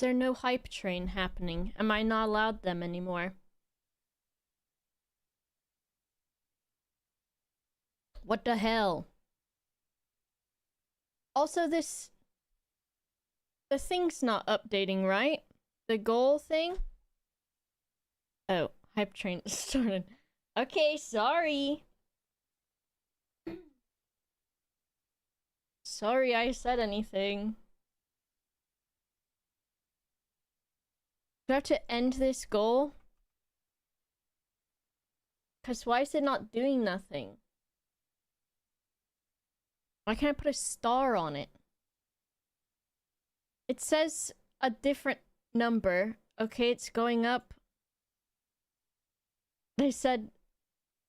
there no hype train happening? Am I not allowed them anymore? What the hell? Also, the thing's not updating, right? The goal thing? Oh, hype train started. Okay, sorry. Sorry I said anything. Do I have to end this goal? Cause why is it not doing nothing? Why can't I put a star on it? It says a different number. Okay, it's going up. They said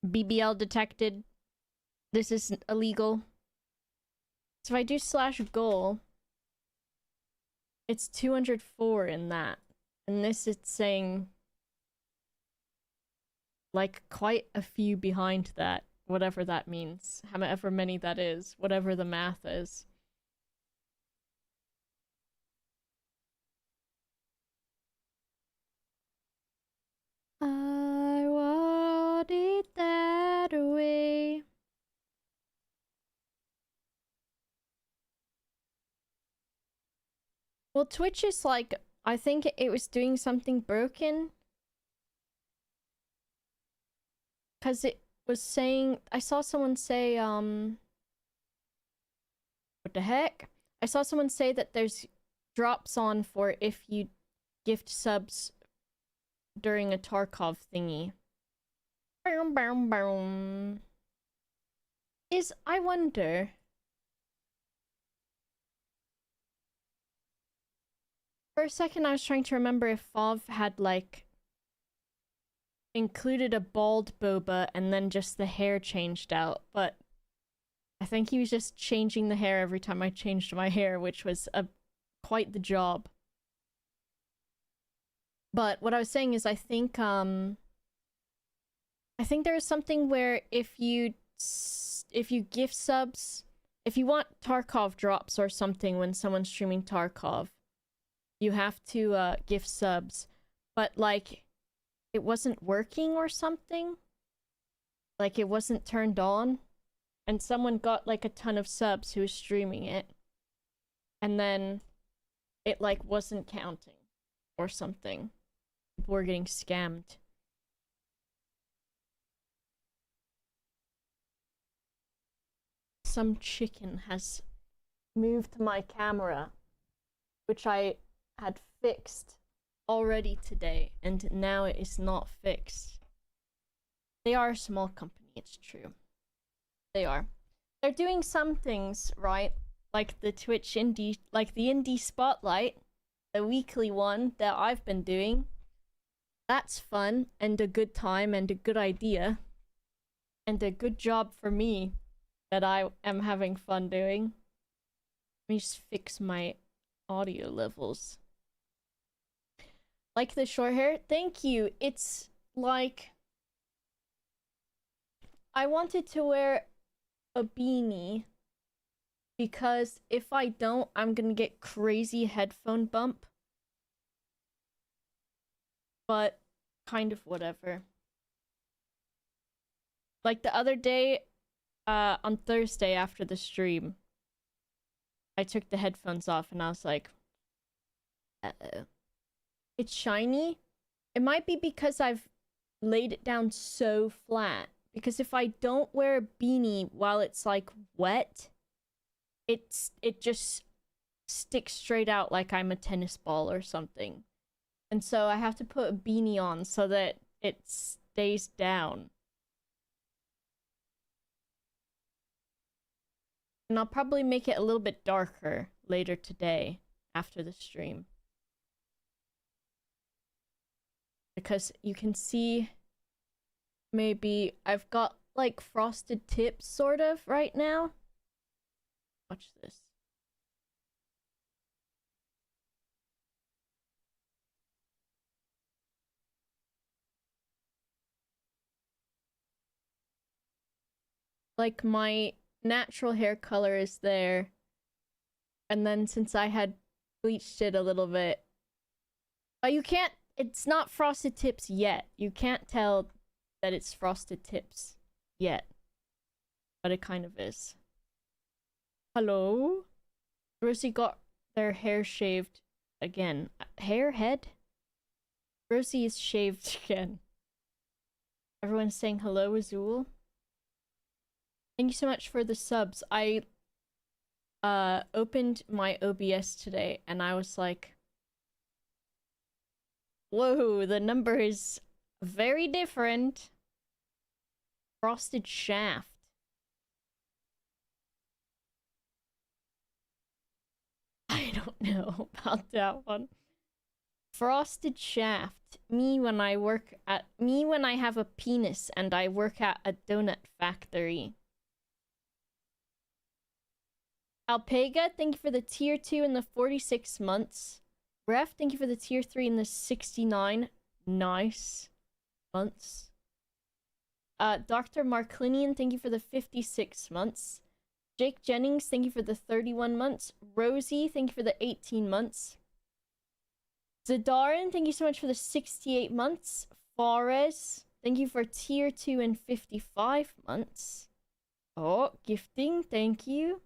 BBL detected. This is illegal. So if I do /goal, it's 204 in that. And this it's saying like quite a few behind that, whatever that means. However many that is, whatever the math is. I want it that way. Well, Twitch is like, I think it was doing something broken. Because it was saying, I saw someone say, what the heck? I saw someone say that there's drops on for if you gift subs during a Tarkov thingy. Boom, boom, boom. I wonder. For a second, I was trying to remember if Fov had, like, included a bald boba and then just the hair changed out, but I think he was just changing the hair every time I changed my hair, which was quite the job. But what I was saying is I think there is something where if you gift subs, if you want Tarkov drops or something when someone's streaming Tarkov, you have to gift subs, but like it wasn't working or something, like it wasn't turned on, and someone got like a ton of subs who was streaming it, and then it like wasn't counting or something. People were getting scammed. Some chicken has moved my camera, which I had fixed already today, and now it is not fixed. They are a small company, it's true. They are. They're doing some things right, like the Twitch indie, like the indie spotlight, the weekly one that I've been doing. That's fun and a good time and a good idea, and a good job for me that I am having fun doing. Let me just fix my audio levels. Like the short hair? Thank you. It's like I wanted to wear a beanie because if I don't, I'm gonna get crazy headphone bump. But kind of whatever. Like the other day, on Thursday after the stream, I took the headphones off and I was like, uh-oh. It's shiny. It might be because I've laid it down so flat. Because if I don't wear a beanie while it's like wet, it just sticks straight out like I'm a tennis ball or something. And so I have to put a beanie on so that it stays down. And I'll probably make it a little bit darker later today after the stream. Because you can see maybe I've got like frosted tips sort of right now. Watch this. Like my natural hair color is there. And then since I had bleached it a little bit, You can't. It's not Frosted Tips yet. You can't tell that it's Frosted Tips yet. But it kind of is. Hello? Rosie got their hair shaved again. Hair? Head? Rosie is shaved again. Everyone's saying hello, Azul. Thank you so much for the subs. I opened my OBS today and I was like, whoa, the number is very different. Frosted Shaft. I don't know about that one. Frosted Shaft. Me when I have a penis and I work at a donut factory. Alpega, thank you for the tier 2 in the 46 months. Ref, thank you for the tier 3 in the 69 nice months. Dr. Marklinian, thank you for the 56 months. Jake Jennings, thank you for the 31 months. Rosie, thank you for the 18 months. Zadarin, thank you so much for the 68 months. Fares, thank you for tier 2 and 55 months. Oh, gifting, thank you.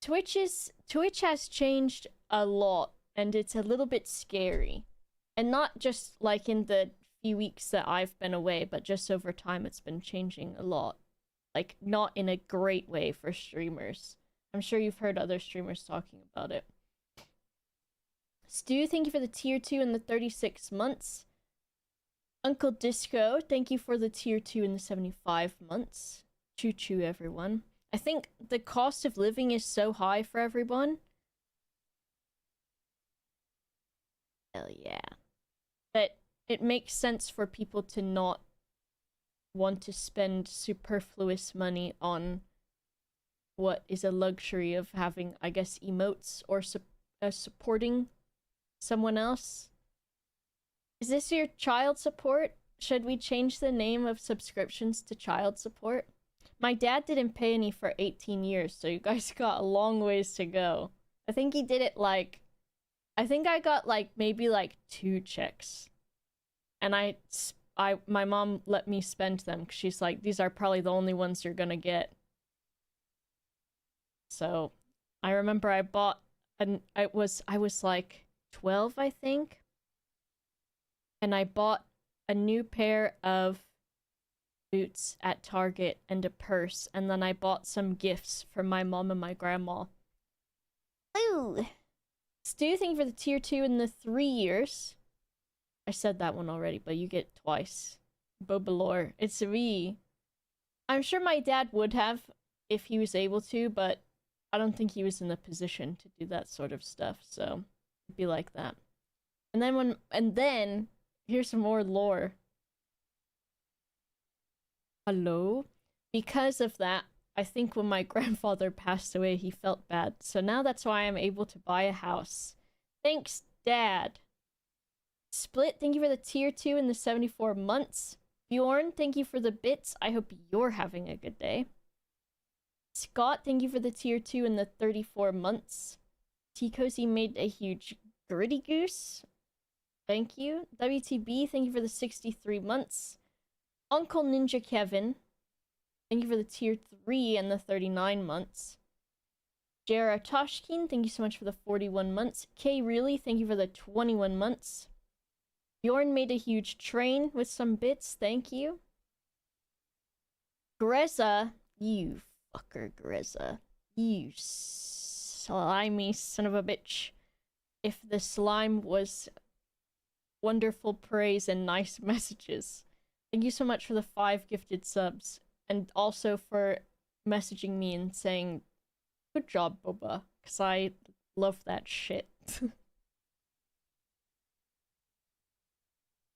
Twitch has changed a lot, and it's a little bit scary. And not just like in the few weeks that I've been away, but just over time it's been changing a lot. Like, not in a great way for streamers. I'm sure you've heard other streamers talking about it. Stu, thank you for the tier 2 and the 36 months. Uncle Disco, thank you for the tier 2 and the 75 months. Choo choo, everyone. I think the cost of living is so high for everyone. Hell yeah. That it makes sense for people to not want to spend superfluous money on what is a luxury of having, I guess, emotes or supporting someone else. Is this your child support? Should we change the name of subscriptions to child support? My dad didn't pay any for 18 years, so you guys got a long ways to go. I think he did it like... I think I got like maybe like 2 checks. And my mom let me spend them because she's like, these are probably the only ones you're gonna get. So I remember I bought I was like 12, I think. And I bought a new pair of boots at Target and a purse, and then I bought some gifts for my mom and my grandma. Ooh. Stu, thank you for the tier 2 in the 3 years. I said that one already, but you get twice. Bobalore. It's me. I'm sure my dad would have if he was able to, but I don't think he was in the position to do that sort of stuff, so it'd be like that. And then here's some more lore. Hello? Because of that, I think when my grandfather passed away, he felt bad. So now that's why I'm able to buy a house. Thanks, Dad. Split, thank you for the tier 2 in the 74 months. Bjorn, thank you for the bits. I hope you're having a good day. Scott, thank you for the tier 2 in the 34 months. T-Cozy made a huge gritty goose. Thank you. WTB, thank you for the 63 months. Uncle Ninja Kevin, thank you for the tier 3 and the 39 months. Jara Toshkin, thank you so much for the 41 months. Kay Really, thank you for the 21 months. Bjorn made a huge train with some bits, thank you. Greza, you fucker, Greza. You slimy son of a bitch. If the slime was wonderful praise and nice messages. Thank you so much for the 5 gifted subs. And also for messaging me and saying, good job, Boba. Because I love that shit.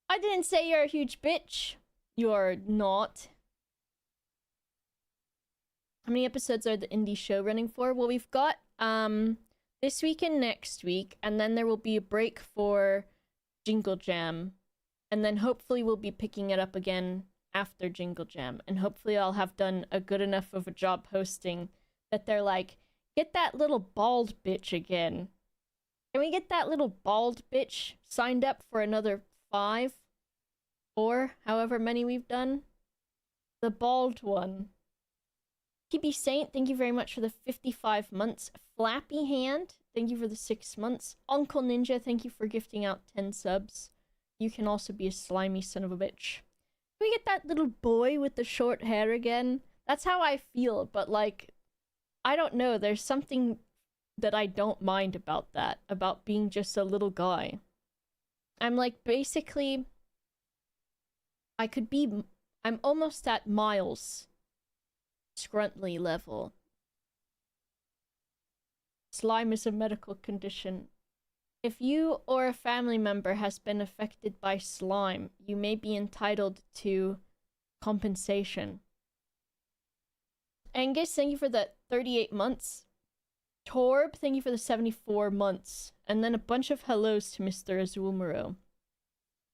I didn't say you're a huge bitch. You're not. How many episodes are the indie show running for? Well, we've got this week and next week. And then there will be a break for Jingle Jam. And then hopefully we'll be picking it up again after Jingle Jam. And hopefully I'll have done a good enough of a job hosting that they're like, get that little bald bitch again. Can we get that little bald bitch signed up for another 5? Or however many we've done? The bald one. PB Saint, thank you very much for the 55 months. Flappy Hand, thank you for the 6 months. Uncle Ninja, thank you for gifting out 10 subs. You can also be a slimy son of a bitch. Can we get that little boy with the short hair again? That's how I feel, but like, I don't know, there's something that I don't mind about that, about being just a little guy. I'm like, basically, I'm almost at Miles Scruntley level. Slime is a medical condition. If you or a family member has been affected by slime, you may be entitled to compensation. Angus, thank you for the 38 months. Torb, thank you for the 74 months. And then a bunch of hellos to Mr. Azulmaro,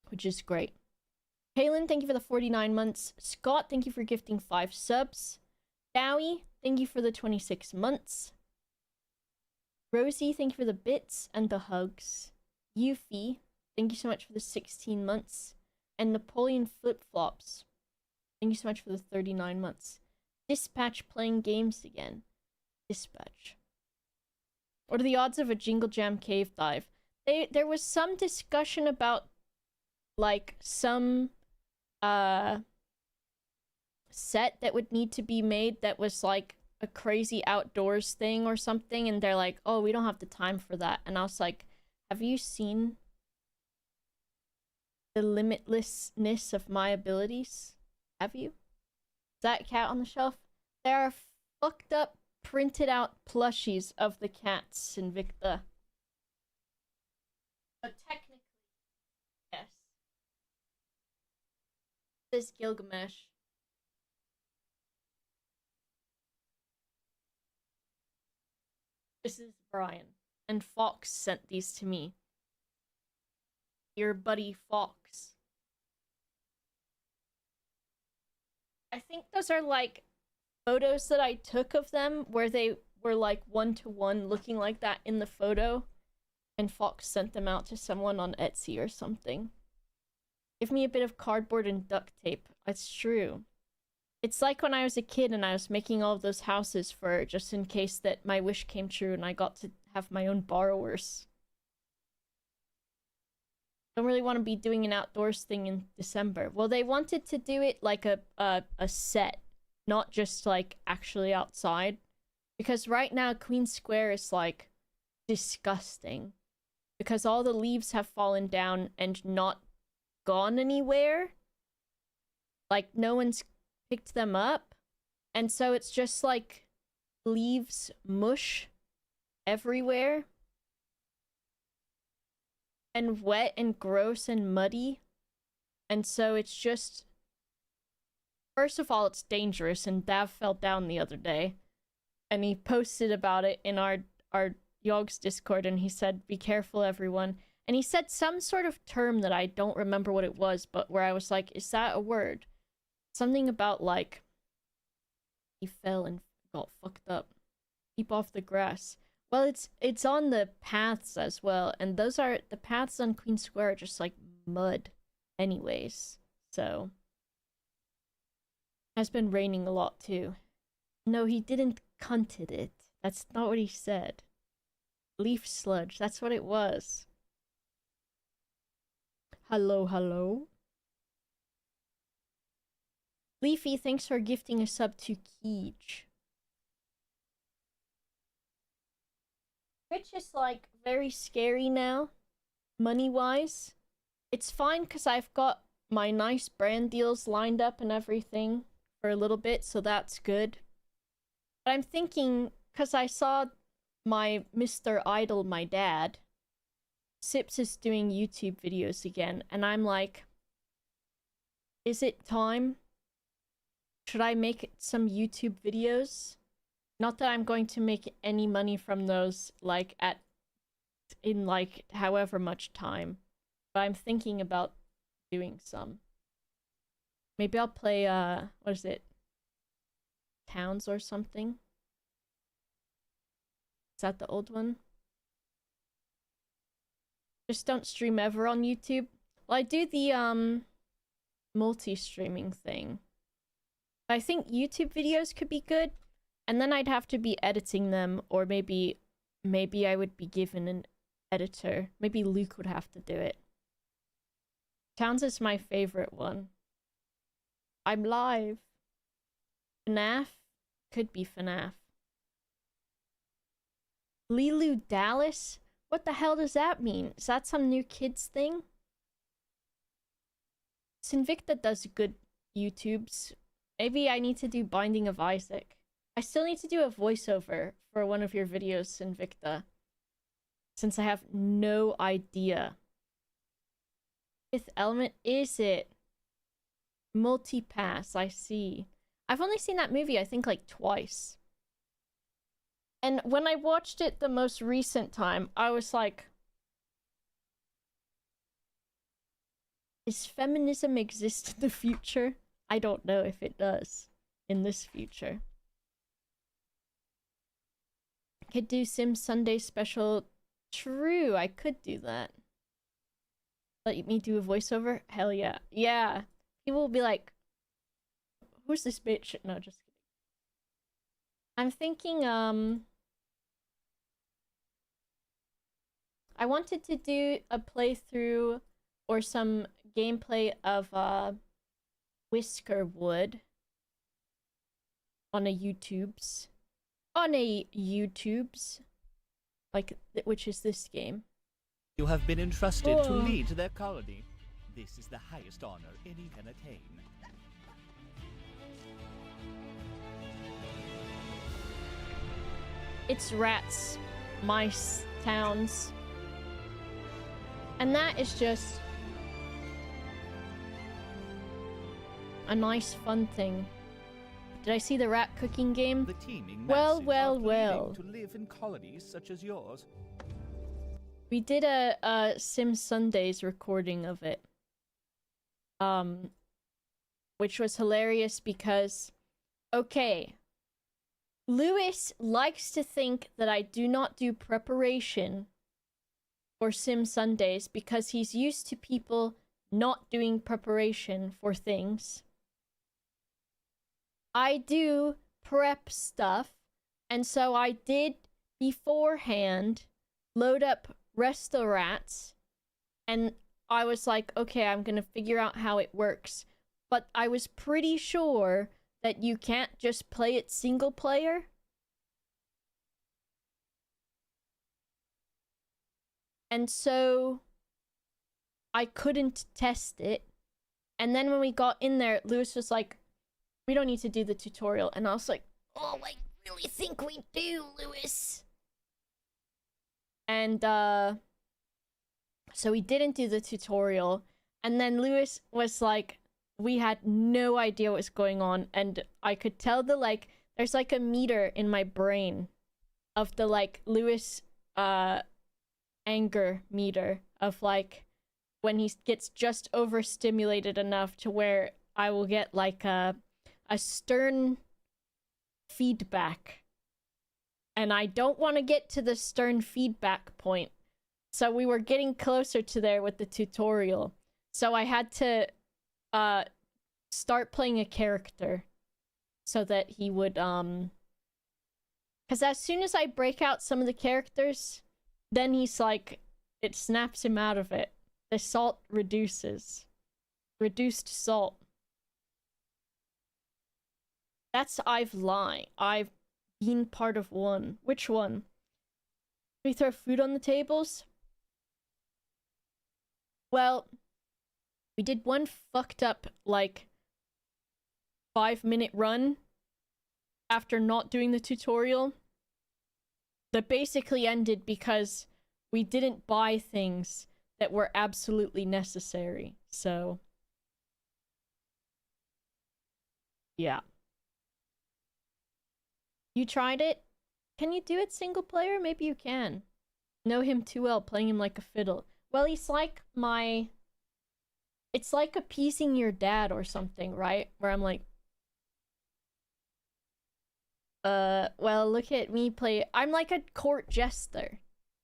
which is great. Halen, thank you for the 49 months. Scott, thank you for gifting 5 subs. Dowie, thank you for the 26 months. Rosie, thank you for the bits and the hugs. Yuffie, thank you so much for the 16 months. And Napoleon Flip-Flops, thank you so much for the 39 months. Dispatch playing games again. Dispatch. What are the odds of a Jingle Jam cave dive? There was some discussion about, like, some set that would need to be made that was like a crazy outdoors thing or something, and they're like, oh, we don't have the time for that. And I was like, have you seen the limitlessness of my abilities? Have you? Is that cat on the shelf? There are fucked up printed out plushies of the cats Invicta. So technically, yes. This is Gilgamesh. This is Brian. And Fox sent these to me. Your buddy Fox. I think those are like photos that I took of them where they were like 1-to-1 looking like that in the photo. And Fox sent them out to someone on Etsy or something. Give me a bit of cardboard and duct tape. It's true. It's like when I was a kid and I was making all of those houses for just in case that my wish came true and I got to have my own borrowers. Don't really want to be doing an outdoors thing in December. Well, they wanted to do it like a set, not just like actually outside. Because right now Queen Square is like disgusting. Because all the leaves have fallen down and not gone anywhere. Like no one's picked them up, and so it's just like leaves mush everywhere and wet and gross and muddy. And so it's just, first of all, it's dangerous, and Dav fell down the other day and he posted about it in our Yogs Discord, and he said, be careful everyone. And he said some sort of term that I don't remember what it was, but where I was like, is that a word? Something about like he fell and got fucked up. Keep off the grass. Well, it's on the paths as well, and those are the paths on Queen Square are just like mud anyways. So has been raining a lot too. No, he didn't cunted it. That's not what he said. Leaf sludge, that's what it was. Hello, hello. Leafy, thanks for gifting a sub to Keej. Twitch is like very scary now, money-wise. It's fine because I've got my nice brand deals lined up and everything for a little bit, so that's good. But I'm thinking, because I saw my Mr. Idol, my dad, Sips is doing YouTube videos again, and I'm like, is it time? Should I make some YouTube videos? Not that I'm going to make any money from those, like, in, like, however much time. But I'm thinking about doing some. Maybe I'll play, what is it? Towns or something? Is that the old one? Just don't stream ever on YouTube. Well, I do the multi-streaming thing. I think YouTube videos could be good, and then I'd have to be editing them, or maybe I would be given an editor. Maybe Luke would have to do it. Towns is my favorite one. I'm live. FNAF? Could be FNAF. Lilu Dallas? What the hell does that mean? Is that some new kids thing? Sinvicta does good YouTubes. Maybe I need to do Binding of Isaac. I still need to do a voiceover for one of your videos, Sinvicta. Since I have no idea. Fifth Element, is it? Multipass, I see. I've only seen that movie, I think, like twice. And when I watched it the most recent time, I was like, does feminism exist in the future? I don't know if it does in this future. Could do Sim Sunday special. True, I could do that. Let me do a voiceover? Hell yeah. Yeah. People will be like, who's this bitch? No, just kidding. I'm thinking, I wanted to do a playthrough or some gameplay of Whiskerwood on a YouTube's. Like, which is this game. You have been entrusted to lead their colony. This is the highest honor any can attain. It's rats, mice, towns. And that is just a nice, fun thing. Did I see the rat cooking game? The teeming Well. to live in colonies such as yours. We did a Sim Sundays recording of it. Which was hilarious because, okay, Lewis likes to think that I do not do preparation for Sim Sundays because he's used to people not doing preparation for things. I do prep stuff, and so I did beforehand load up Restorats, and I was like, okay, I'm gonna figure out how it works. But I was pretty sure that you can't just play it single player. And so I couldn't test it. And then when we got in there, Lewis was like, we don't need to do the tutorial. And I was like, oh, I really think we do, Lewis. And so we didn't do the tutorial. And then Lewis was like, we had no idea what was going on. And I could tell the, like, there's like a meter in my brain of the, like, Lewis anger meter of, like, when he gets just overstimulated enough to where I will get like a stern feedback. And I don't want to get to the stern feedback point. So we were getting closer to there with the tutorial. So I had to start playing a character so that he would because as soon as I break out some of the characters, then he's like, it snaps him out of it. The salt reduces. Reduced salt. That's I've lied. I've been part of one. Which one? We throw food on the tables? Well, we did one fucked up, like, 5-minute run after not doing the tutorial that basically ended because we didn't buy things that were absolutely necessary. So, yeah. You tried it? Can you do it single player? Maybe you can. Know him too well, playing him like a fiddle. Well, he's like my... It's like appeasing your dad or something, right? Where I'm like... well, look at me play... I'm like a court jester,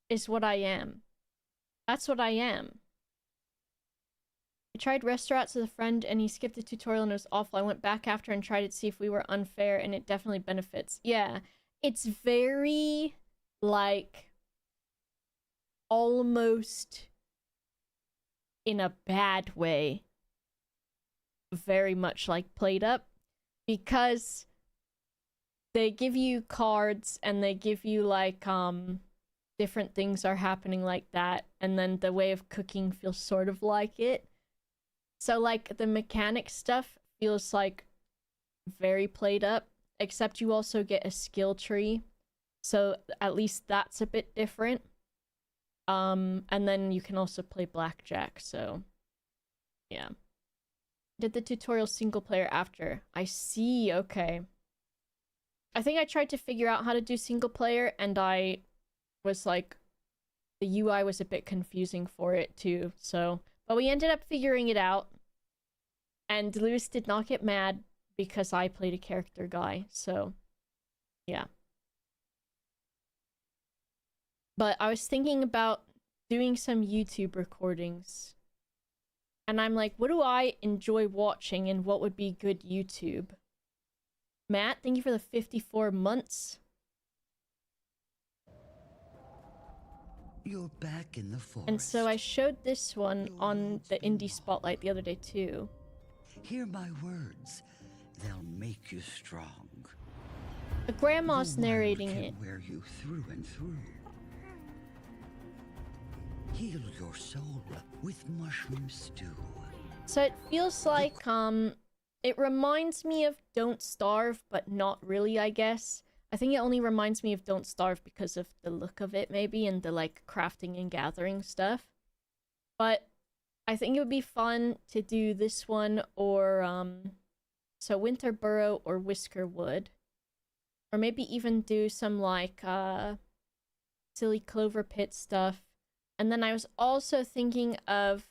is what I am. That's what I am. I tried restaurants with a friend and he skipped the tutorial and it was awful. I went back after and tried it to see if we were unfair and it definitely benefits. Yeah, it's very, like, almost in a bad way, very much like Played Up, because they give you cards and they give you, like, different things are happening like that, and then the way of cooking feels sort of like it. So, like, the mechanic stuff feels like very Played Up, except you also get a skill tree. So at least that's a bit different. And then you can also play blackjack, so yeah. Did the tutorial single player after. I see, okay. I think I tried to figure out how to do single player and I was like, the UI was a bit confusing for it too, so. But we ended up figuring it out. And Lewis did not get mad because I played a character guy, so yeah. But I was thinking about doing some YouTube recordings. And I'm like, what do I enjoy watching and what would be good YouTube? Matt, thank you for the 54 months. You're back in the forest. And so I showed this one on the Indie Spotlight the other day too. Hear my words. They'll make you strong. The grandma's The wild narrating can it. wear you through and through. Heal your soul with mushroom stew. So it feels like, it reminds me of Don't Starve, but not really, I guess. I think it only reminds me of Don't Starve because of the look of it, maybe, and the, like, crafting and gathering stuff. But I think it would be fun to do this one, or, so Winter Burrow or Whisker Wood. Or maybe even do some, like, Silly Clover Pit stuff. And then I was also thinking of,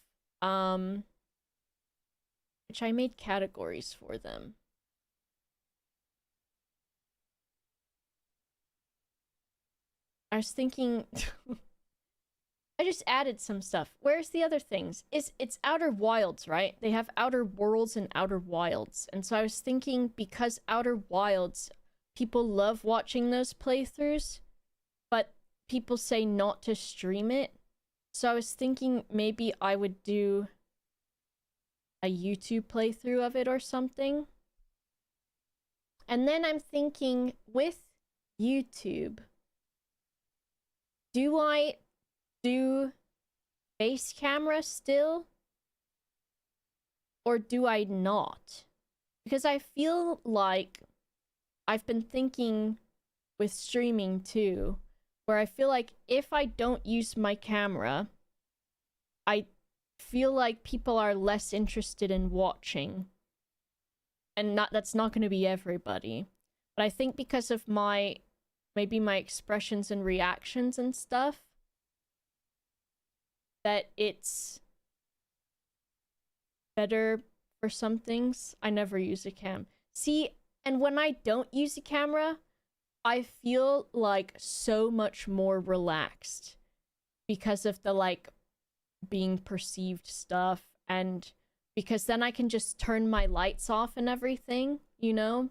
which I made categories for them. I was thinking, I just added some stuff. Where's the other things? It's Outer Wilds, right? They have Outer Worlds and Outer Wilds. And so I was thinking, because Outer Wilds, people love watching those playthroughs, but people say not to stream it. So I was thinking maybe I would do a YouTube playthrough of it or something. And then I'm thinking, with YouTube, do I do face camera still? Or do I not? Because I feel like I've been thinking with streaming too, where I feel like if I don't use my camera, I feel like people are less interested in watching. And that's not going to be everybody. But I think because of maybe my expressions and reactions and stuff, that it's better for some things. I never use a cam. See, and when I don't use a camera, I feel like so much more relaxed because of the, like, being perceived stuff, and because then I can just turn my lights off and everything, you know?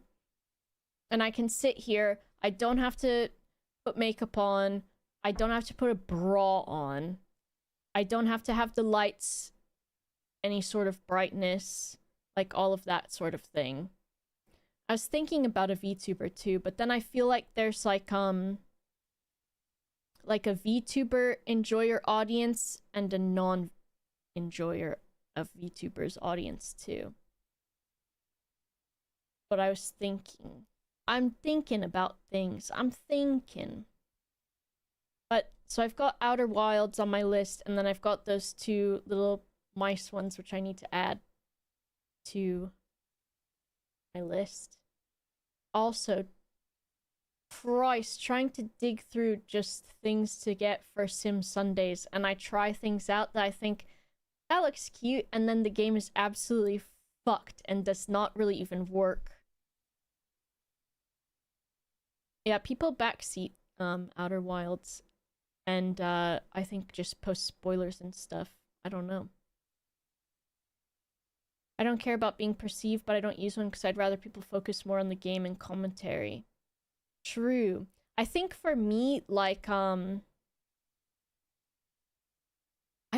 And I can sit here. I don't have to put makeup on. I don't have to put a bra on. I don't have to have the lights any sort of brightness, like all of that sort of thing. I was thinking about a VTuber too, but then I feel like there's like a VTuber enjoyer audience and a non-enjoyer of VTubers audience too. But I was thinking. I'm thinking about things. I'm thinking. But, so I've got Outer Wilds on my list, and then I've got those two little mice ones, which I need to add to my list. Also, Christ, trying to dig through just things to get for Sim Sundays, and I try things out that I think, that looks cute, and then the game is absolutely fucked and does not really even work. Yeah, people backseat Outer Wilds. And I think just post spoilers and stuff. I don't know. I don't care about being perceived, but I don't use one because I'd rather people focus more on the game and commentary. True. I think for me, like, I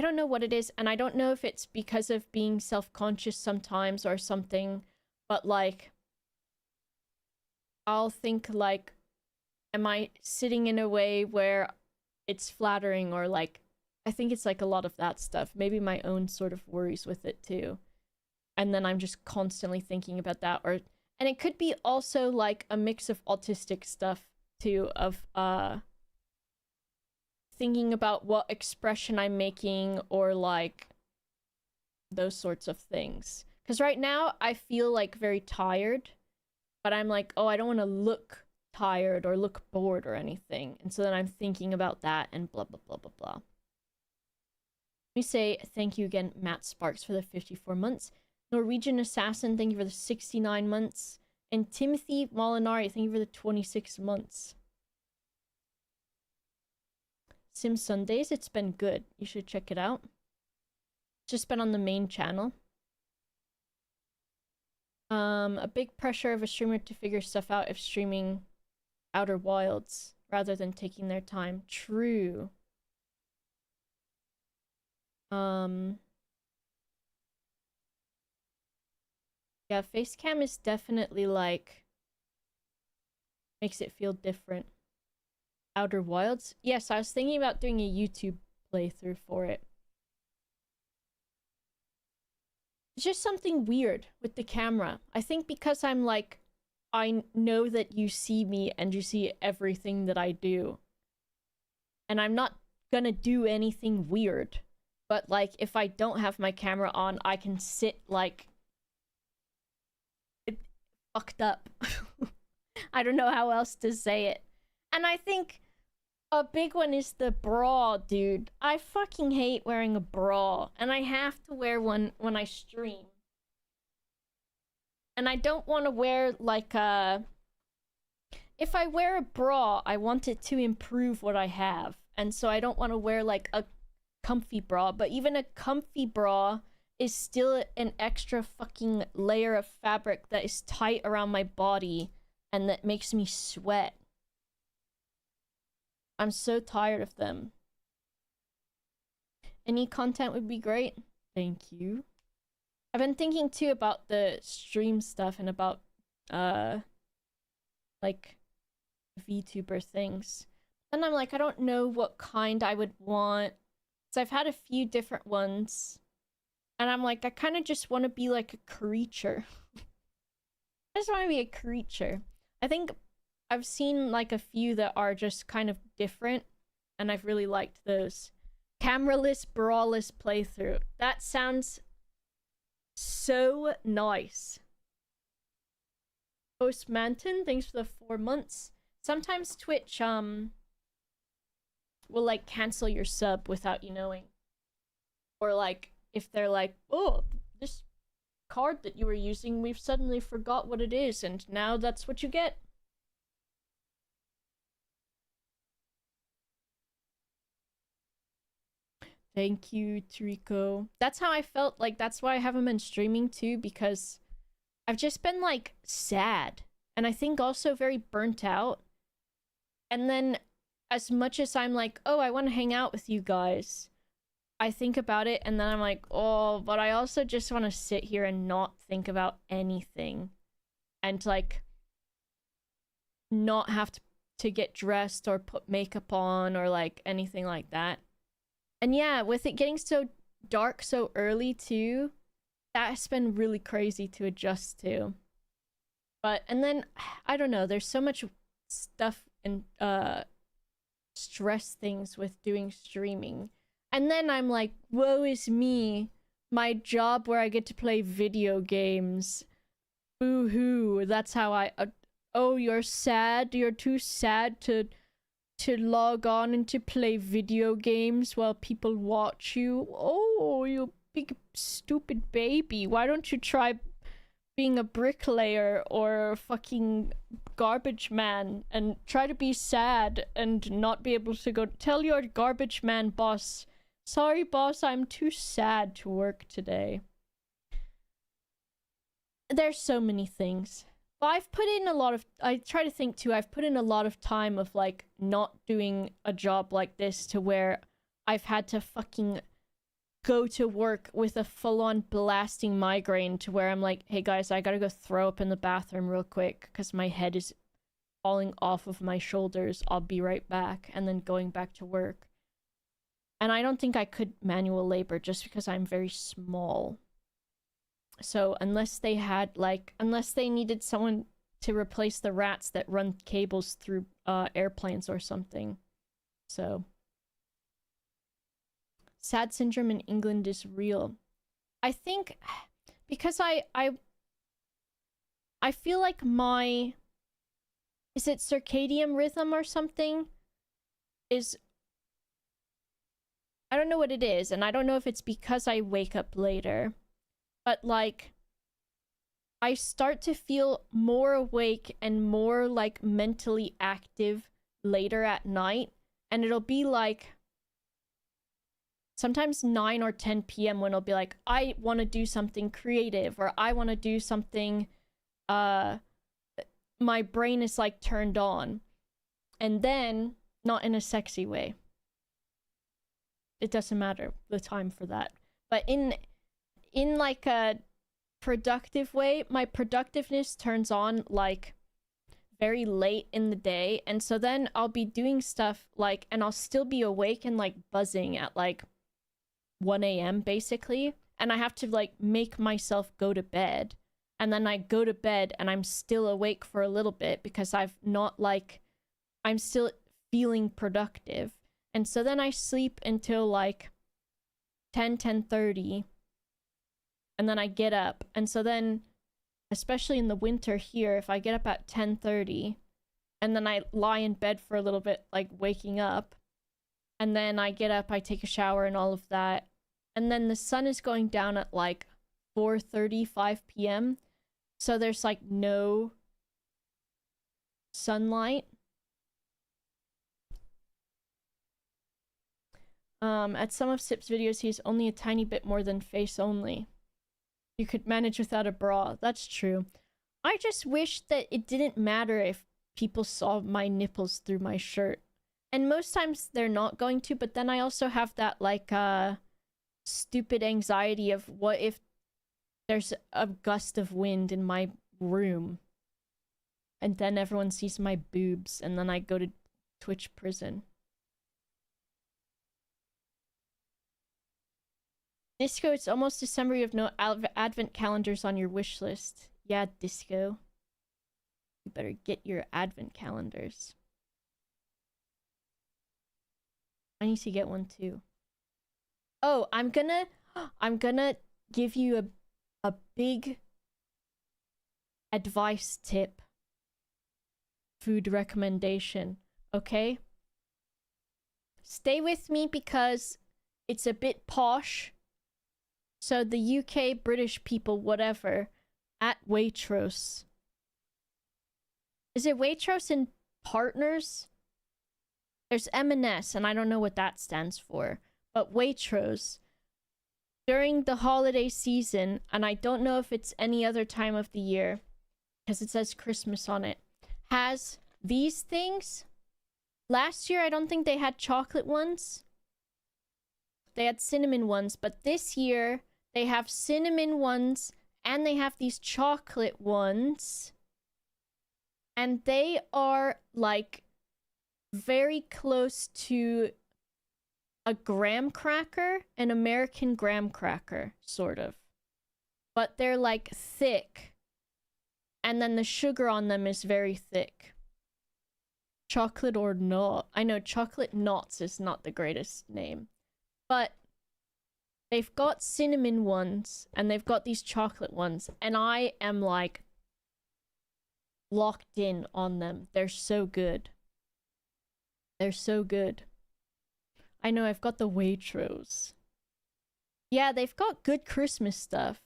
don't know what it is, and I don't know if it's because of being self-conscious sometimes or something, but, like, I'll think, like, am I sitting in a way where it's flattering, or, like, I think it's, like, a lot of that stuff. Maybe my own sort of worries with it, too. And then I'm just constantly thinking about that, and it could be also, like, a mix of autistic stuff, too, of, thinking about what expression I'm making, or, like, those sorts of things. Because right now, I feel, like, very tired, but I'm like, oh, I don't want to look tired or look bored or anything. And so then I'm thinking about that and blah, blah, blah, blah, blah. Let me say thank you again, Matt Sparks, for the 54 months. Norwegian Assassin, thank you for the 69 months. And Timothy Molinari, thank you for the 26 months. Sim Sundays, it's been good. You should check it out. It's just been on the main channel. A big pressure of a streamer to figure stuff out if streaming Outer Wilds rather than taking their time. True. Yeah, Facecam is definitely, like, makes it feel different. Outer Wilds? Yes, I was thinking about doing a YouTube playthrough for it. It's just something weird with the camera. I think because I'm, like, I know that you see me and you see everything that I do. And I'm not gonna do anything weird. But, like, if I don't have my camera on, I can sit, like, fucked up. I don't know how else to say it. And I think a big one is the bra, dude. I fucking hate wearing a bra, and I have to wear one when I stream. And I don't want to wear, like, if I wear a bra, I want it to improve what I have. And so I don't want to wear, like, a comfy bra. But even a comfy bra is still an extra fucking layer of fabric that is tight around my body and that makes me sweat. I'm so tired of them. Any content would be great. Thank you. I've been thinking too about the stream stuff and about like VTuber things. And I'm like, I don't know what kind I would want. So I've had a few different ones. And I'm like, I kind of just want to be like a creature. I just want to be a creature. I think I've seen like a few that are just kind of different, and I've really liked those. Cameraless, braless playthrough. That sounds so nice. Post Manton, thanks for the 4 months. Sometimes Twitch will like cancel your sub without you knowing. Or like if they're like, oh, this card that you were using, we've suddenly forgot what it is, and now that's what you get. Thank you, Trico. That's how I felt. Like, that's why I haven't been streaming too, because I've just been like sad, and I think also very burnt out. And then as much as I'm like, oh, I want to hang out with you guys, I think about it, and then I'm like, oh, but I also just want to sit here and not think about anything, and like not have to get dressed or put makeup on or like anything like that. And yeah, with it getting so dark so early too, that's been really crazy to adjust to. But, and then, I don't know, there's so much stuff and stress things with doing streaming. And then I'm like, woe is me, my job where I get to play video games. Boo-hoo, that's how I... oh, you're sad? You're too sad to log on and to play video games while people watch you? Oh, you big stupid baby. Why don't you try being a bricklayer or a fucking garbage man and try to be sad and not be able to go tell your garbage man boss, sorry boss, I'm too sad to work today. There's so many things. But I've put in a lot of, I try to think too, I've put in a lot of time of like not doing a job like this to where I've had to fucking go to work with a full-on blasting migraine to where I'm like, hey guys, I gotta go throw up in the bathroom real quick because my head is falling off of my shoulders. I'll be right back. And then going back to work. And I don't think I could manual labor just because I'm very small. So unless they had like, unless they needed someone to replace the rats that run cables through airplanes or something. So SAD syndrome in England is real. I think because I feel like my, is it circadian rhythm or something? Is, I don't know what it is, and I don't know if it's because I wake up later, but like I start to feel more awake and more like mentally active later at night, and it'll be like sometimes 9 or 10 p.m. when it'll be like, I want to do something creative, or I want to do something, my brain is like turned on. And then, not in a sexy way. It doesn't matter the time for that. But in like a productive way, my productiveness turns on like very late in the day. And so then I'll be doing stuff like, and I'll still be awake and like buzzing at like 1 a.m. basically, and I have to like make myself go to bed, and then I go to bed and I'm still awake for a little bit because I've not like, I'm still feeling productive, and so then I sleep until like 10:30, and then I get up, and so then especially in the winter here, if I get up at 10:30 and then I lie in bed for a little bit like waking up, and then I get up, I take a shower and all of that. And then the sun is going down at like 4:35 p.m. So there's like no sunlight. At some of Sip's videos, he's only a tiny bit more than face only. You could manage without a bra. That's true. I just wish that it didn't matter if people saw my nipples through my shirt. And most times they're not going to, but then I also have that like stupid anxiety of what if there's a gust of wind in my room and then everyone sees my boobs and then I go to Twitch prison. Disco, it's almost December, you have no advent calendars on your wish list. Yeah, Disco. You better get your advent calendars. I need to get one too. Oh, I'm gonna give you a big advice tip. Food recommendation, okay? Stay with me because it's a bit posh. So the UK, British people, whatever, at Waitrose. Is it Waitrose and Partners? There's M&S, and I don't know what that stands for. But Waitrose, during the holiday season, and I don't know if it's any other time of the year, because it says Christmas on it, has these things. Last year, I don't think they had chocolate ones. They had cinnamon ones, but this year, they have cinnamon ones, and they have these chocolate ones. And they are, like, very close to a graham cracker, an American graham cracker, sort of. But they're, like, thick. And then the sugar on them is very thick. Chocolate or not. I know chocolate knots is not the greatest name. But they've got cinnamon ones, and they've got these chocolate ones. And I am, like, locked in on them. They're so good. They're so good. I know, I've got the Waitrose. Yeah, they've got good Christmas stuff.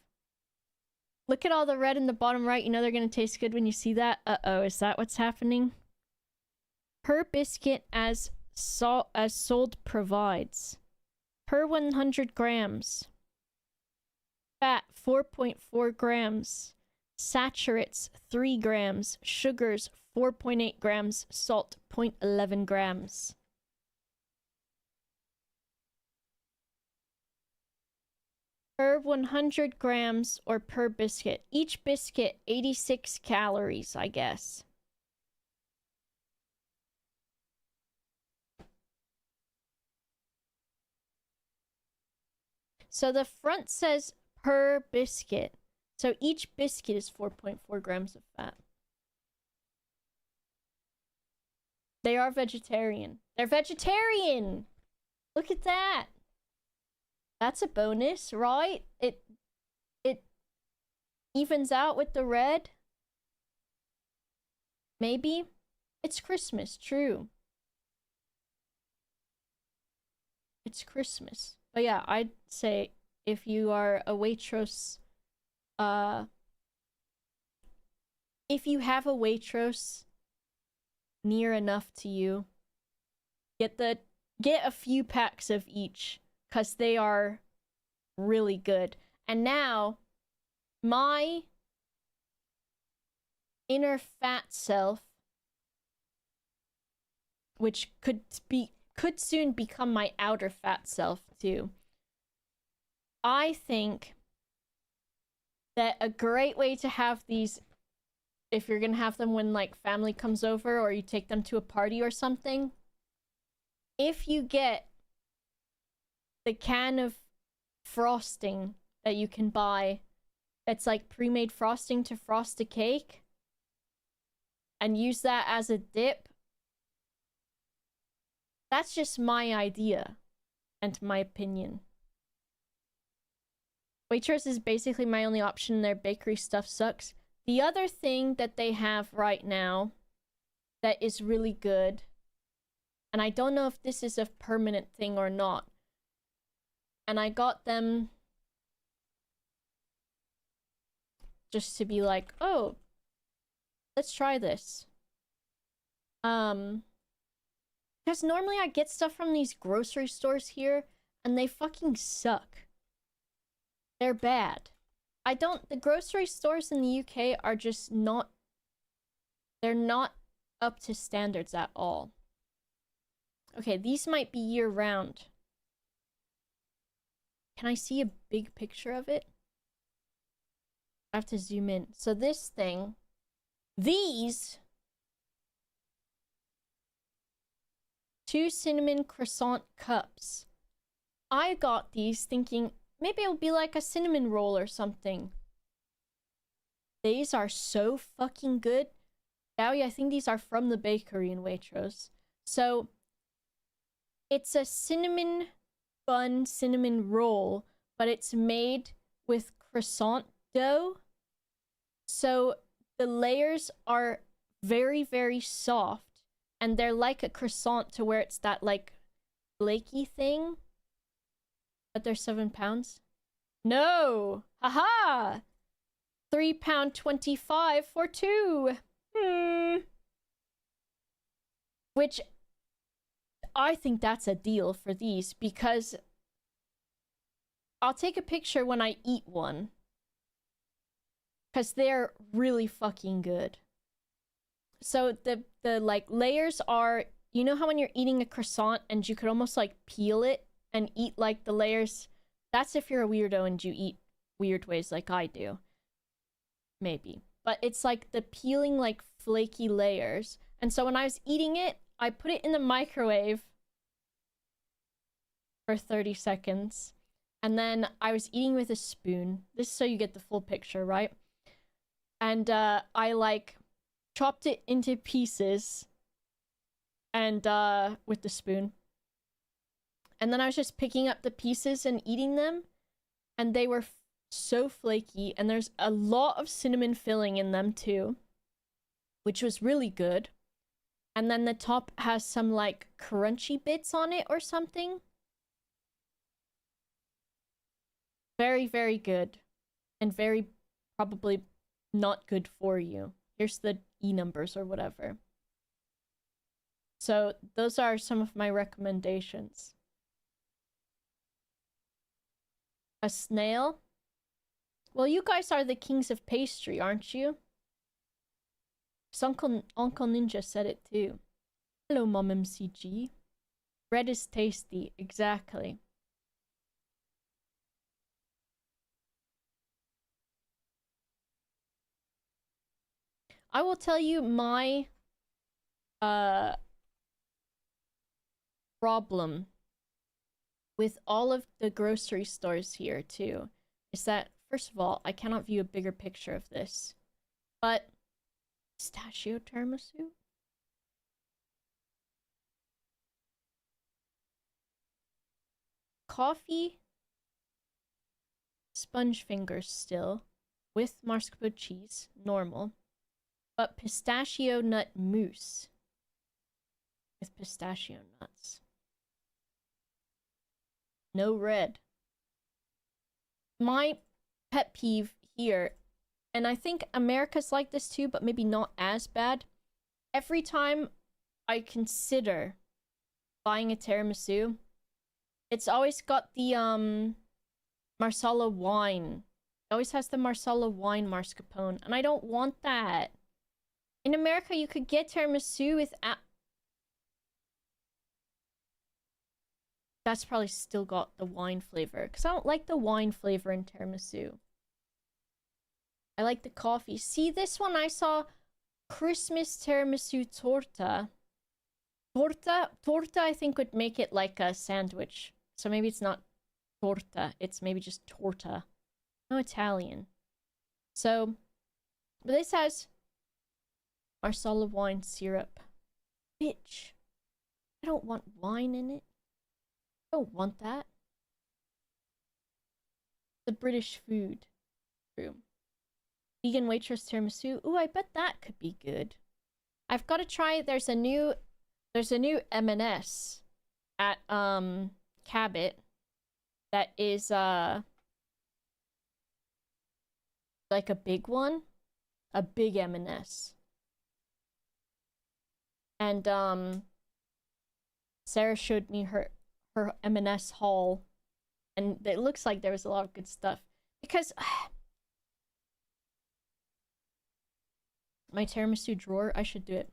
Look at all the red in the bottom right. You know they're gonna taste good when you see that. Uh-oh, is that what's happening? Per biscuit as sold provides. Per 100 grams. Fat 4.4 grams. Saturates 3 grams. Sugars 4.8 grams. Salt 0.11 grams. Per 100 grams or per biscuit. Each biscuit 86 calories, I guess. So the front says per biscuit. So each biscuit is 4.4 grams of fat. They are vegetarian. They're vegetarian! Look at that! That's a bonus, right? It evens out with the red. Maybe. It's Christmas, true. It's Christmas. But yeah, I'd say if you are a Waitrose, if you have a Waitrose near enough to you, get a few packs of each, because they are really good. And now, my inner fat self, which could soon become my outer fat self too. I think that a great way to have these, if you're gonna have them when like family comes over or you take them to a party or something, if you get the can of frosting that you can buy that's like pre-made frosting to frost a cake and use that as a dip, that's just my idea and my opinion. Waitrose is basically my only option. Their bakery stuff sucks. The other thing that they have right now that is really good, and I don't know if this is a permanent thing or not, and I got them just to be like, oh, let's try this. Because normally I get stuff from these grocery stores here, and they fucking suck. They're bad. The grocery stores in the UK are just not, they're not up to standards at all. Okay, these might be year-round. Can I see a big picture of it? I have to zoom in. So this thing, these 2 cinnamon croissant cups. I got these thinking maybe it would be like a cinnamon roll or something. These are so fucking good. Dowie, I think these are from the bakery in Waitrose. So, it's a cinnamon bun, cinnamon roll, but it's made with croissant dough. So, the layers are very, very soft. And they're like a croissant to where it's that, like, flaky thing. But they're £7. No! Haha! £3.25 for 2. Which I think that's a deal for these because I'll take a picture when I eat one. Because they're really fucking good. So the like layers are, you know how when you're eating a croissant and you could almost like peel it and eat like the layers? That's if you're a weirdo and you eat weird ways like I do. Maybe. But it's like the peeling like flaky layers. And so when I was eating it, I put it in the microwave for 30 seconds. And then I was eating with a spoon. This is so you get the full picture, right? And I like chopped it into pieces and with the spoon. And then I was just picking up the pieces and eating them. And they were so flaky. And there's a lot of cinnamon filling in them too. Which was really good. And then the top has some like crunchy bits on it or something. Very, very good. And very probably not good for you. Here's the E numbers or whatever. So those are some of my recommendations. A snail? Well, you guys are the kings of pastry, aren't you? 'Cause Uncle Ninja said it too. Hello, Mom MCG. Bread is tasty, exactly. I will tell you my problem with all of the grocery stores here too is that, first of all, I cannot view a bigger picture of this, but pistachio tiramisu? Coffee sponge fingers still with mascarpone cheese, normal, but pistachio nut mousse with pistachio nuts. No red. My pet peeve here, and I think America's like this too, but maybe not as bad. Every time I consider buying a tiramisu, it's always got the Marsala wine. It always has the Marsala wine mascarpone, and I don't want that. In America, you could get tiramisu with that's probably still got the wine flavor, because I don't like the wine flavor in tiramisu. I like the coffee. See, this one I saw Christmas tiramisu torta. Torta I think would make it like a sandwich. So maybe it's not torta, it's maybe just torta. No Italian. So, but this has Marsala wine syrup. Bitch. I don't want wine in it. I don't want that. The British food room. Vegan waitress tiramisu. Ooh, I bet that could be good. I've got to try. There's a new M&S at Cabot that is like a big one, a big M&S. And Sarah showed me her M&S haul, and it looks like there was a lot of good stuff. Because my tiramisu drawer, I should do it.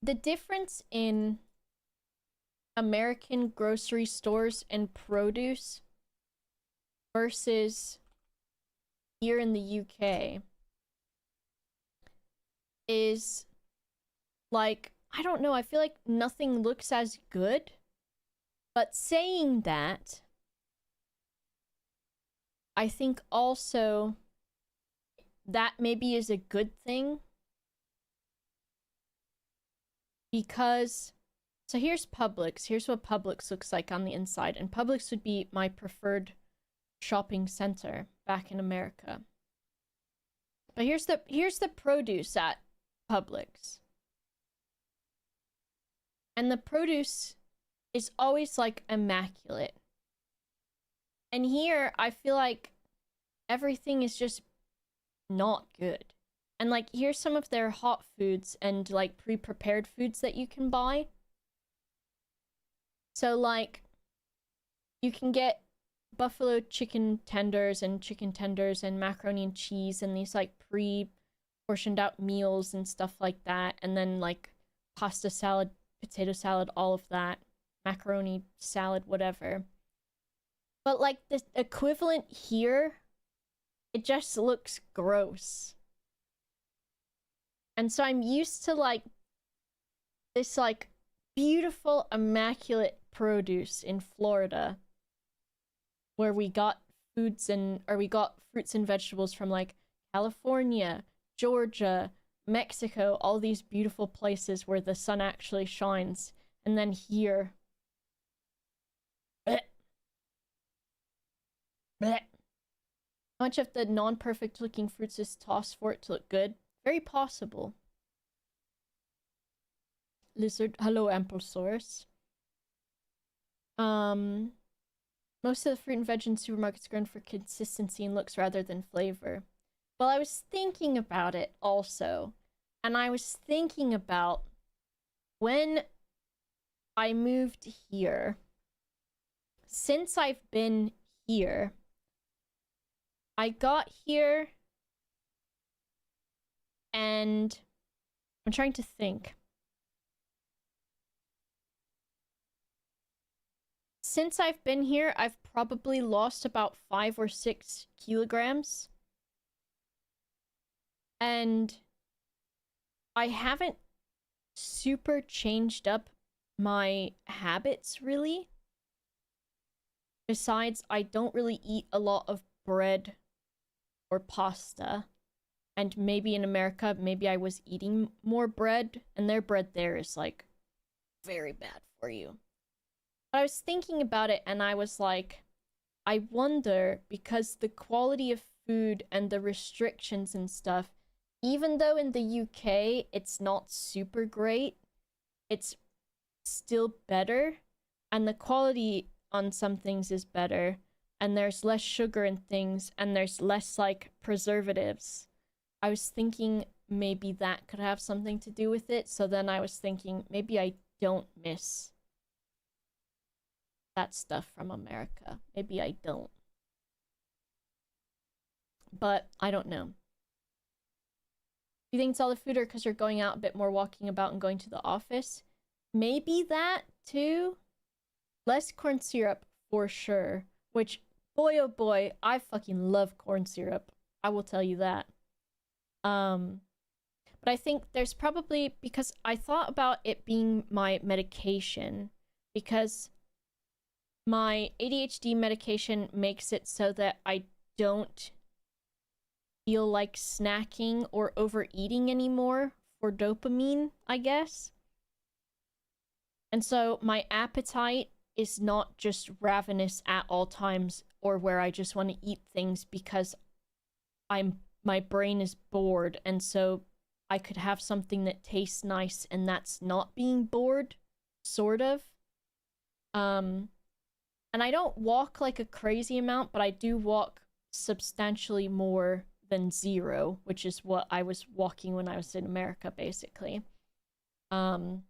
The difference in American grocery stores and produce versus here in the UK is like, I don't know, I feel like nothing looks as good. But saying that, I think also that maybe is a good thing. Because, so here's Publix. Here's what Publix looks like on the inside. And Publix would be my preferred shopping center back in America. But here's the produce at Publix. And the produce is always like immaculate. And here I feel like everything is just not good. And like here's some of their hot foods and like pre-prepared foods that you can buy. So like you can get buffalo chicken tenders and macaroni and cheese and these like pre-portioned out meals and stuff like that, and then like pasta salad, potato salad, all of that. Macaroni salad, whatever. But like the equivalent here, it just looks gross. And so I'm used to like this like beautiful, immaculate produce in Florida, where we got fruits and vegetables from like California, Georgia, Mexico, all these beautiful places where the sun actually shines. And then here, bleh. Bleh. How much of the non-perfect looking fruits is tossed for it to look good? Very possible. Lizard, hello Amplesaurus. Most of the fruit and veg in supermarkets are grown for consistency and looks rather than flavor. Well, I was thinking about it also. And I was thinking about when I moved here. Since I've been here, I got here and I'm trying to think. Since I've been here, I've probably lost about 5 or 6 kilograms. And I haven't super changed up my habits, really. Besides, I don't really eat a lot of bread or pasta. And maybe in America, maybe I was eating more bread, and their bread there is, like, very bad for you. But I was thinking about it, and I was like, I wonder, because the quality of food and the restrictions and stuff, even though in the UK it's not super great, it's still better, and the quality on some things is better, and there's less sugar in things, and there's less, like, preservatives. I was thinking maybe that could have something to do with it, so then I was thinking maybe I don't miss that stuff from America. Maybe I don't. But I don't know. Do you think it's all the food or because you're going out a bit more, walking about and going to the office? Maybe that too. Less corn syrup for sure. Which, boy oh boy, I fucking love corn syrup. I will tell you that. But I think there's probably, because I thought about it being my medication, because my ADHD medication makes it so that I don't feel like snacking or overeating anymore for dopamine, I guess. And so my appetite is not just ravenous at all times, or where I just want to eat things because my brain is bored, and so I could have something that tastes nice and that's not being bored, sort of. And I don't walk like a crazy amount, but I do walk substantially more than 0, which is what I was walking when I was in America, basically. So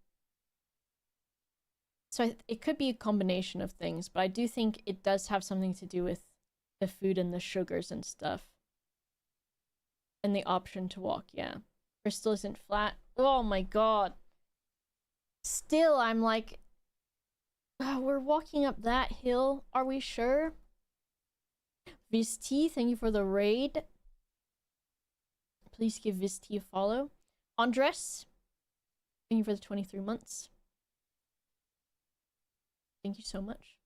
it could be a combination of things, but I do think it does have something to do with the food and the sugars and stuff. And the option to walk, yeah. Bristol isn't flat. Oh my god. Still, I'm like, we're walking up that hill. Are we sure? Visti, thank you for the raid. Please give Visti a follow. Andres, thank you for the 23 months. Thank you so much.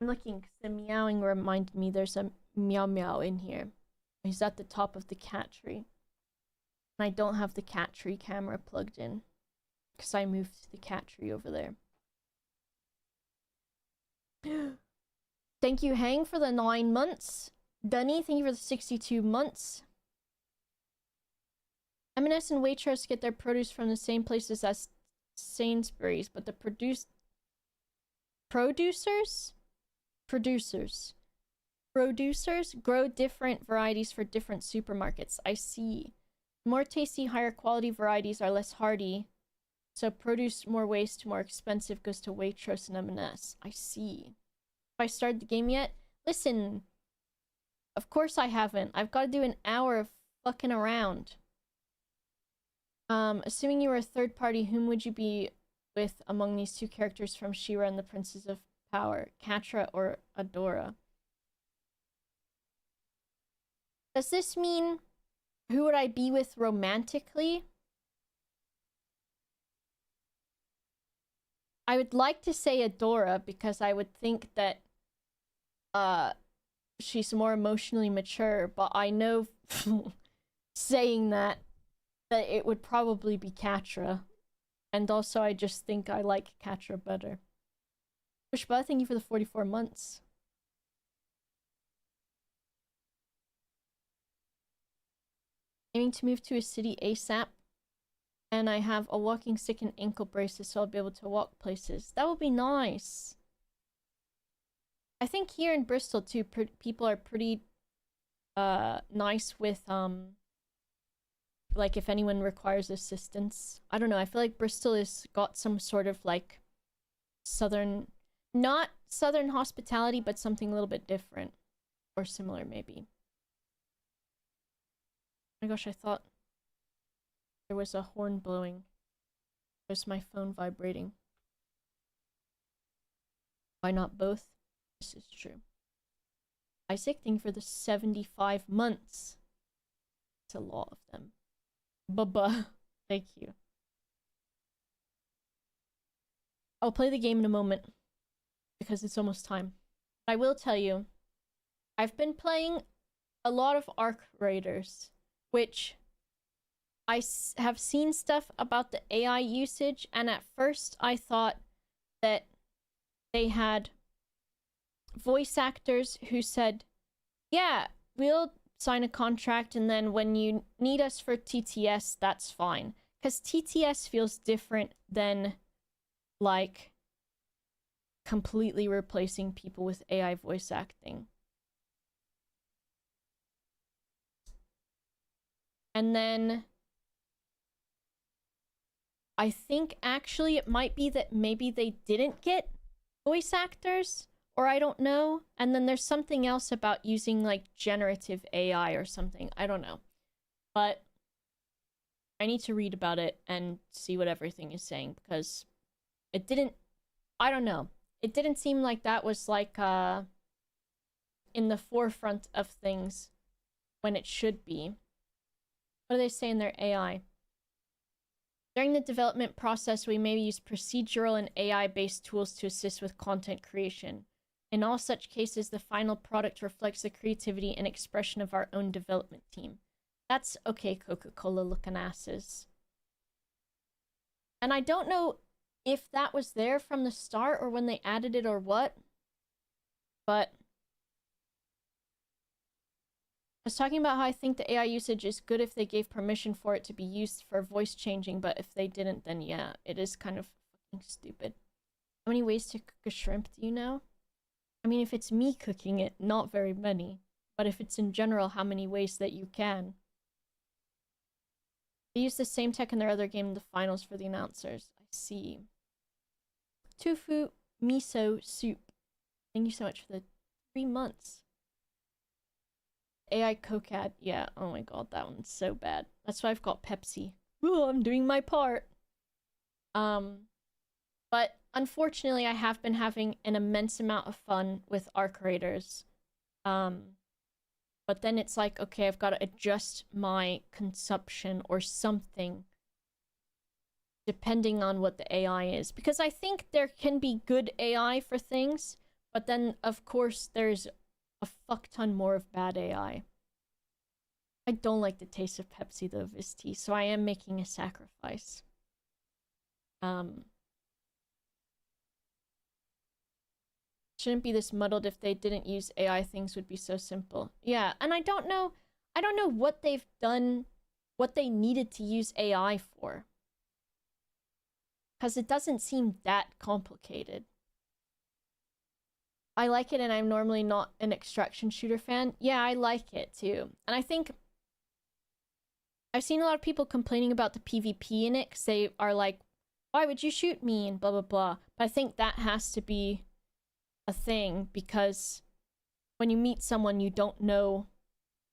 I'm looking because the meowing reminded me there's a meow meow in here. He's at the top of the cat tree. And I don't have the cat tree camera plugged in because I moved the cat tree over there. Thank you, Hang, for the 9 months. Dunny, thank you for the 62 months. M&S and Waitrose get their produce from the same places as Sainsbury's, but the producers grow different varieties for different supermarkets. I see. More tasty, higher quality varieties are less hardy. So produce, more waste, more expensive, goes to Waitrose and M&S. I see. Have I started the game yet? Listen. Of course I haven't. I've got to do an hour of fucking around. Assuming you were a third party, whom would you be with among these two characters from She-Ra and the Princes of Power? Catra or Adora? Does this mean who would I be with romantically? I would like to say Adora because I would think that she's more emotionally mature, but I know saying that it would probably be Catra. And also I just think I like Catra better. Pushba, thank you for the 44 months. Aiming to move to a city ASAP. And I have a walking stick and ankle braces, so I'll be able to walk places. That would be nice. I think here in Bristol, too, people are pretty nice with like if anyone requires assistance. I don't know, I feel like Bristol has got some sort of like southern, not southern hospitality, but something a little bit different or similar maybe. Oh my gosh, I thought there was a horn blowing. It was my phone vibrating. Why not both? This is true. Isaac, thank you for the 75 months. It's a lot of them. Bubba, thank you. I'll play the game in a moment because it's almost time. I will tell you, I've been playing a lot of Arc Raiders, which I have seen stuff about the AI usage, and at first I thought that they had voice actors who said, yeah, we'll sign a contract, and then when you need us for TTS, that's fine. Because TTS feels different than, like, completely replacing people with AI voice acting. And then I think actually it might be that maybe they didn't get voice actors, or I don't know. And then there's something else about using like generative AI or something. I don't know. But I need to read about it and see what everything is saying, because it didn't, I don't know. It didn't seem like that was like in the forefront of things when it should be. What do they say in their AI? During the development process, we may use procedural and AI-based tools to assist with content creation. In all such cases, the final product reflects the creativity and expression of our own development team. That's okay, Coca-Cola looking asses. And I don't know if that was there from the start or when they added it or what, but I was talking about how I think the AI usage is good if they gave permission for it to be used for voice changing, but if they didn't, then yeah, it is kind of fucking stupid. How many ways to cook a shrimp do you know? I mean, if it's me cooking it, not very many. But if it's in general, how many ways that you can? They use the same tech in their other game in the finals for the announcers. I see. Tofu miso soup. Thank you so much for the 3 months. AI Coke ad. Yeah, oh my god, that one's so bad. That's why I've got Pepsi. Ooh, I'm doing my part. But unfortunately, I have been having an immense amount of fun with Arc Raiders. But then it's like, okay, I've got to adjust my consumption or something depending on what the AI is. Because I think there can be good AI for things, but then, of course, there's a fuck ton more of bad AI. I don't like the taste of Pepsi, though, Visti, so I am making a sacrifice. Shouldn't be this muddled. If they didn't use AI, things would be so simple. Yeah, and I don't know what they've done, what they needed to use AI for. Because it doesn't seem that complicated. I like it, and I'm normally not an extraction shooter fan. Yeah, I like it too. And I think I've seen a lot of people complaining about the PvP in it, because they are like, why would you shoot me, and blah blah blah. But I think that has to be a thing, because when you meet someone, you don't know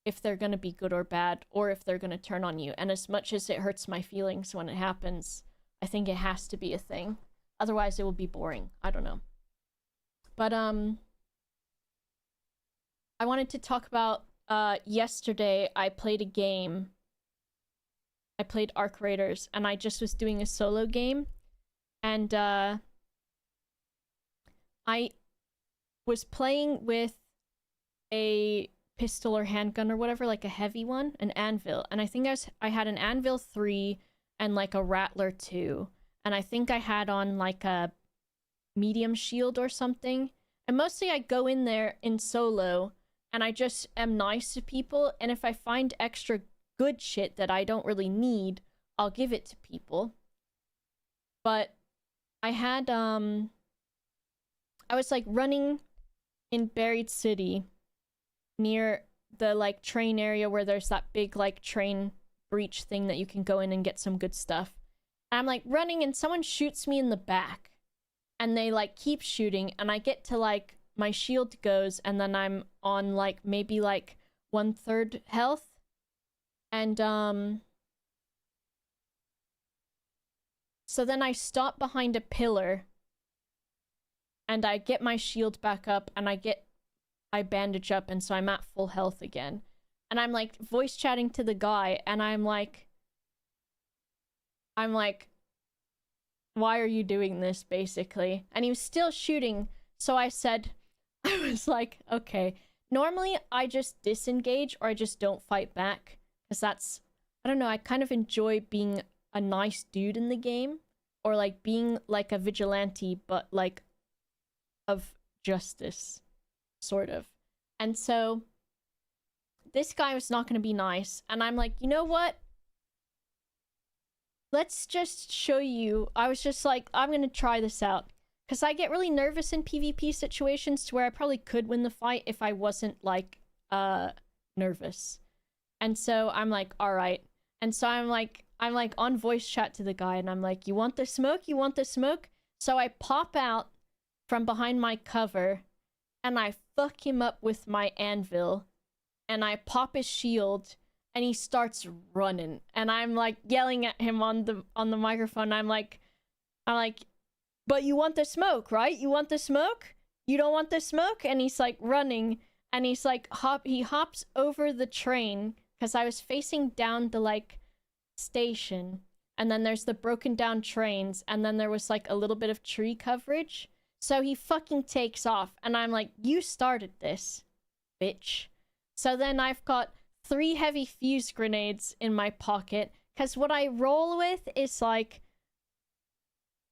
if they're gonna be good or bad, or if they're gonna turn on you. And as much as it hurts my feelings when it happens, I think it has to be a thing. Otherwise, it will be boring. I don't know. But, I wanted to talk about, yesterday I played a game. I played Arc Raiders, and I just was doing a solo game. And, I was playing with a pistol or handgun or whatever, like a heavy one, an anvil. And I think I had an anvil 3 and like a rattler 2. And I think I had on like a medium shield or something. And mostly I go in there in solo and I just am nice to people. And if I find extra good shit that I don't really need, I'll give it to people. But I had, I was like running in Buried City near the like train area where there's that big like train breach thing that you can go in and get some good stuff. And I'm like running and someone shoots me in the back. And they like keep shooting and I get to like my shield goes and then I'm on like maybe like 1/3 health. And so then I stop behind a pillar and I get my shield back up and I bandage up and so I'm at full health again. And I'm like voice chatting to the guy and I'm like, why are you doing this, basically? And he was still shooting, so I said, I was like, okay, normally I just disengage or I just don't fight back, because that's, I don't know, I kind of enjoy being a nice dude in the game, or like being like a vigilante, but like of justice, sort of. And so this guy was not going to be nice, and I'm like, you know what? Let's just show you. I was just like, I'm gonna try this out. Because I get really nervous in PvP situations to where I probably could win the fight if I wasn't, like, nervous. And so I'm like, alright. And so I'm like on voice chat to the guy and I'm like, you want the smoke? You want the smoke? So I pop out from behind my cover and I fuck him up with my anvil. And I pop his shield. And he starts running, and I'm like yelling at him on the microphone. I'm like, but you want the smoke, right? You want the smoke? You don't want the smoke? And he's like running, and he's like he hops over the train because I was facing down the like station, and then there's the broken down trains, and then there was like a little bit of tree coverage. So he fucking takes off, and I'm like, you started this, bitch. So then I've got 3 heavy fuse grenades in my pocket, because what I roll with is like,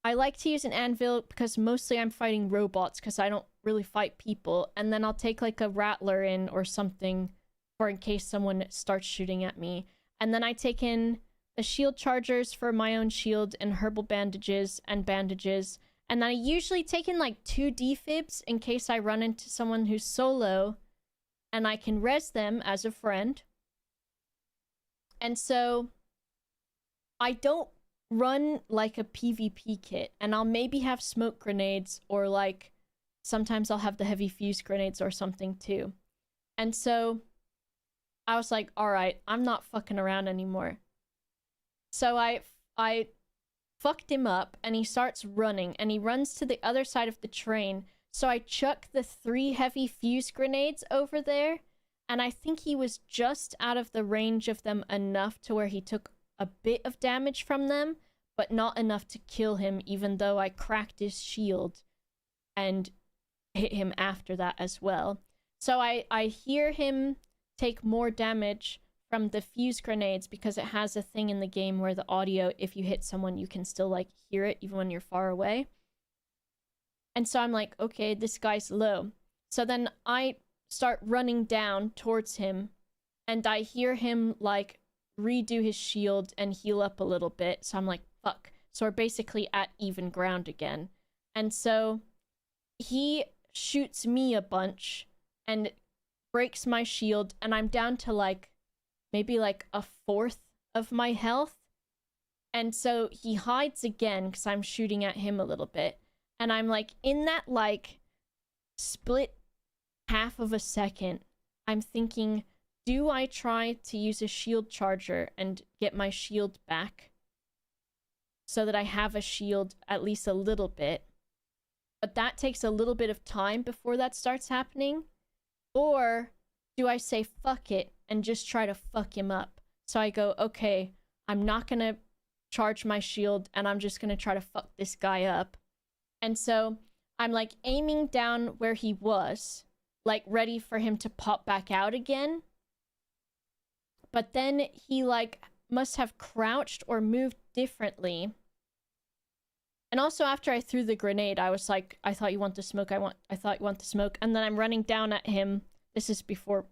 I like to use an anvil because mostly I'm fighting robots because I don't really fight people, and then I'll take like a rattler in or something for in case someone starts shooting at me. And then I take in the shield chargers for my own shield and herbal bandages, and then I usually take in like 2 defibs in case I run into someone who's solo and I can res them as a friend. And so I don't run like a PvP kit, and I'll maybe have smoke grenades, or like sometimes I'll have the heavy fuse grenades or something too. And so I was like, all right, I'm not fucking around anymore. So I fucked him up and he starts running and he runs to the other side of the train. So I chuck the 3 heavy fuse grenades over there, and I think he was just out of the range of them enough to where he took a bit of damage from them, but not enough to kill him, even though I cracked his shield and hit him after that as well. So I hear him take more damage from the fuse grenades because it has a thing in the game where the audio, if you hit someone, you can still like hear it even when you're far away. And so I'm like, okay, this guy's low. So then I start running down towards him, and I hear him like redo his shield and heal up a little bit. So I'm like, fuck. So we're basically at even ground again. And so he shoots me a bunch and breaks my shield, and I'm down to like maybe like 1/4 of my health. And so he hides again because I'm shooting at him a little bit. And I'm like, in that like split half of a second, I'm thinking, do I try to use a shield charger and get my shield back so that I have a shield at least a little bit? But that takes a little bit of time before that starts happening. Or do I say fuck it and just try to fuck him up? So I go, okay, I'm not gonna charge my shield and I'm just gonna try to fuck this guy up. And so I'm like aiming down where he was, like ready for him to pop back out again. But then he like must have crouched or moved differently. And also after I threw the grenade, I was like, I thought you want the smoke. I thought you want the smoke. And then I'm running down at him. This is before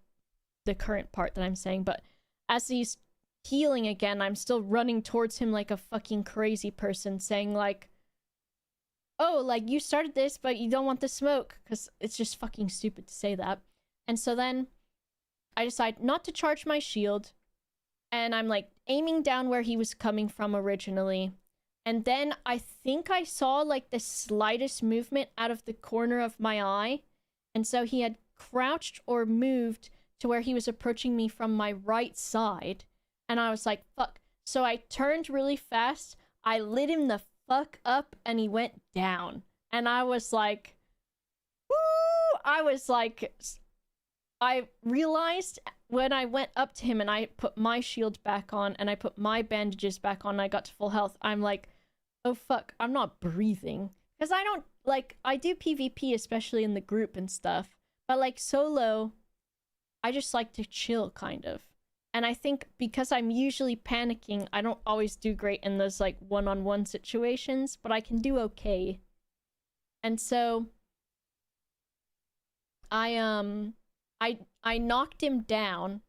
the current part that I'm saying. But as he's healing again, I'm still running towards him like a fucking crazy person, saying like, oh, like, you started this, but you don't want the smoke. Because it's just fucking stupid to say that. And so then I decide not to charge my shield, and I'm like aiming down where he was coming from originally. And then I think I saw like the slightest movement out of the corner of my eye. And so he had crouched or moved to where he was approaching me from my right side. And I was like, fuck. So I turned really fast. I lit him the fuck up and he went down. And I was like, woo! I realized when I went up to him and I put my shield back on and I put my bandages back on and I got to full health, I'm like, oh fuck, I'm not breathing. Because I don't, like, I do PvP, especially in the group and stuff. But, like, solo, I just like to chill, kind of. And I think because I'm usually panicking, I don't always do great in those, like, one-on-one situations. But I can do okay. And so, I knocked him down.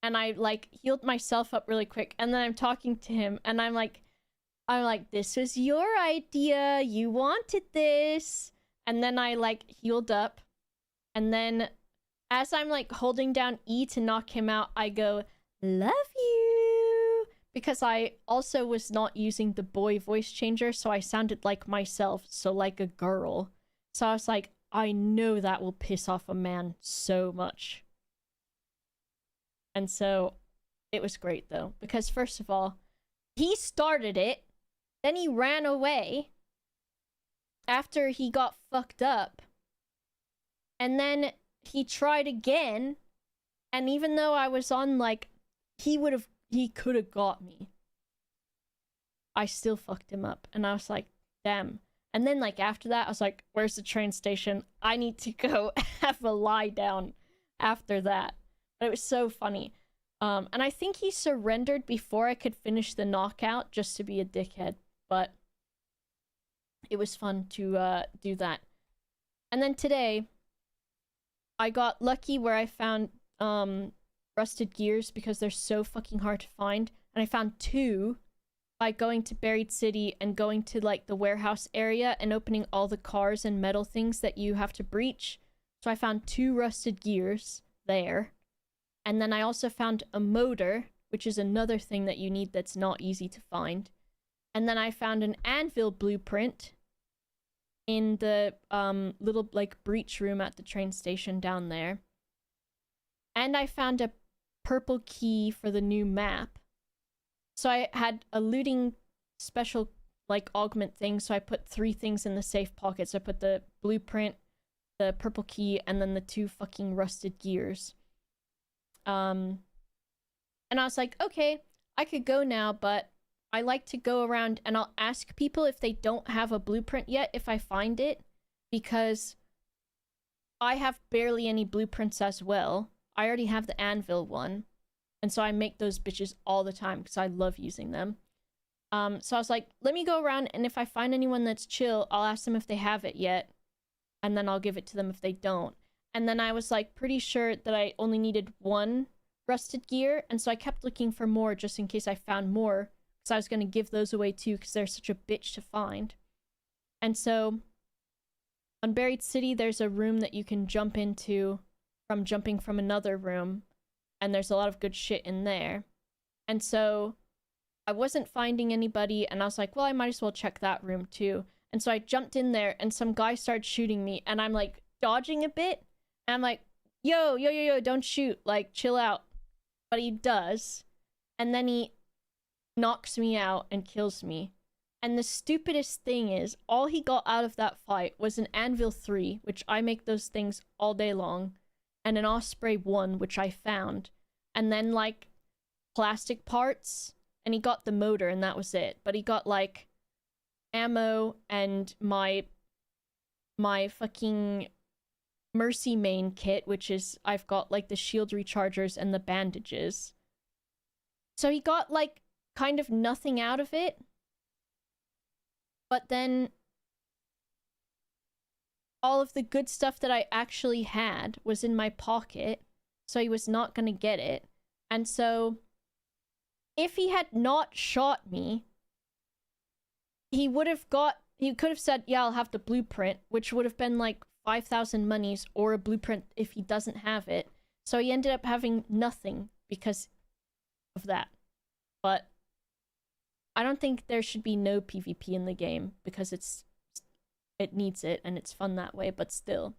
And I, like, healed myself up really quick. And then I'm talking to him. And I'm like, this was your idea. You wanted this. And then I, like, healed up. And then as I'm, like, holding down E to knock him out, I go, love you. Because I also was not using the boy voice changer, so I sounded like myself, so like a girl. So I was like, I know that will piss off a man so much. And so it was great, though. Because first of all, he started it. Then he ran away after he got fucked up. And then he tried again. And even though I was on, like, he could have got me, I still fucked him up. And I was like, damn. And then, like, after that, I was like, where's the train station? I need to go have a lie down after that. But it was so funny. And I think he surrendered before I could finish the knockout just to be a dickhead. But it was fun to do that. And then today, I got lucky where I found rusted gears because they're so fucking hard to find. And I found 2 by going to Buried City and going to, like, the warehouse area and opening all the cars and metal things that you have to breach. So I found 2 rusted gears there. And then I also found a motor, which is another thing that you need that's not easy to find. And then I found an anvil blueprint in the little, like, breach room at the train station down there. And I found a purple key for the new map. So I had a looting special, like, augment thing, so I put 3 things in the safe pocket. So I put the blueprint, the purple key, and then the 2 fucking rusted gears. And I was like, okay, I could go now, but I like to go around and I'll ask people if they don't have a blueprint yet, if I find it, because I have barely any blueprints as well. I already have the anvil one, and so I make those bitches all the time because I love using them. So I was like, let me go around, and if I find anyone that's chill, I'll ask them if they have it yet, and then I'll give it to them if they don't. And then I was, like, pretty sure that I only needed 1 rusted gear, and so I kept looking for more just in case I found more, because I was going to give those away too, because they're such a bitch to find. And so, on Buried City, there's a room that you can jump into from jumping from another room, and there's a lot of good shit in there. And so, I wasn't finding anybody, and I was like, well, I might as well check that room too. And so I jumped in there, and some guy started shooting me, and I'm, like, dodging a bit, and I'm like, yo, don't shoot, like, chill out. But he does, and then he knocks me out and kills me. And the stupidest thing is, all he got out of that fight was an Anvil 3, which I make those things all day long, and an Osprey 1, which I found, and then, like, plastic parts, and he got the motor, and that was it. But he got, like, ammo and my fucking Mercy main kit, which is, I've got, like, the shield rechargers and the bandages. So he got, like, kind of nothing out of it. But then all of the good stuff that I actually had was in my pocket, so he was not gonna get it. And so if he had not shot me, he could have said, yeah, I'll have the blueprint, which would have been like 5,000 monies, or a blueprint if he doesn't have it. So he ended up having nothing because of that. But I don't think there should be no PvP in the game because it needs it and it's fun that way, but still.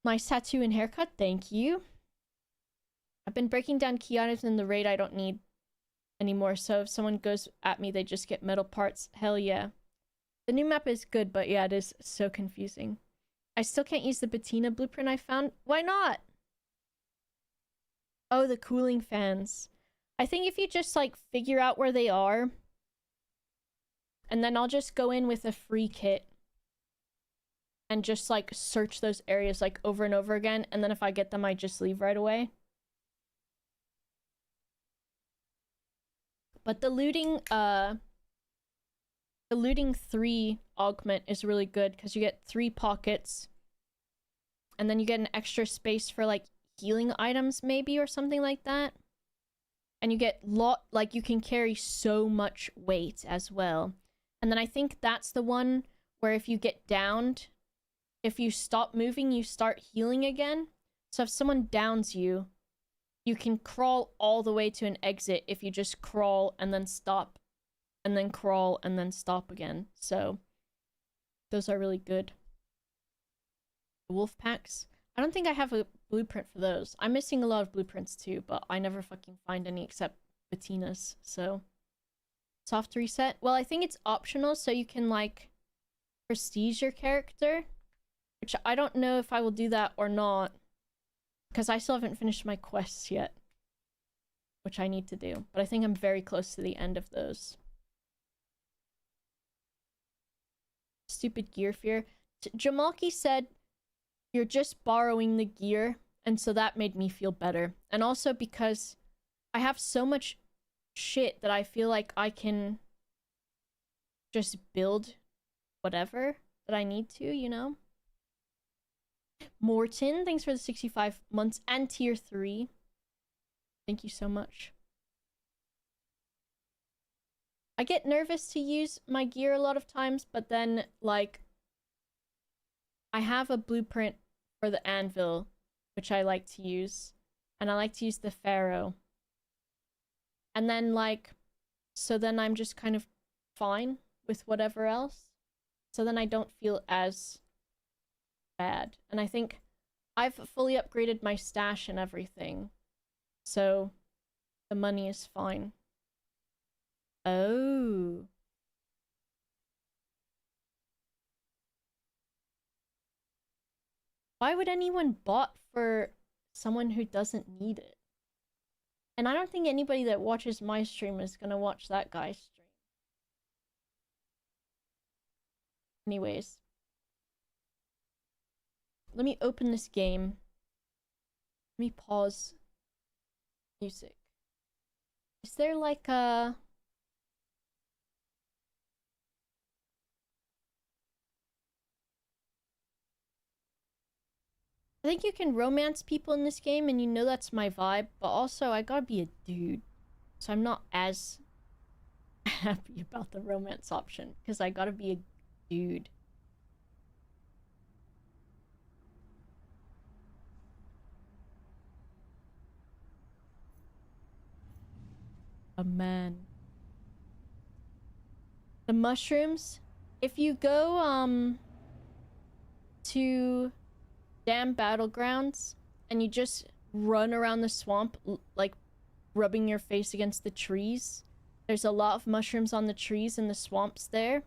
Nice tattoo and haircut, thank you. I've been breaking down key items in the raid I don't need anymore, so if someone goes at me, they just get metal parts. Hell yeah. The new map is good, but yeah, it is so confusing. I still can't use the patina blueprint I found. Why not? Oh, the cooling fans. I think if you just, like, figure out where they are, and then I'll just go in with a free kit and just, like, search those areas, like, over and over again, and then if I get them, I just leave right away. But the looting 3 augment is really good because you get 3 pockets and then you get an extra space for like healing items maybe or something like that. And you get like you can carry so much weight as well. And then I think that's the one where if you get downed, if you stop moving, you start healing again. So if someone downs you, you can crawl all the way to an exit if you just crawl and then stop and then crawl and then stop again. So those are really good. Wolf packs. I don't think I have a blueprint for those. I'm missing a lot of blueprints too, but I never fucking find any except Bettina's. So soft reset. Well, I think it's optional, so you can like prestige your character, which I don't know if I will do that or not. Because I still haven't finished my quests yet. Which I need to do. But I think I'm very close to the end of those. Stupid gear fear. Jamalki said, you're just borrowing the gear. And so that made me feel better. And also because I have so much shit that I feel like I can just build whatever that I need to, you know? Morton, thanks for the 65 months and tier 3. Thank you so much. I get nervous to use my gear a lot of times, but then, like, I have a blueprint for the anvil, which I like to use, and I like to use the pharaoh. And then, like, so then I'm just kind of fine with whatever else. So then I don't feel as bad. And I think I've fully upgraded my stash and everything. So the money is fine. Oh. Why would anyone bot for someone who doesn't need it? And I don't think anybody that watches my stream is gonna watch that guy's stream. Anyways. Let me open this game. Let me pause music. Is there like a... I think you can romance people in this game, and you know that's my vibe, but also I gotta be a dude. So I'm not as happy about the romance option, because I gotta be a dude. A man. The mushrooms, if you go to Dam Battlegrounds and you just run around the swamp like rubbing your face against the trees, there's a lot of mushrooms on the trees in the swamps there.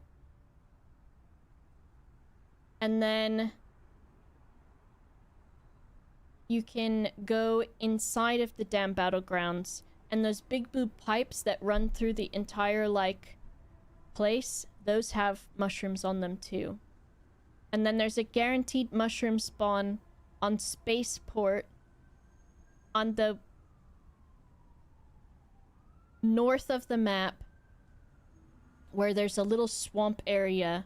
And then you can go inside of the Dam Battlegrounds, and those big blue pipes that run through the entire, like, place, those have mushrooms on them too. And then there's a guaranteed mushroom spawn on Spaceport on the north of the map, where there's a little swamp area.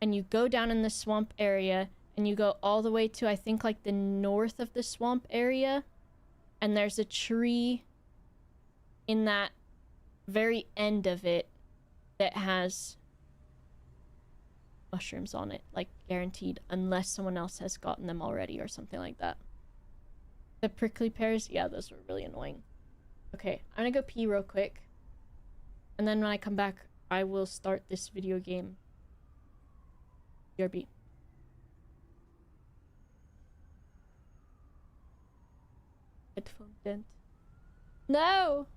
And you go down in the swamp area, and you go all the way to, I think, like, the north of the swamp area. And there's a tree in that very end of it that has mushrooms on it, like guaranteed, unless someone else has gotten them already or something like that. The prickly pears, yeah, those were really annoying. Okay, I'm gonna go pee real quick, and then when I come back, I will start this video game. BRB. Headphone dent. No!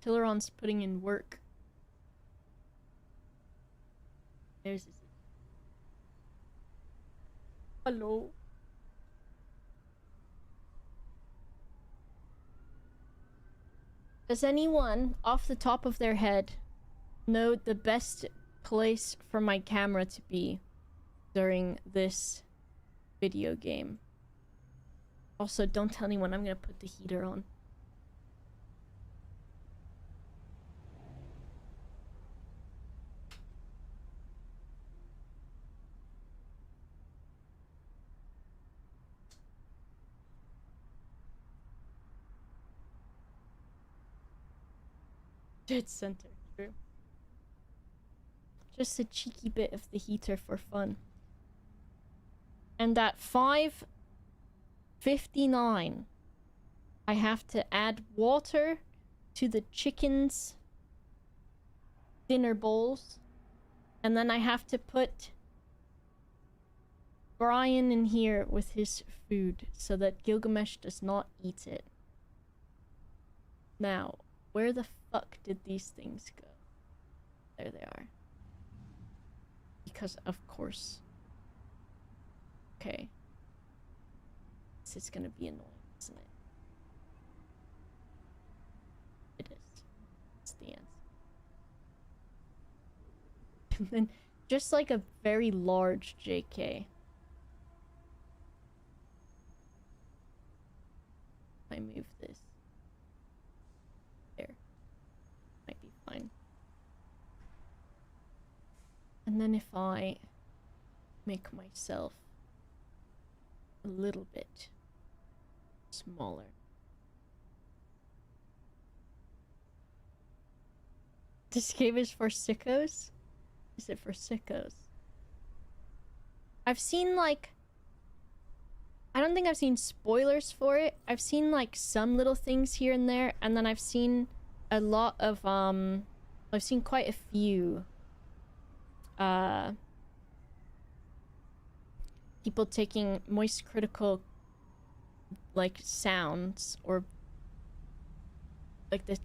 Tilleron's putting in work. There's his... Hello. Does anyone, off the top of their head, know the best place for my camera to be during this video game? Also, don't tell anyone I'm gonna put the heater on. Dead center, true. Just a cheeky bit of the heater for fun. And at 5:59, I have to add water to the chicken's dinner bowls. And then I have to put Brian in here with his food so that Gilgamesh does not eat it. Now, where the fuck did these things go? There they are. Because of course. Okay. This is gonna be annoying, isn't it? It is. It's the answer. And then just like a very large JK. If I move this. There. Might be fine. And then if I make myself a little bit smaller. This game is for sickos? Is it for sickos? I've seen like... I don't think I've seen spoilers for it. I've seen like some little things here and there, and then I've seen a lot of I've seen quite a few people taking moist critical like sounds, or like the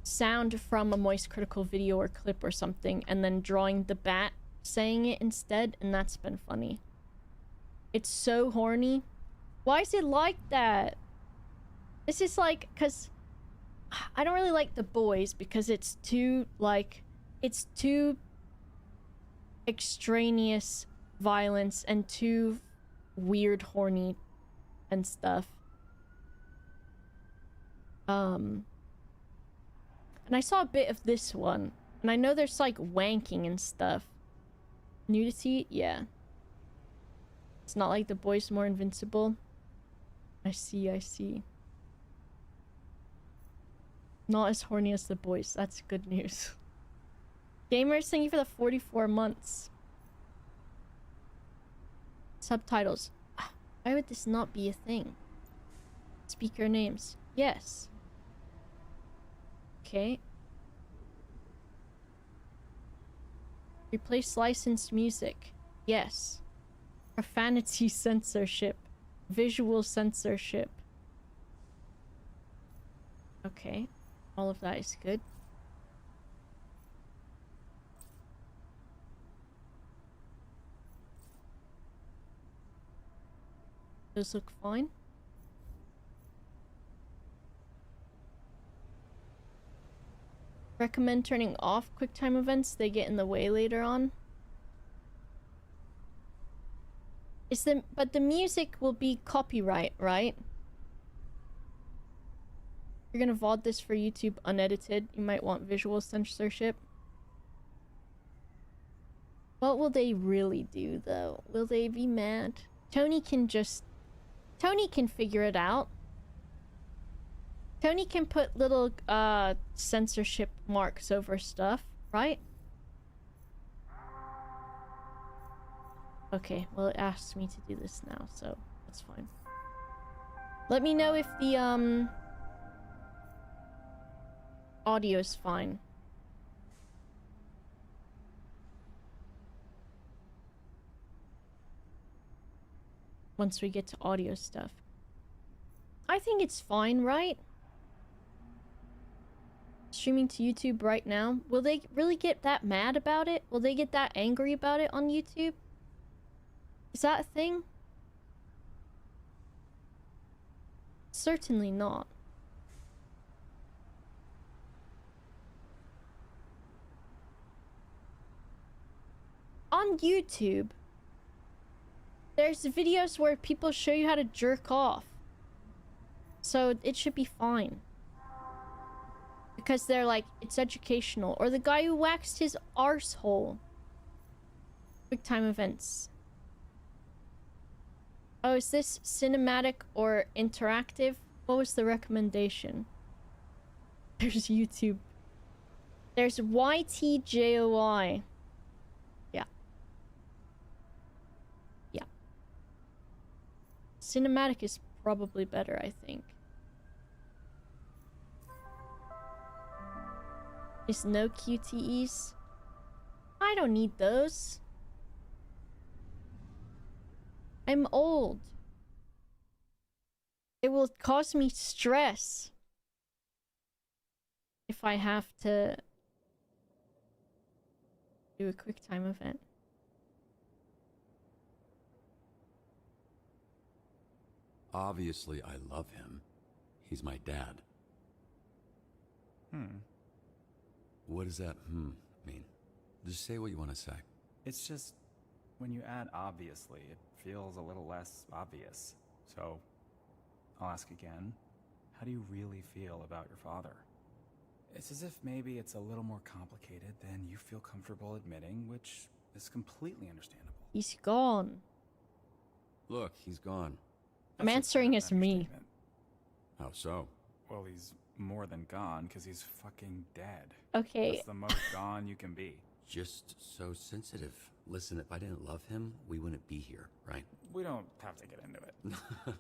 sound from a moist critical video or clip or something, and then drawing the bat saying it instead, and that's been funny. It's so horny. Why is it like that? This is like, cause I don't really like The Boys because it's too like, it's too extraneous violence and too weird, horny and stuff. And I saw a bit of this one, and I know there's like wanking and stuff. Nudity? Yeah. It's not like The Boys More Invincible. I see, I see. Not as horny as The Boys. That's good news. Gamers, thank you for the 44 months. Subtitles. Why would this not be a thing? Speaker names. Yes. Okay. Replace licensed music. Yes. Profanity censorship. Visual censorship. Okay. All of that is good. Those look fine. Recommend turning off QuickTime events. They get in the way later on. But the music will be copyright, right? You're gonna VOD this for YouTube unedited. You might want visual censorship. What will they really do, though? Will they be mad? Tony can figure it out. Tony can put little, censorship marks over stuff, right? Okay, well it asks me to do this now, so that's fine. Let me know if the, audio's fine. Once we get to audio stuff. I think it's fine, right? Streaming to YouTube right now. Will they really get that mad about it? Will they get that angry about it on YouTube? Is that a thing? Certainly not. On YouTube, there's videos where people show you how to jerk off. So it should be fine. Because they're like, it's educational. Or the guy who waxed his arsehole. QuickTime events. Oh, is this cinematic or interactive? What was the recommendation? There's YouTube. There's YTJOI. Yeah. Yeah. Cinematic is probably better, I think. Is no QTEs? I don't need those. I'm old. It will cause me stress if I have to do a quick time event. Obviously, I love him. He's my dad. What does that mean? Just say what you want to say. It's just, when you add obviously, it feels a little less obvious. So, I'll ask again. How do you really feel about your father? It's as if maybe it's a little more complicated than you feel comfortable admitting, which is completely understandable. He's gone. Look, he's gone. I'm That's a answering fair as me. understatement. How so? Well, he's more than gone, because he's fucking dead. Okay. That's the most gone you can be. Just so sensitive. Listen, if I didn't love him, we wouldn't be here, right? We don't have to get into it.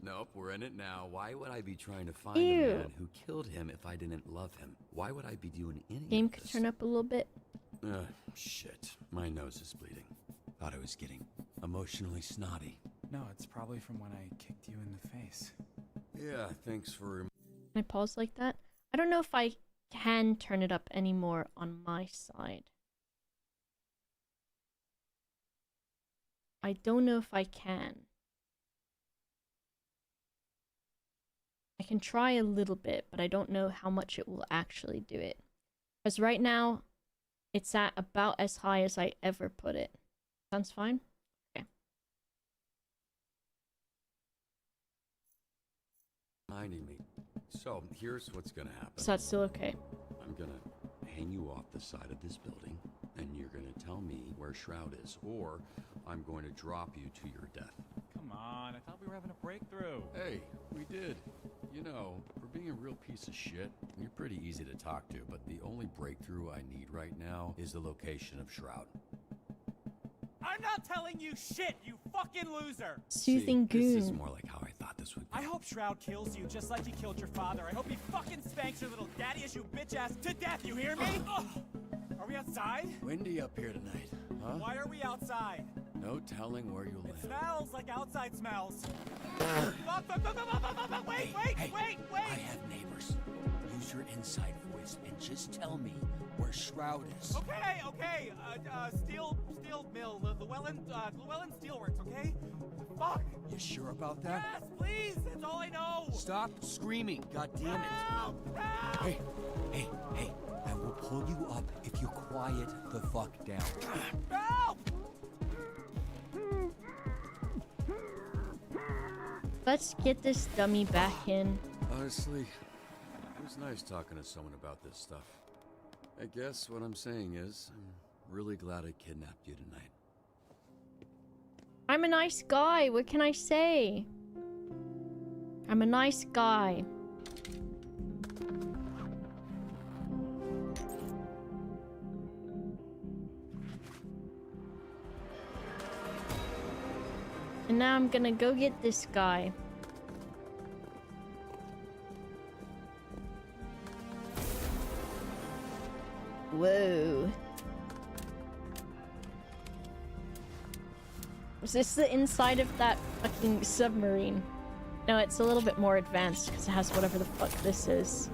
Nope, we're in it now. Why would I be trying to find Ew. the man who killed him if I didn't love him? Why would I be doing any Game of could this? turn up a little bit. Shit. My nose is bleeding. Thought I was getting emotionally snotty. No, it's probably from when I kicked you in the face. Yeah, thanks for... Can I pause like that? I don't know if I can turn it up anymore on my side. I don't know if I can. I can try a little bit, but I don't know how much it will actually do it. Because right now, it's at about as high as I ever put it. Sounds fine? Okay. reminding me. So, here's what's gonna happen. So that's still okay. I'm gonna hang you off the side of this building, and you're gonna tell me where Shroud is, or I'm going to drop you to your death. Come on, I thought we were having a breakthrough. Hey, we did. You know, for being a real piece of shit, you're pretty easy to talk to, but the only breakthrough I need right now is the location of Shroud. I'm not telling you shit, you fucking loser! Soothing See, goon. This is more like how I thought this would go. I hope Shroud kills you just like he killed your father. I hope he fucking spanks your little daddy issue bitch ass to death, you hear me? Are we outside? Windy up here tonight, huh? Why are we outside? No telling where you'll It land. smells like outside smells. Fuck, wait, wait! I have neighbors. Use your inside voice and just tell me where Shroud is. Okay, steel mill, Llewellyn Steelworks, okay? Fuck! You sure about that? Yes, please, that's all I know! Stop screaming, goddammit. Help! Help! Hey, I will pull you up if you quiet the fuck down. Help! Let's get this dummy back in. Honestly, it was nice talking to someone about this stuff. I guess what I'm saying is, I'm really glad I kidnapped you tonight. I'm a nice guy. What can I say? I'm a nice guy. And now I'm gonna go get this guy. Whoa. Is this the inside of that fucking submarine? No, it's a little bit more advanced because it has whatever the fuck this is.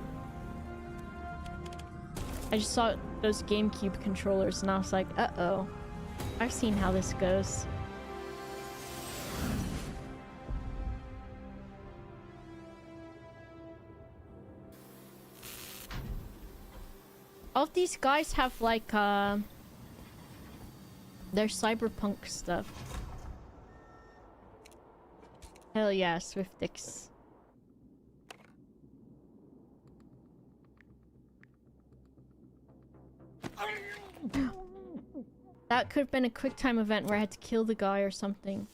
I just saw those GameCube controllers and I was like, uh-oh. I've seen how this goes. All of these guys have like their cyberpunk stuff. Hell yeah, Swift dicks. That could have been a quick time event where I had to kill the guy or something.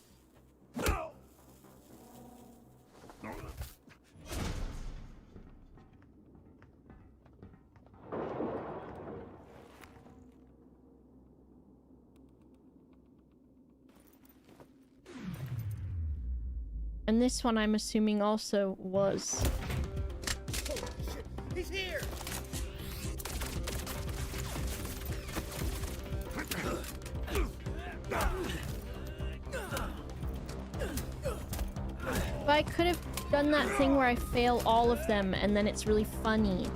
And this one I'm assuming also was. Holy shit, he's here! I could have done that thing where I fail all of them and then it's really funny.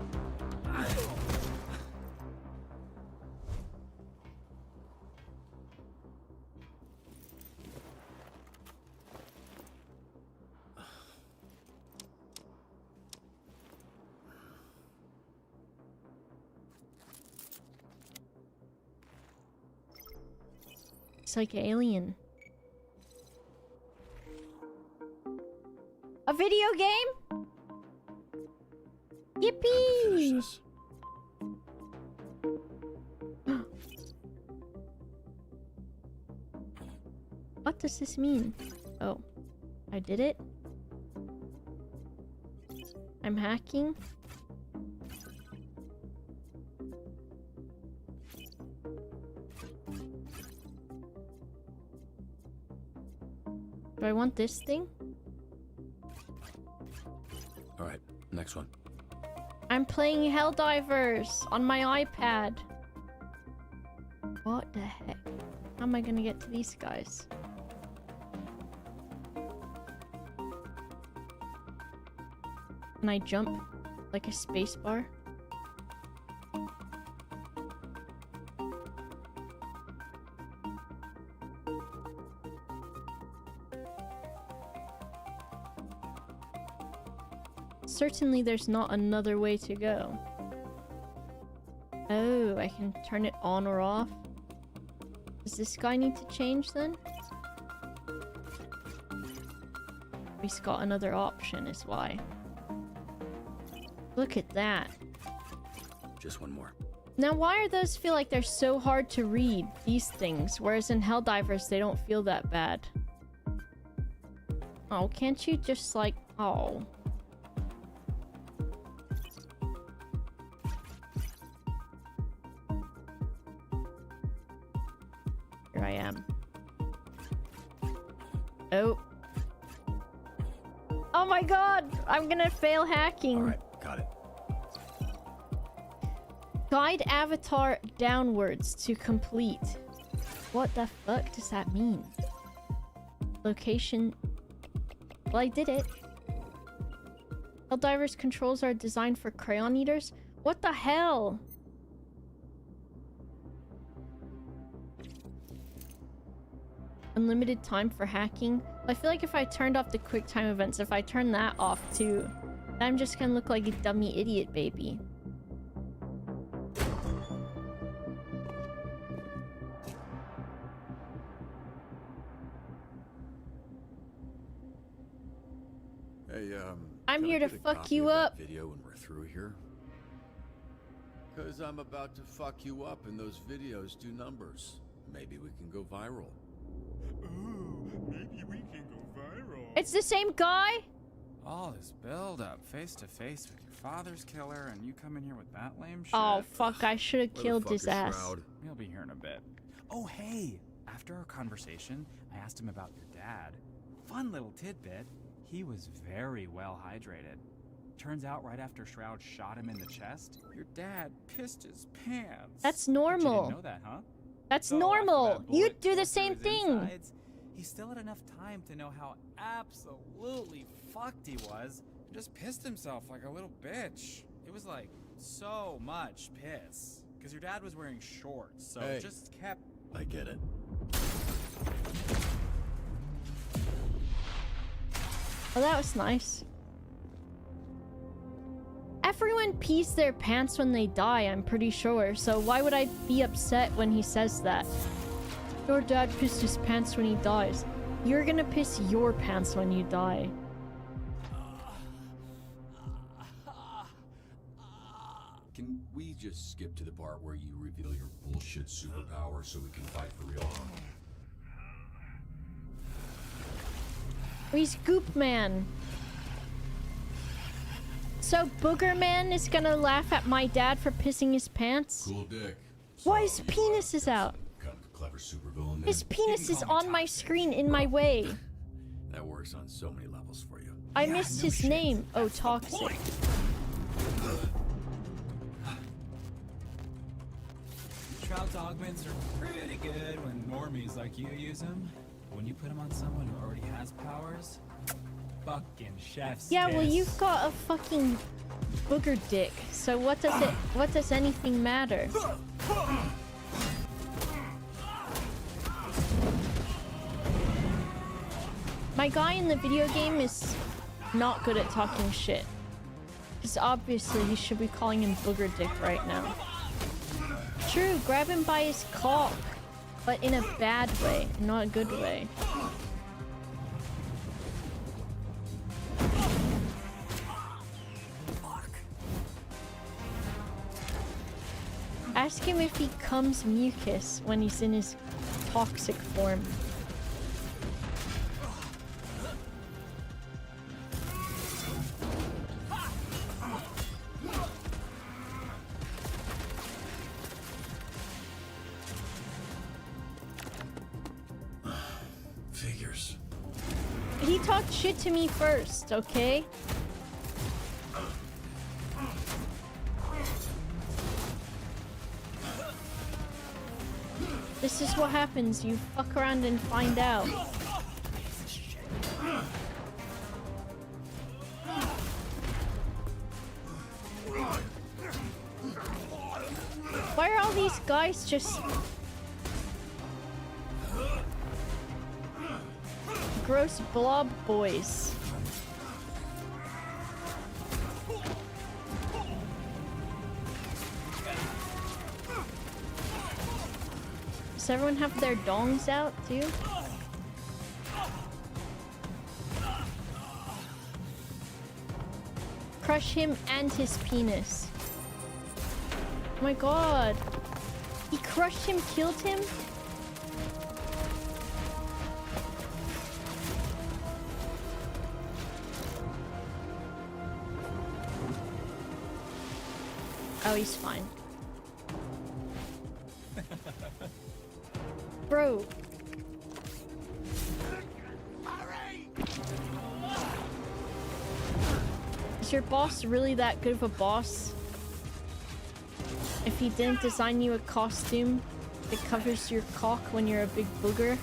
It's like Alien. A video game? Yippee! What does this mean? Oh, I did it? I'm hacking? Do I want this thing? Alright, next one. I'm playing Helldivers on my iPad. What the heck? How am I gonna get to these guys? Can I jump like a spacebar? Certainly there's not another way to go. Oh, I can turn it on or off. Does this guy need to change then? He's got another option is why. Look at that. Just one more. Now why are those feel like they're so hard to read, these things, whereas in Helldivers they don't feel that bad? Oh, can't you just like... Oh. Here I am. Oh. Oh my god! I'm gonna fail hacking. Alright, got it. Guide avatar downwards to complete. What the fuck does that mean? Location. Well, I did it. Helldivers controls are designed for crayon eaters? What the hell? Unlimited time for hacking. I feel like if I turned off the quick time events, if I turn that off too, I'm just gonna look like a dummy idiot baby. Hey, I'm can I here to get a fuck copy you of that up. video when we're through here? Cause I'm about to fuck you up and those videos do numbers. Maybe we can go viral. Ooh, maybe we can go viral. It's the same guy? All this build up face to face with your father's killer, and you come in here with that lame shit. Oh fuck, I should have Where the killed fuck his is ass. Shroud? We'll be here in a bit. Oh, hey! After our conversation, I asked him about your dad. Fun little tidbit. He was very well hydrated. Turns out right after Shroud shot him in the chest, your dad pissed his pants. That's Bet you normal. didn't know that, huh? That's So after normal. that bullet You'd do tore the through same his thing. insides, he still had enough time to know how absolutely fucked he was and just pissed himself like a little bitch. It was like so much piss. Because your dad was wearing shorts, so Hey. it just kept... I get it. Oh, that was nice. Everyone pees their pants when they die, I'm pretty sure. So why would I be upset when he says that? Your dad pissed his pants when he dies. You're gonna piss your pants when you die. Can we just skip to the part where you reveal your bullshit superpower so we can fight for real? He's Goop Man. So Booger Man is gonna laugh at my dad for pissing his pants? Cool dick. Why So his you penis wanna is out? Become a clever supervillain then? His penis can is call me on my Toxic. screen in my way. That works on so many levels for you. I Yeah, missed no his shit. name. Oh, Toxic. Shroud's augments are pretty good when normies like you use them. But when you put them on someone who already has powers, fucking chef's Yeah, well, kiss. you've got a fucking booger dick. So what does anything matter? My guy in the video game is not good at talking shit. Because obviously you should be calling him booger dick right now. True, grab him by his cock. But in a bad way, not a good way. Ask him if he comes mucus when he's in his toxic form. Figures. He talked shit to me first, okay? This is what happens, you fuck around and find out. Why are all these guys just... gross blob boys? Does everyone have their dongs out too? Crush him and his penis. Oh my god. He crushed him, killed him? Oh, he's fine. Bro. Is your boss really that good of a boss? If he didn't design you a costume that covers your cock when you're a big booger?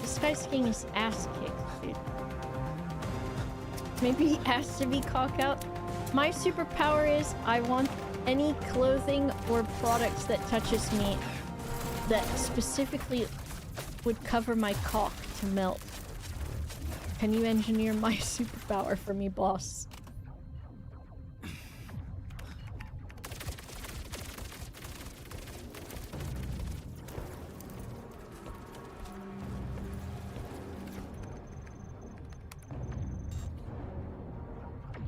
This guy's getting his ass kicked, dude. Maybe he has to be cock out. My superpower is I want any clothing or products that touches me that specifically would cover my cock to melt. Can you engineer my superpower for me, boss?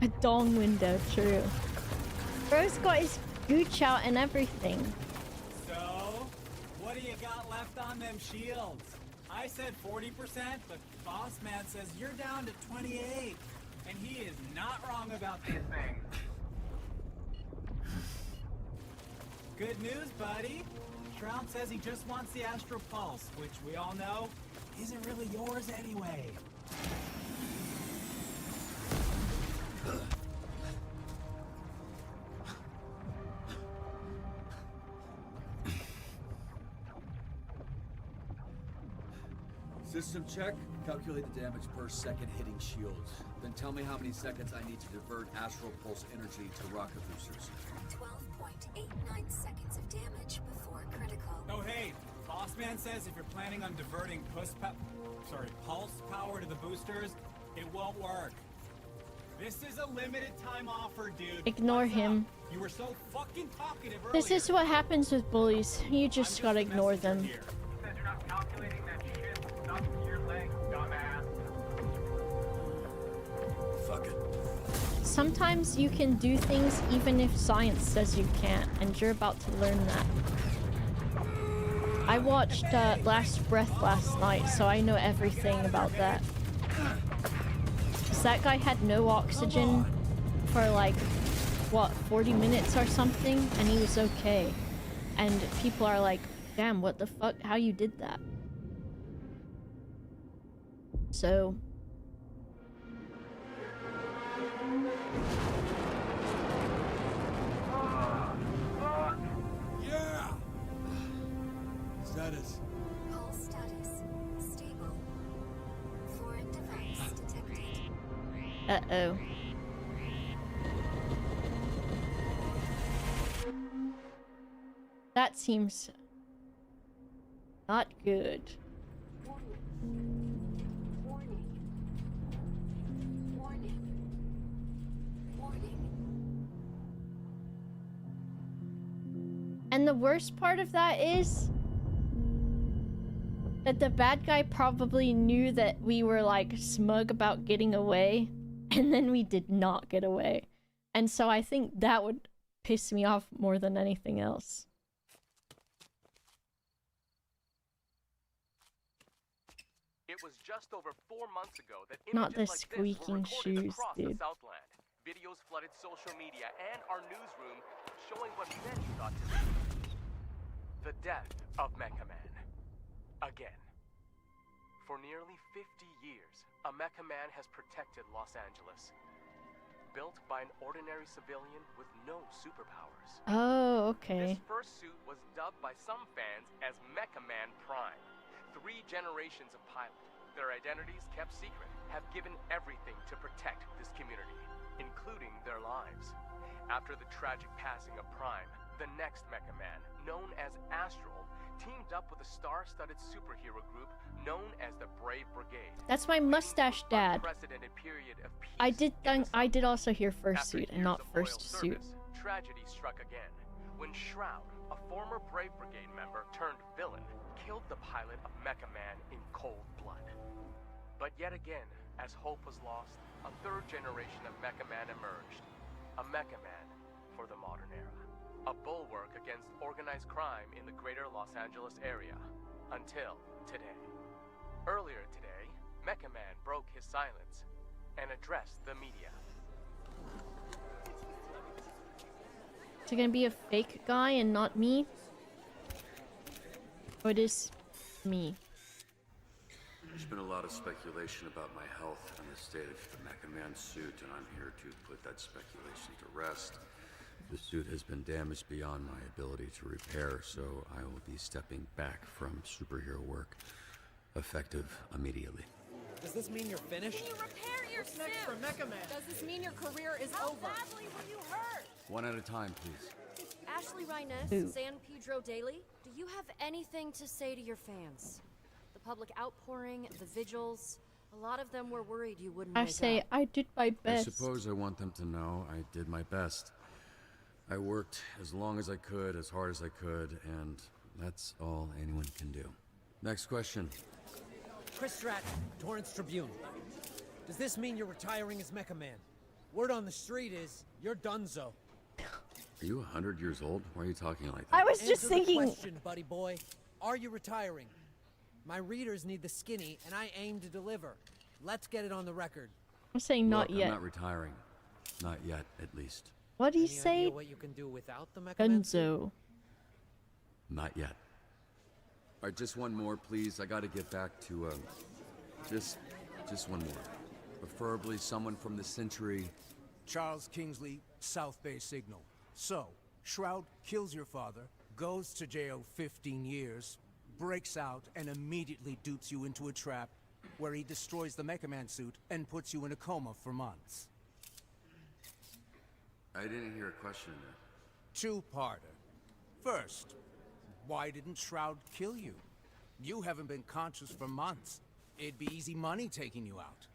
A dong window, true. Bro's got his gooch out and everything. So, what do you got left on them shields? I said 40%, but boss man says you're down to 28. And he is not wrong about this thing. Good news, buddy. Shroud says he just wants the Astro Pulse, which we all know isn't really yours anyway. System check. Calculate the damage per second hitting shields. Then tell me how many seconds I need to divert Astral Pulse energy to rocket boosters. 12.89 seconds of damage before critical. Oh hey, boss man says if you're planning on diverting pulse power to the boosters, it won't work. This is a limited time offer, dude. Ignore What's him. up? You were so fucking talkative earlier. This is what happens with bullies. You just gotta ignore them. Here. Says you're not calculating that shit stuck to your leg, dumbass. Fuck it. Sometimes you can do things even if science says you can't, and you're about to learn that. I watched Last Breath last night, so I know everything about that. 'Cause that guy had no oxygen for like, what, 40 minutes or something, and he was okay. And people are like, damn, what the fuck, how you did that? So Yeah! Status. Pulse status stable. Foreign device detected. uh-oh. That seems not good. Warning. Warning. Warning. Warning. And the worst part of that is that the bad guy probably knew that we were like smug about getting away, and then we did not get away. And so I think that would piss me off more than anything else. It was just over 4 months ago that Not images the like squeaking this were recorded shoes, across dude. the Southland. Videos flooded social media and our newsroom, showing what many thought to be the death of Mecha Man. Again. For nearly 50 years, a Mecha Man has protected Los Angeles. Built by an ordinary civilian with no superpowers. Oh, okay. This first suit was dubbed by some fans as Mecha Man Prime. 3 generations of pilots, their identities kept secret, have given everything to protect this community, including their lives. After the tragic passing of Prime, the next Mecha Man, known as Astral, teamed up with a star-studded superhero group known as the Brave Brigade. That's my mustache dad. Unprecedented period of peace I did also hear first After suit and years not of first loyal suit. service, tragedy struck again when Shroud, a former Brave Brigade member turned villain, killed the pilot of Mecha Man in cold blood. But yet again, as hope was lost, a 3rd generation of Mecha Man emerged. A Mecha Man for the modern era. A bulwark against organized crime in the greater Los Angeles area. Until today. Earlier today, Mecha Man broke his silence and addressed the media. Is it gonna be a fake guy and not me? Or it is me? There's been a lot of speculation about my health and the state of the Mecha Man suit, and I'm here to put that speculation to rest. The suit has been damaged beyond my ability to repair, so I will be stepping back from superhero work, effective immediately. Does this mean you're finished? Can you repair your suit? Next for Mecha Man. Does this mean your career is How over? badly were you hurt? One at a time, please. Ashley Rhiness, Ooh. San Pedro Daily, do you have anything to say to your fans? The public outpouring, the vigils, a lot of them were worried you wouldn't I wake say up. I did my I best. suppose I want them to know I did my best. I worked as long as I could, as hard as I could, and that's all anyone can do. Next question. Chris Stratton, Torrance Tribune. Does this mean you're retiring as Mecha Man? Word on the street is you're donezo. Are you 100 years old? Why are you talking like I that? was just Answer thinking. the question, buddy boy. Are you retiring? My readers need the skinny, and I aim to deliver. Let's get it on the record. I'm saying not Look, yet. I'm not retiring. Not yet, at least. What did he Any say? idea what you can do without the Mecha Man suit? Gunzo. Not yet. All right, just one more, please. I gotta get back to, just one more. Preferably someone from the Century. Charles Kingsley, South Bay Signal. So, Shroud kills your father, goes to jail 15 years, breaks out, and immediately dupes you into a trap where he destroys the Mecha Man suit and puts you in a coma for months. I didn't hear a question in there. Two-parter. First, why didn't Shroud kill you? You haven't been conscious for months. It'd be easy money taking you out.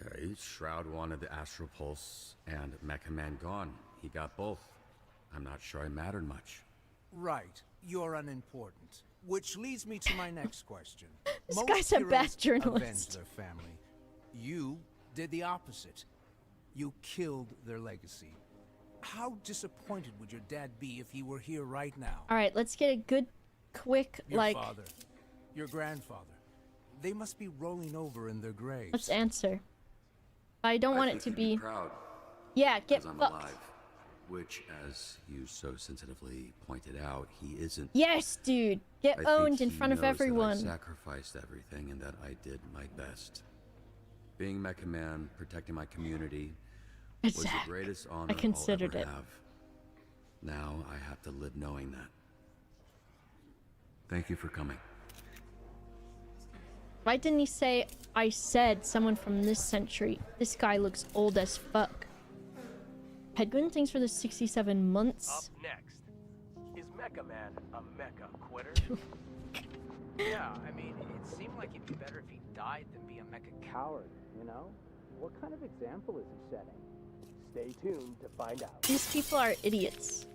Okay, Shroud wanted the Astral Pulse and Mecha Man gone. He got both. I'm not sure I mattered much. Right. You're unimportant. Which leads me to my next question. This Most guy's a heroes bad avenge journalist. their family. You did the opposite. You killed their legacy. How disappointed would your dad be if he were here right now? All right, let's get a good, quick, Your like. father, your grandfather. They must be rolling over in their graves. Let's answer. I don't want it to think he'd be. proud. Yeah, get 'cause I'm fucked. alive. Which, as you so sensitively pointed out, he isn't. Yes, dude. Get I think owned in he front of knows that I everyone. sacrificed everything and that I did my best. Being Mecha Man, protecting my community, was the Exact. greatest honor I considered I'll it. ever have. Now I have to live knowing that. Thank you for coming. Why didn't he say, I said someone from this century? This guy looks old as fuck. Pedguin, thanks for the 67 months. Up next, is Mecha Man a mecha quitter? Yeah, I mean, it seemed like it'd be better if he died than be a mecha coward, you know? What kind of example is he setting? Stay tuned to find out. These people are idiots.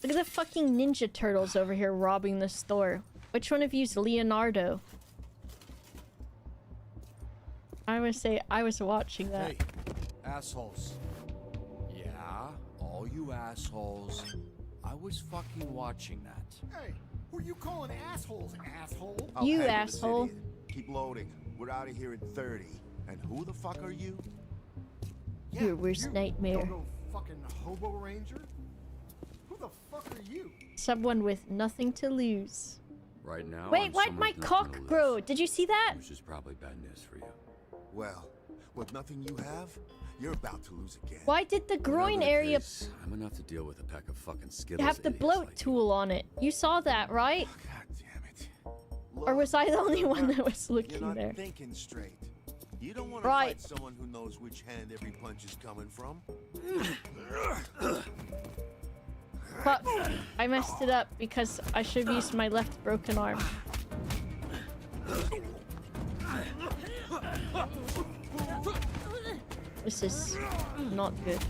Look at the fucking Ninja Turtles over here robbing the store. Which one of you's Leonardo? I would say I was watching that. Hey, assholes. Yeah, all you assholes. I was fucking watching that. Hey, who are you calling assholes, asshole? You hey, asshole. idiot. Keep loading. We're out of here in 30. And who the fuck are you? Your worst nightmare. Dogo fucking hobo ranger? Who the fuck are you? Someone with nothing to lose. Right now, Wait, I'm why'd someone my with nothing cock to lose, grow? Did you see that? which is probably bad news for you. Well, with nothing you have, you're about to lose again. Why did the groin Whatever the area case, I'm gonna have to deal with a pack of fucking Skittles have the idiots bloat like tool on it? You saw that, right? God damn it. Or was I the only one that was You're looking not there? thinking straight. You don't want to Right. fight someone who knows which hand every punch is coming from. Fuck. I messed it up because I should have used my left broken arm. This is not good.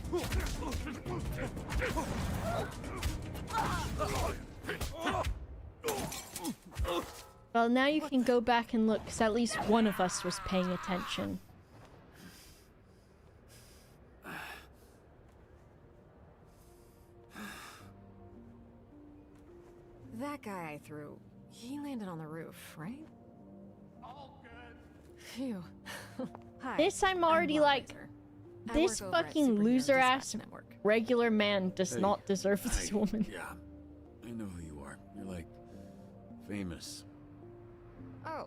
Well, now you can go back and look, because at least one of us was paying attention. That guy I threw, he landed on the roof, right? All good. Phew. Hi. This I'm already like, Laser. I this work over at fucking Superhero loser ass Dispatch Network. regular man does Hey, not deserve this hey, woman. Yeah, I know who you are. You're like famous. Oh,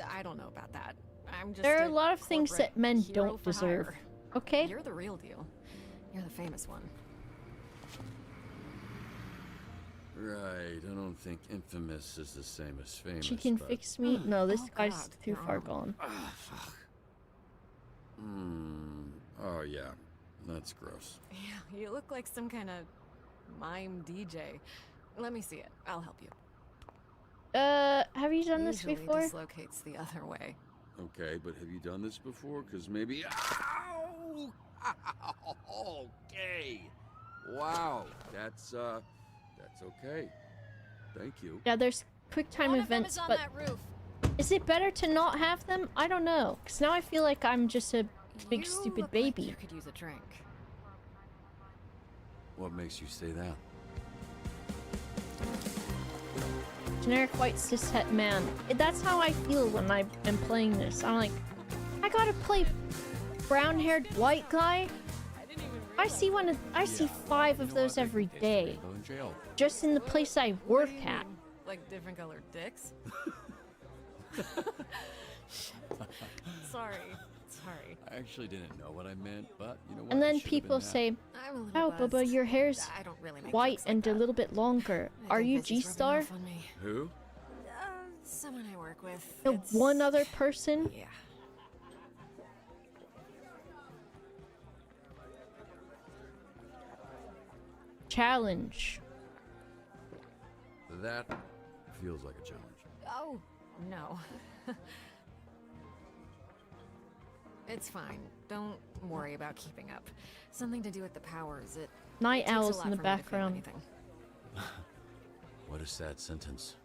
I don't know about that. I'm just There are a lot of things corporate that men hero don't for deserve. hire. Okay? You're the real deal. You're the famous one. Right, I don't think infamous is the same as famous. She can but... fix me? No, this Oh, guy's God, too you're far on. gone. Ah, fuck. Oh yeah, that's gross. Yeah, you look like some kind of mime DJ. Let me see it. I'll help you. Have you done this Usually before? dislocates the other way. Okay, but have you done this before? Because maybe. Ow! Okay. Wow, that's okay. Thank you. Yeah, there's quick time One of them events, is on but that roof. is it better to not have them? I don't know, because now I feel like I'm just a big You stupid look baby. Like you could use a drink. What makes you say that? Generic white cishet man. That's how I feel when I am playing this. I'm like, I gotta play brown-haired white guy. I see I see 5 of those every day, Go in jail. just in the place I work at. Like different colored dicks? Sorry. I actually didn't know what I meant, but you know what? And I then should've been people that. say, I'm a little "Oh, buzzed. Bubba, your hair's I don't really make white jokes like and a that. little bit longer. I Are think you Busy's rubbing G-Star?" off on me. Who? Someone I work with. The It's- one other person? Yeah. Challenge. That feels like a challenge. Oh, no. It's fine. Don't worry about keeping up. Something to do with the powers. It Night takes a owls lot in the for me to feel background. anything. What a sad sentence.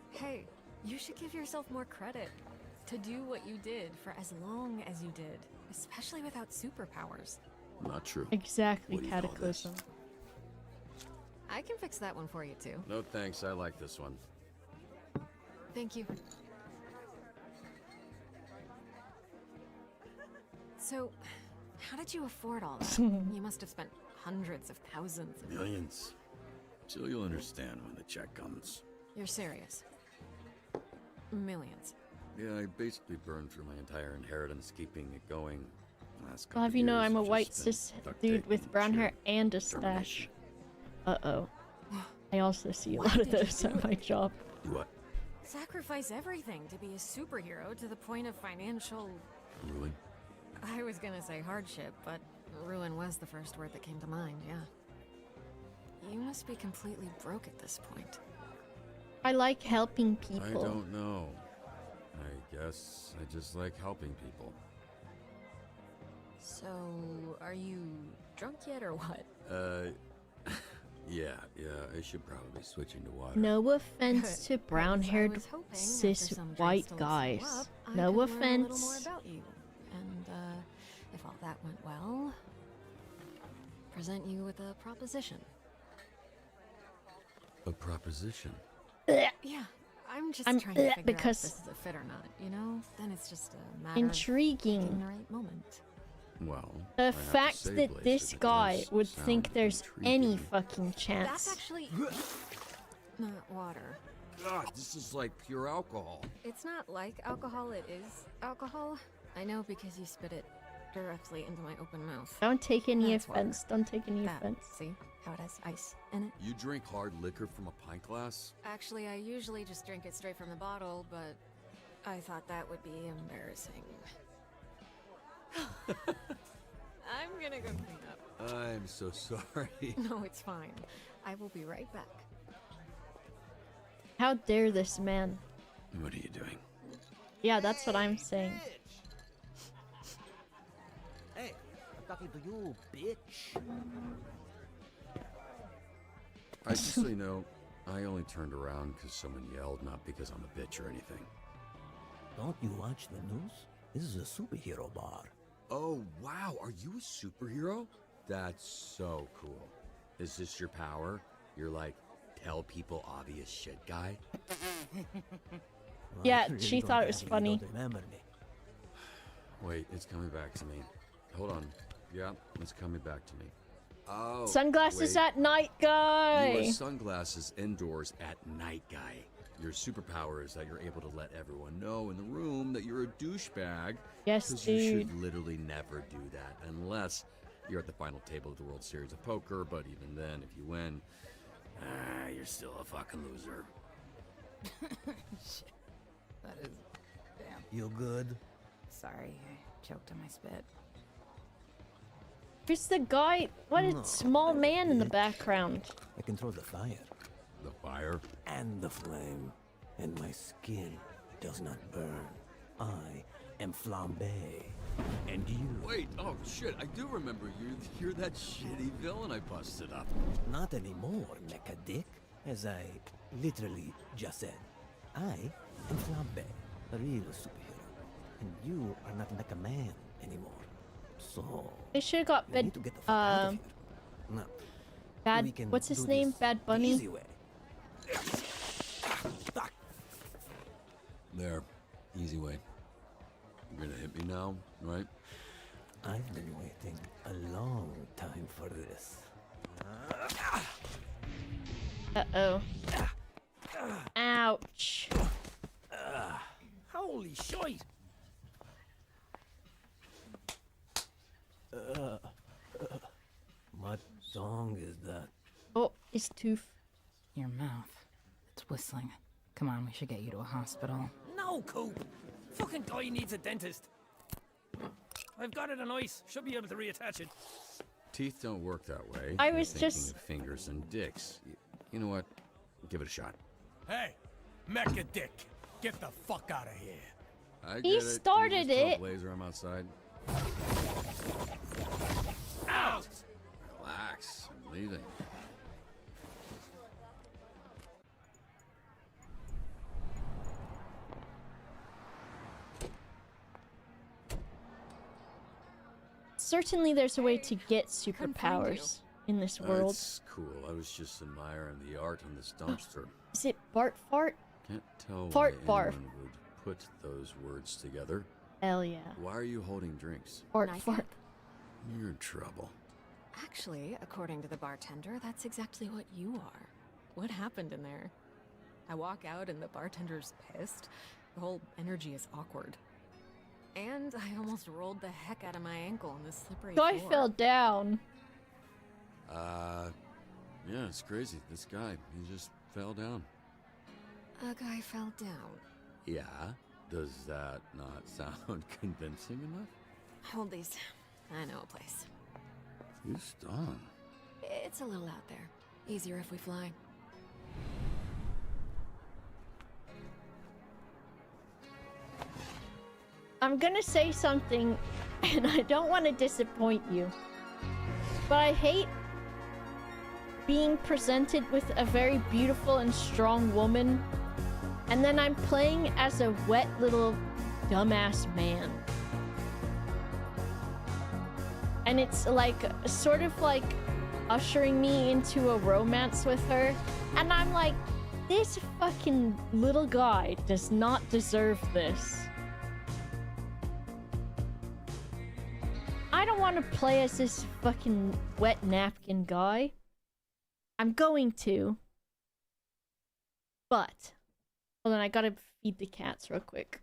Hey, you should give yourself more credit to do what you did for as long as you did, especially without superpowers. Not true. Exactly, What do you call this? Cataclysm. I can fix that one for you too. No thanks, I like this one. Thank you. So, how did you afford all that? You must have spent hundreds of thousands of... Millions. Till you'll understand when the check comes. You're serious? Millions. Yeah, I basically burned through my entire inheritance keeping it going. Last Well, couple have you know years I'm a of white just been cis duct dude tape with and brown sheer hair and a stash. determination. Uh-oh. I also see a Why lot of did you those do at my it? job. Do what? Sacrifice everything to be a superhero to the point of financial... Ruin? I was gonna say hardship, but ruin was the first word that came to mind, yeah. You must be completely broke at this point. I like helping I people. don't know. I guess I just like helping people. So, are you drunk yet or what? Yeah, I should probably be switching to water. No offense to Good, brown-haired because I was hoping cis after some drinks white to loosen you guys. up, I No could learn a little more offense. about you. And, if all that went well, present you with a proposition. A proposition? Yeah, I'm just trying to figure out because if this is a fit or not, you know? Then it's just a matter Intriguing. of picking the right moment. Well, The I have to fact say, that Blaze, this it guy does would sound think there's any intriguing. fucking That's chance. actually not water. God, this is like pure alcohol. It's not like alcohol, it is alcohol. I know because you spit it directly into my open mouth. Don't take any That's water. offense. Don't take any That, offense. see how it has ice in it? You drink hard liquor from a pint glass? Actually, I usually just drink it straight from the bottle, but I thought that would be embarrassing. I'm gonna go clean up. I'm so sorry. No, it's fine. I will be right back. How dare this man? What are you doing? Yeah, that's what I'm saying. Hey, I'm talking to you, bitch. Just so you know, I only turned around because someone yelled, not because I'm a bitch or anything. Don't you watch the news? This is a superhero bar. Oh, wow, are you a superhero? That's so cool. Is this your power? You're like, tell people obvious shit guy? Yeah, I really she don't thought it was care if you funny. don't remember me. Wait, it's coming back to me. Hold on. Yeah, it's coming back to me. Oh, Sunglasses wait. at night, You guy. wear sunglasses indoors at night, guy. Your superpower is that you're able to let everyone know in the room that you're a douchebag. Yes, 'cause you should dude. literally never do that unless you're at the final table of the World Series of Poker. But even then, if you win, you're still a fucking loser. Shit. That is... Damn. You good? Sorry, I choked on my spit. Who's the guy? What a No, small man in the background. I control the fire. The fire? And the flame. And my skin does not burn. I am flambe. And you... Wait, oh shit, I do remember you. You're that shitty villain I busted up. Not anymore, mecha dick. As I literally just said. I am flambe, a real superhero. And you are not Mecha Man anymore. So... They should have got you Bad. need to get the fuck out of here. Now, we Bad. can What's his do name? this Bad the Bunny. easy way. There. Easy way. You're gonna hit me now, right? I've been waiting a long time for this. Uh-oh. Ouch. Holy shit! What song is that? Oh, his tooth. Your mouth. It's whistling. Come on, we should get you to a hospital. No, Coop! Fucking guy needs a dentist. I've got it on ice. Should be able to reattach it. Teeth don't work that way. I You're was thinking just- of fingers and dicks. You know what? Give it a shot. Hey, Mecha Dick, get the fuck out of here. I He get it. You started just tell it. Blazer I'm outside. Out! Relax. I'm leaving. Certainly there's a way to get superpowers in this world. It's cool. I was just admiring the art on this dumpster. Is it Bart Fart? Can't tell Fart why barf. anyone would put those words together. Hell yeah. Why are you holding drinks? Fart Night Fart. cap. You're in trouble. Actually, according to the bartender, that's exactly what you are. What happened in there? I walk out and the bartender's pissed. The whole energy is awkward. And I almost rolled the heck out of my ankle on this slippery Guy floor. fell down. Yeah, it's crazy. This guy, he just fell down. A guy fell down. Yeah? Does that not sound convincing enough? Hold these. I know a place. Houston. It's a little out there. Easier if we fly. I'm gonna say something, and I don't want to disappoint you, but I hate being presented with a very beautiful and strong woman, and then I'm playing as a wet little dumbass man. And it's like, sort of like ushering me into a romance with her, and I'm like, this fucking little guy does not deserve this. I don't want to play as this fucking wet napkin guy. I'm going to. But, hold on, I gotta feed the cats real quick.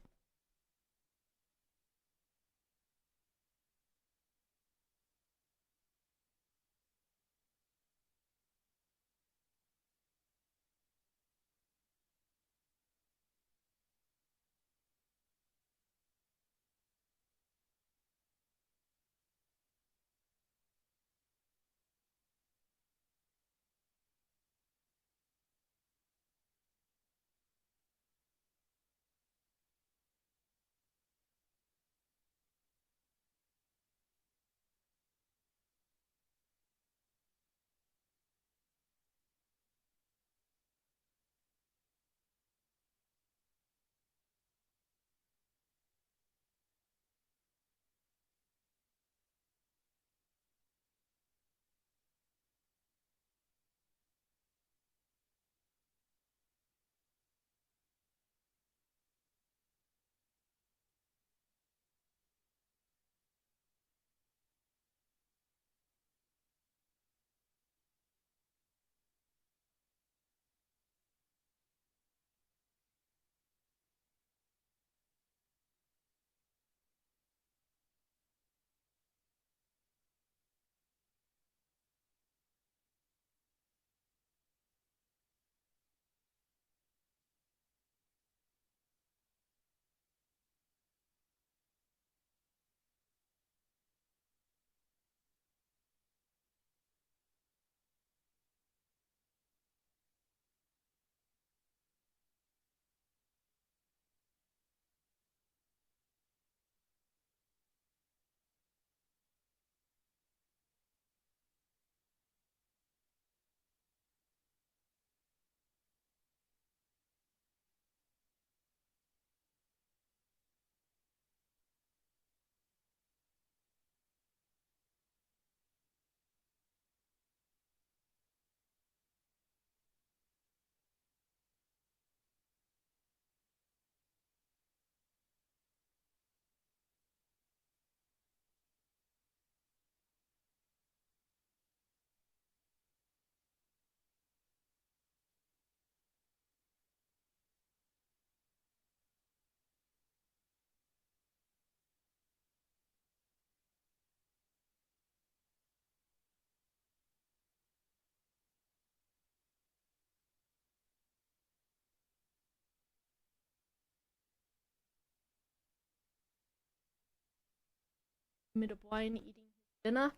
Mid of wine eating his dinner.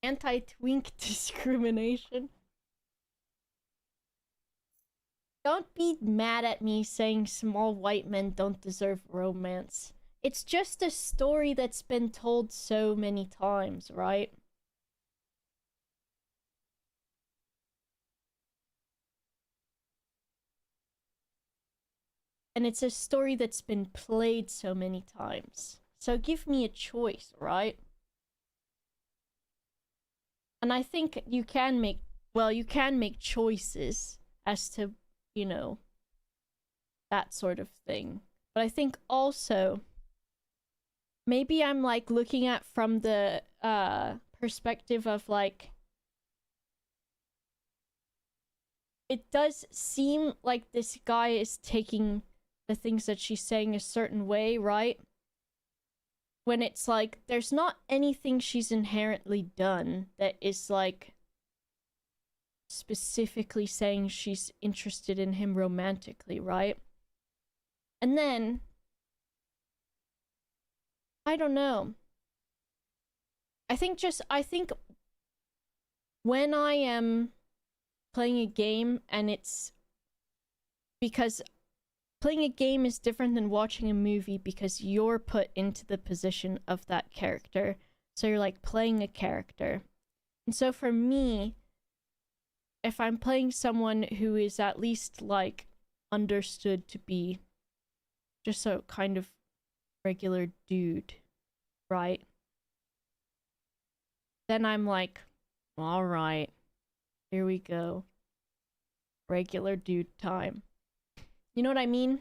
Anti-twink discrimination. Don't be mad at me saying small white men don't deserve romance. It's just a story that's been told so many times, right? And it's a story that's been played so many times. So give me a choice, right? And I think you can make, well, you can make choices as to, you know, that sort of thing. But I think also, maybe I'm like looking at from the perspective of like it does seem like this guy is taking the things that she's saying a certain way, right? When it's like, there's not anything she's inherently done that is like specifically saying she's interested in him romantically, right? And then, I don't know. I think when I am playing a game, and it's because playing a game is different than watching a movie because you're put into the position of that character. So you're like playing a character. And so for me, if I'm playing someone who is at least like understood to be just a kind of regular dude, right? Then I'm like, all right, here we go. Regular dude time. You know what I mean?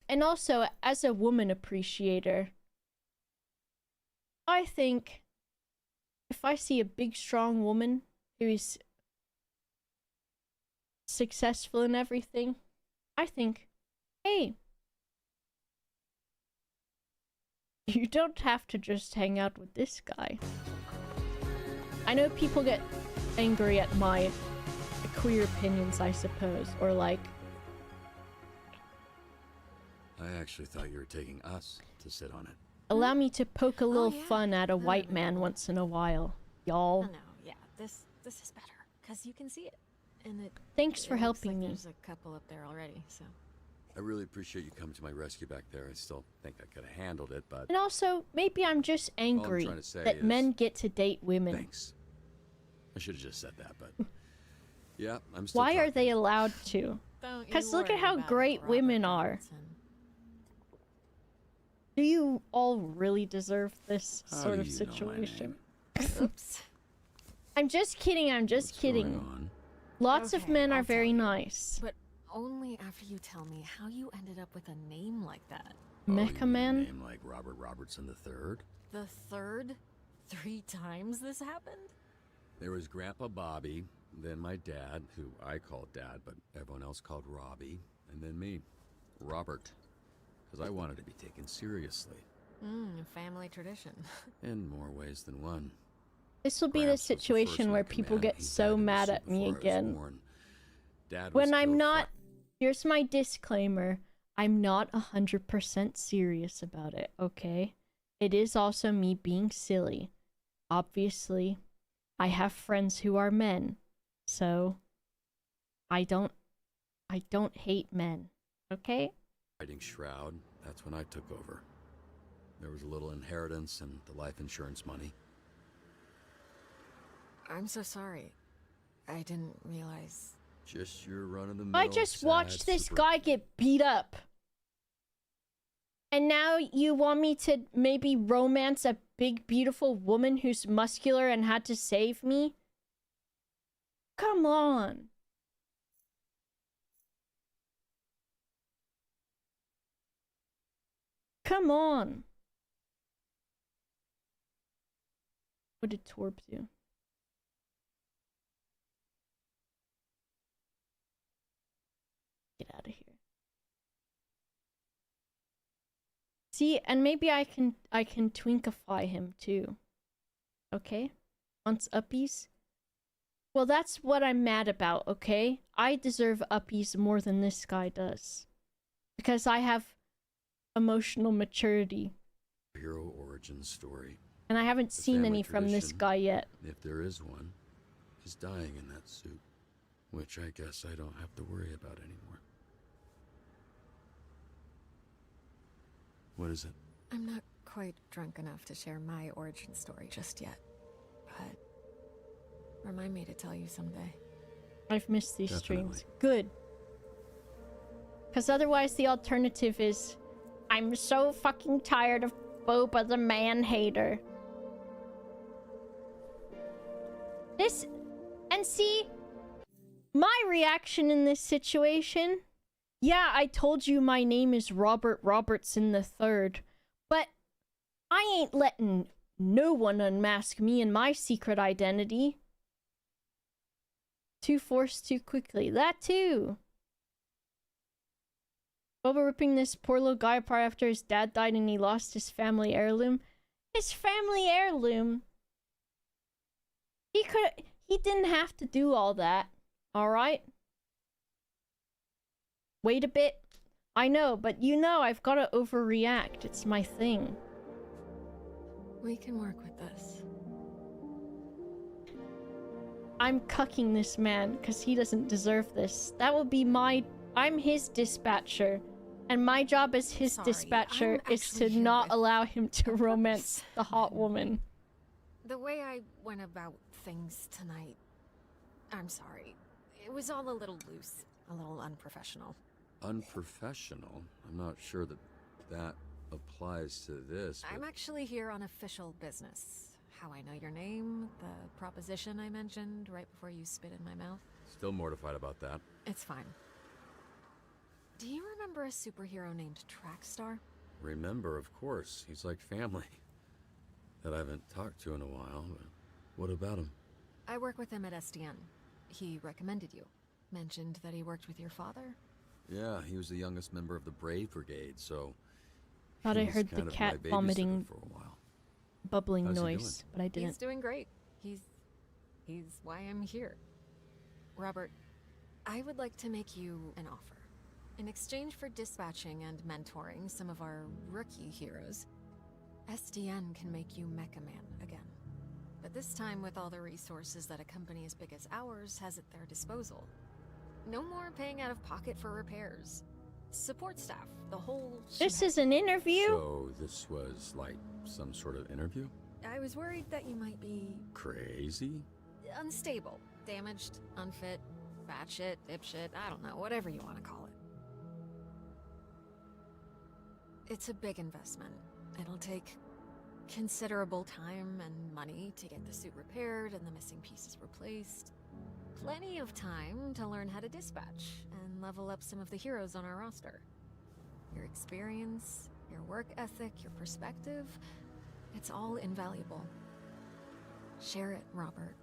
And also, as a woman appreciator, I think if I see a big, strong woman who is successful in everything, I think, hey, you don't have to just hang out with this guy. I know people get angry at my queer opinions, I suppose, or like... I actually thought you were taking us to sit on it. Allow me to poke a little fun at a white man once in a while, y'all. No, yeah, this is better, because you can see it. And Thanks for looks helping like me. There's a couple up there already, so... I really appreciate you coming to my rescue back there. I still think I could have handled it, but... And also, maybe I'm just angry trying to say that is- men get to date women. Thanks. I should have just said that, but... Yeah, I'm still Why are talking. they allowed to? Don't you Because look at worry how about it, great Robert women are. Robertson. Do you all really deserve this How sort do of you know my situation? Oops. I'm just kidding, I'm just kidding. Lots of Okay, men are I'll very tell you, nice. But only after you tell me how you ended up with a name like that. Mecha Man? A name like Robert Robertson III? The third? 3 times this happened? There was Grandpa Bobby, then my dad, who I called Dad, but everyone else called Robbie, and then me, Robert, because I wanted to be taken seriously. Family tradition. In more ways than one. This will be the Gramps was the situation first where Mecha people Man. get He so died in the mad suit at me before I was again. born. Dad was When I'm killed not... Here's my disclaimer. I'm not 100% serious about it, okay? It is also me being silly. Obviously, I have friends who are men, so I don't hate men, okay? Fighting Shroud, that's when I took over. There was a little inheritance and the life insurance money. I'm so sorry. I didn't realize... Just your run-of-the-mill. I just watched this guy get beat up. And now you want me to maybe romance a big, beautiful woman who's muscular and had to save me? Come on. Come on. What did Torb do? Get out of here. See, and maybe I can twinkify him too. Okay? Wants uppies? Well, that's what I'm mad about, okay? I deserve uppies more than this guy does. Because I have emotional maturity. Hero origin story. And I haven't The seen family any from this tradition, guy yet. If there is one, is dying in that suit. Which I guess I don't have to worry about anymore. What is it? I'm not quite drunk enough to share my origin story just yet. But... remind me to tell you someday. I've missed these Definitely. streams. Good. Because otherwise the alternative is... I'm so fucking tired of Boba the man-hater. This... And see... My reaction in this situation... Yeah, I told you my name is Robert Robertson III, but I ain't letting no one unmask me and my secret identity. Too forced too quickly. That too. Boba ripping this poor little guy apart after his dad died and he lost his family heirloom. His family heirloom? He didn't have to do all that. Alright? Wait a bit. I know, but you know I've gotta overreact. It's my thing. We can work with this. I'm cucking this man because he doesn't deserve this. That would be I'm his dispatcher. And my job as his dispatcher is to not allow him to romance the hot woman. The way I went about things tonight, I'm sorry. It was all a little loose, a little unprofessional. Unprofessional? I'm not sure that applies to this. I'm actually here on official business. How I know your name, the proposition I mentioned right before you spit in my mouth. Still mortified about that. It's fine. Do you remember a superhero named Trackstar? Remember, of course. He's like family. That I haven't talked to in a while, but what about him? I work with him at SDN. He recommended you. Mentioned that he worked with your father. Yeah, he was the youngest member of the Brave Brigade, so... Thought I heard the cat vomiting for a while. Bubbling How's he noise, but I didn't. He's doing great. He's why I'm here. Robert, I would like to make you an offer. In exchange for dispatching and mentoring some of our rookie heroes, SDN can make you Mecha Man again. But this time with all the resources that a company as big as ours has at their disposal. No more paying out of pocket for repairs. Support staff, the whole This is an interview? So this was like some sort of interview? I was worried that you might be... Crazy? unstable, damaged, unfit, batshit, dipshit, I don't know, whatever you want to call it. It's a big investment. It'll take considerable time and money to get the suit repaired and the missing pieces replaced. Plenty of time to learn how to dispatch and level up some of the heroes on our roster. Your experience, your work ethic, your perspective, it's all invaluable. Share it, Robert.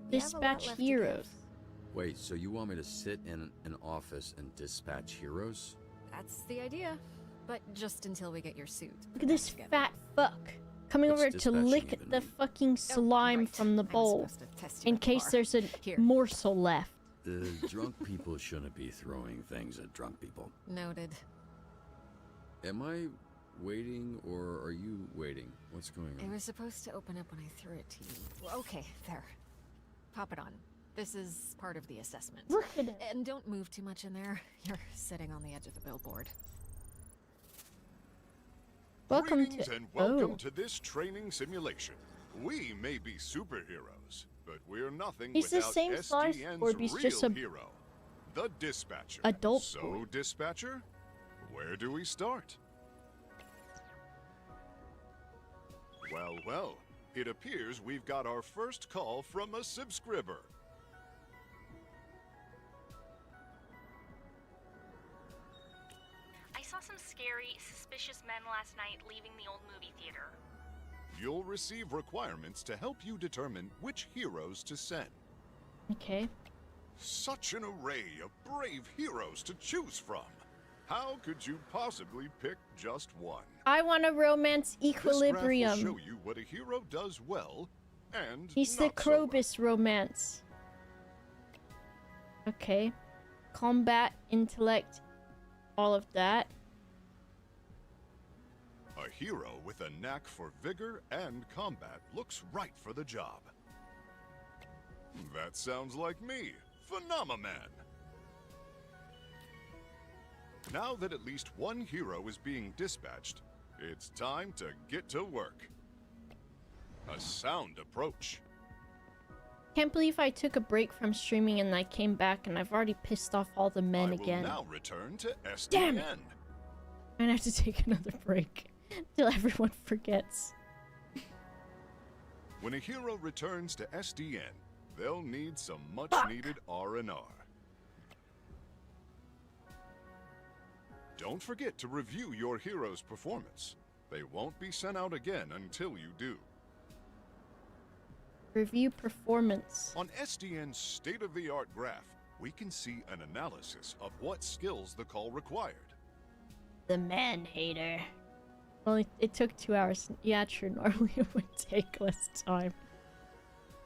We have a lot Dispatch left to heroes. give. Wait, so you want me to sit in an office and dispatch heroes? That's the idea. But just until we get your suit. Look at this fat fuck coming What's over to dispatching lick even the mean? fucking slime from the bowl in case there's a morsel left. The drunk people shouldn't be throwing things at drunk people. Noted. Am I waiting or are you waiting? What's going It on? was supposed to open up when I threw it to you. Well, okay, there. Pop it on. This is part of the assessment. Look at it. And don't move too much in there. You're sitting on the edge of the billboard. Welcome Greetings to and welcome to this training simulation. We may be superheroes, but we're nothing He's the without same size, SDN's or he's real just a hero, the Dispatcher. adult So, boy. Dispatcher, where do we start? Well, well, it appears we've got our first call from a subscriber. I saw some scary, suspicious men last night leaving the old movie theater. You'll receive requirements to help you determine which heroes to send. Okay. Such an array of brave heroes to choose from. How could you possibly pick just one? I want to romance This graph Equilibrium. will show you what a hero does well and He's the not so well. Krobus romance. Okay. Combat, intellect, all of that. A hero with a knack for vigor and combat looks right for the job. That sounds like me, Phenomenon. Now that at least one hero is being dispatched, it's time to get to work. A sound approach. Can't believe I took a break from streaming and I came back and I've already pissed off all the men I again. will now return to SDN. Damn it. I'm gonna have to take another break till everyone forgets. When a hero returns to SDN, they'll need some much-needed R&R. Don't forget to review your hero's performance. They won't be sent out again until you do. Review performance. On SDN's state-of-the-art graph, we can see an analysis of what skills the call required. The man-hater. Well, it took 2 hours. Yeah, true. Normally it would take less time.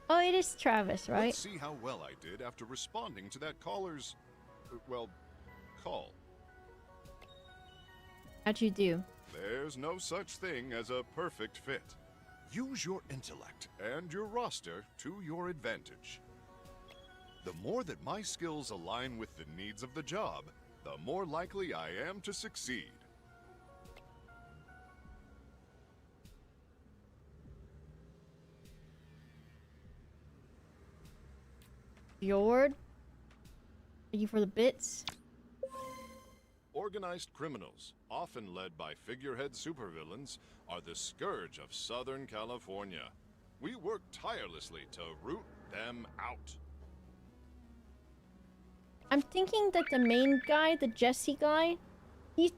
Oh, it is Travis, right? Let's see how well I did after responding to that caller's, well, call. How'd you do? There's no such thing as a perfect fit. Use your intellect and your roster to your advantage. The more that my skills align with the needs of the job, the more likely I am to succeed. Fjord? Are you for the bits? Organized criminals, often led by figurehead supervillains, are the scourge of Southern California. We work tirelessly to root them out. I'm thinking that the main guy, the Jesse guy, he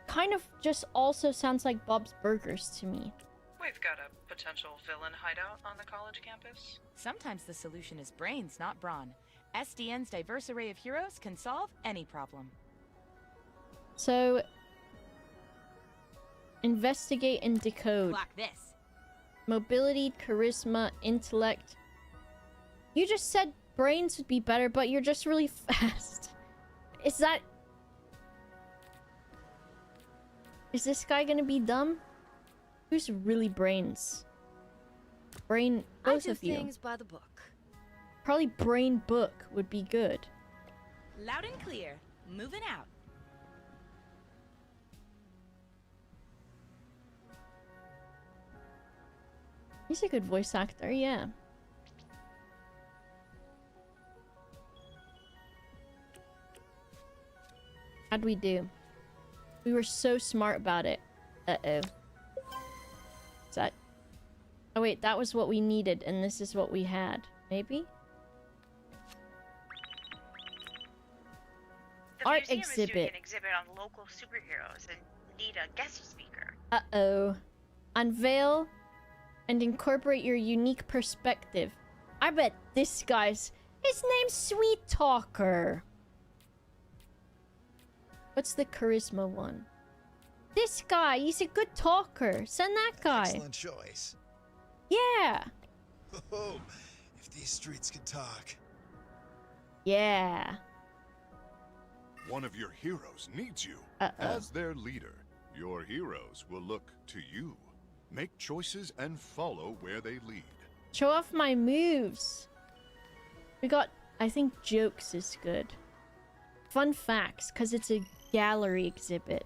kind of just also sounds like Bob's Burgers to me. We've got a potential villain hideout on the college campus. Sometimes the solution is brains, not brawn. SDN's diverse array of heroes can solve any problem. So, investigate and decode. Like this. Mobility, charisma, intellect. You just said brains would be better, but you're just really fast. Is this guy gonna be dumb? Who's really brains? Brain, both of you. I do things by the book. Probably brain book would be good. Loud and clear. Moving out. He's a good voice actor, yeah. How'd we do? We were so smart about it. Uh-oh. Is that... Oh wait, that was what we needed, and this is what we had. Maybe? The Art museum is doing exhibit. an exhibit on local superheroes and need a guest speaker. Uh-oh. Unveil and incorporate your unique perspective. I bet this guy's... His name's Sweet Talker. What's the charisma one? This guy, he's a good talker. Send that guy. Excellent choice. Yeah. Oh, if these streets could talk. Yeah. One of your heroes needs you. As their leader, your heroes will look to you. Make choices and follow where they lead. Show off my moves. We got... I think jokes is good. Fun facts, because it's a gallery exhibit.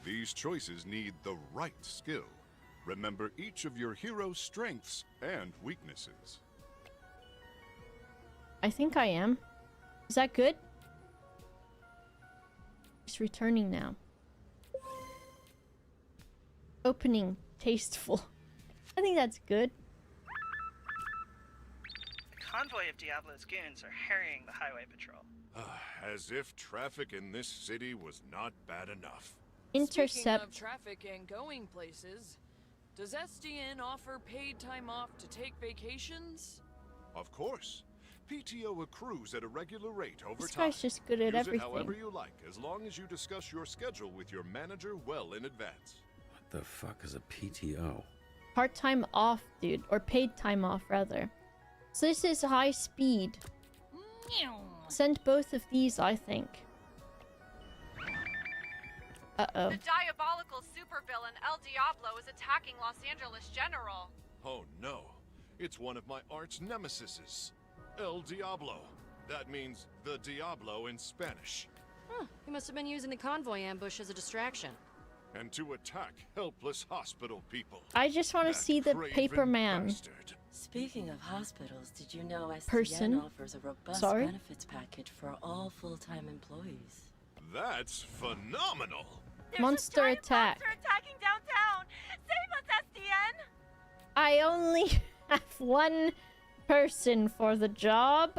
These choices need the right skill. Remember each of your hero's strengths and weaknesses. I think I am. Is that good? He's returning now. Opening. Tasteful. I think that's good. A convoy of Diablo's goons are harrying the highway patrol. As if traffic in this city was not bad enough. Intercept. Speaking of traffic and going places, does SDN offer paid time off to take vacations? Of course. PTO accrues at a regular rate over This time. guy's just good at Use everything. it however you like, as long as you discuss your schedule with your manager well in advance. What the fuck is a PTO? Part-time off, dude. Or paid time off, rather. So this is high speed. Send both of these, I think. Uh-oh. The diabolical supervillain El Diablo is attacking Los Angeles General. Oh no, it's one of my arch nemesises, El Diablo. That means the Diablo in Spanish. Huh, he must have been using the convoy ambush as a distraction. And to attack helpless hospital people. I just want to see the paper man. Speaking of hospitals, did you know SDN Person? offers a robust Sorry? benefits package for all full-time employees? That's phenomenal! Monster attack. Monster attacking downtown! Save us, SDN! I only have one person for the job.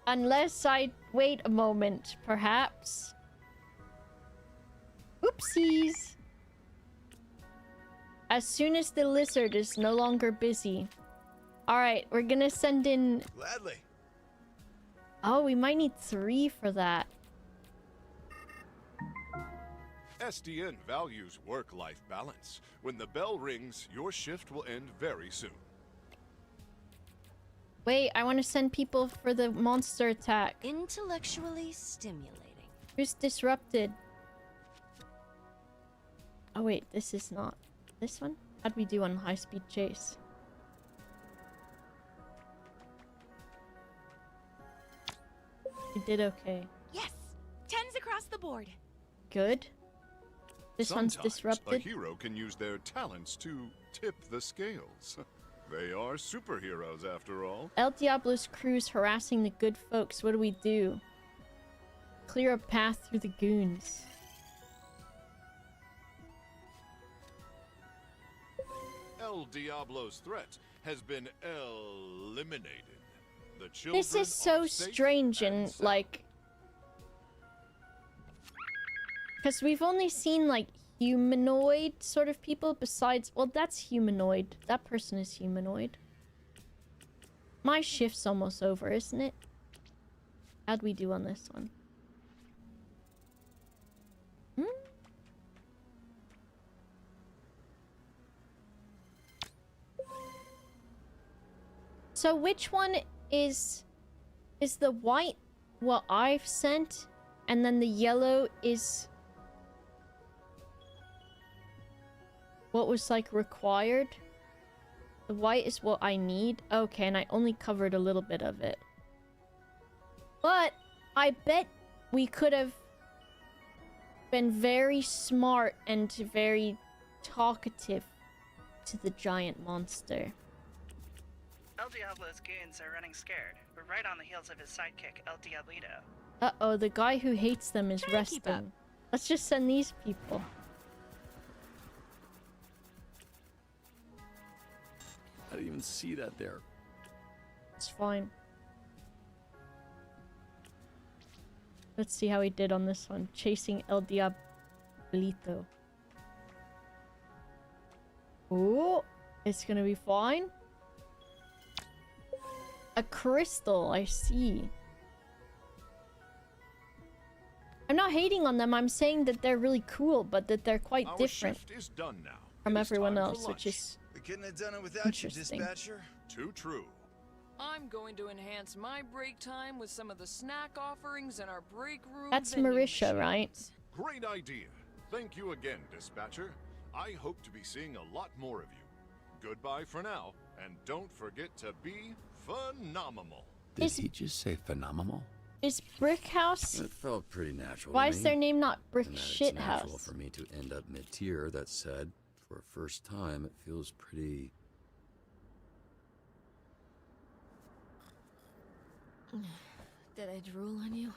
Unless I wait a moment, perhaps. Oopsies. As soon as the lizard is no longer busy. Alright, we're gonna send in... Gladly. Oh, we might need 3 for that. SDN values work-life balance. When the bell rings, your shift will end very soon. Wait, I want to send people for the monster attack. Intellectually stimulating. Who's disrupted? Oh wait, this is not... This one? How'd we do on high-speed chase? We did okay. Yes! 10s across the board. Good. This Sometimes one's disrupted. a hero can use their talents to tip the scales. They are superheroes, after all. El Diablo's crew's harassing the good folks. What do? Clear a path through the goons. El Diablo's threat has been eliminated. The children This is so are safe strange and sound. like... Because we've only seen like humanoid sort of people besides... Well, that's humanoid. That person is humanoid. My shift's almost over, isn't it? How'd we do on this one? So which one is the white what I've sent, and then the yellow is what was like required? The white is what I need. Okay, and I only covered a little bit of it. But I bet we could have been very smart and very talkative to the giant monster. El Diablo's goons are running scared. We're right on the heels of his sidekick, El Diablito. Uh-oh, the guy who hates them is resting. Let's just send these people. I didn't even see that there. It's fine. Let's see how he did on this one. Chasing El Diablito. Oh, it's gonna be fine. A crystal, I see. I'm not hating on them. I'm saying that they're really cool, but that they're quite Our different shift is done now. from It is everyone time for else, which lunch. is We couldn't have done it without you, interesting. dispatcher. Too true. I'm going to enhance my break time with some of the snack offerings in our break room. That's vending Marisha, right? Great idea. Thank you again, dispatcher. I hope to be seeing a lot more of you. Goodbye for now, and don't forget to be phenomenal. Did he just say phenomenal? Is Brick House? It felt pretty natural. Why to is me. their name not Brick And that Shit it's natural House? for me to end up mid-tier. That said, for a first time, it feels pretty. Did I drool on you?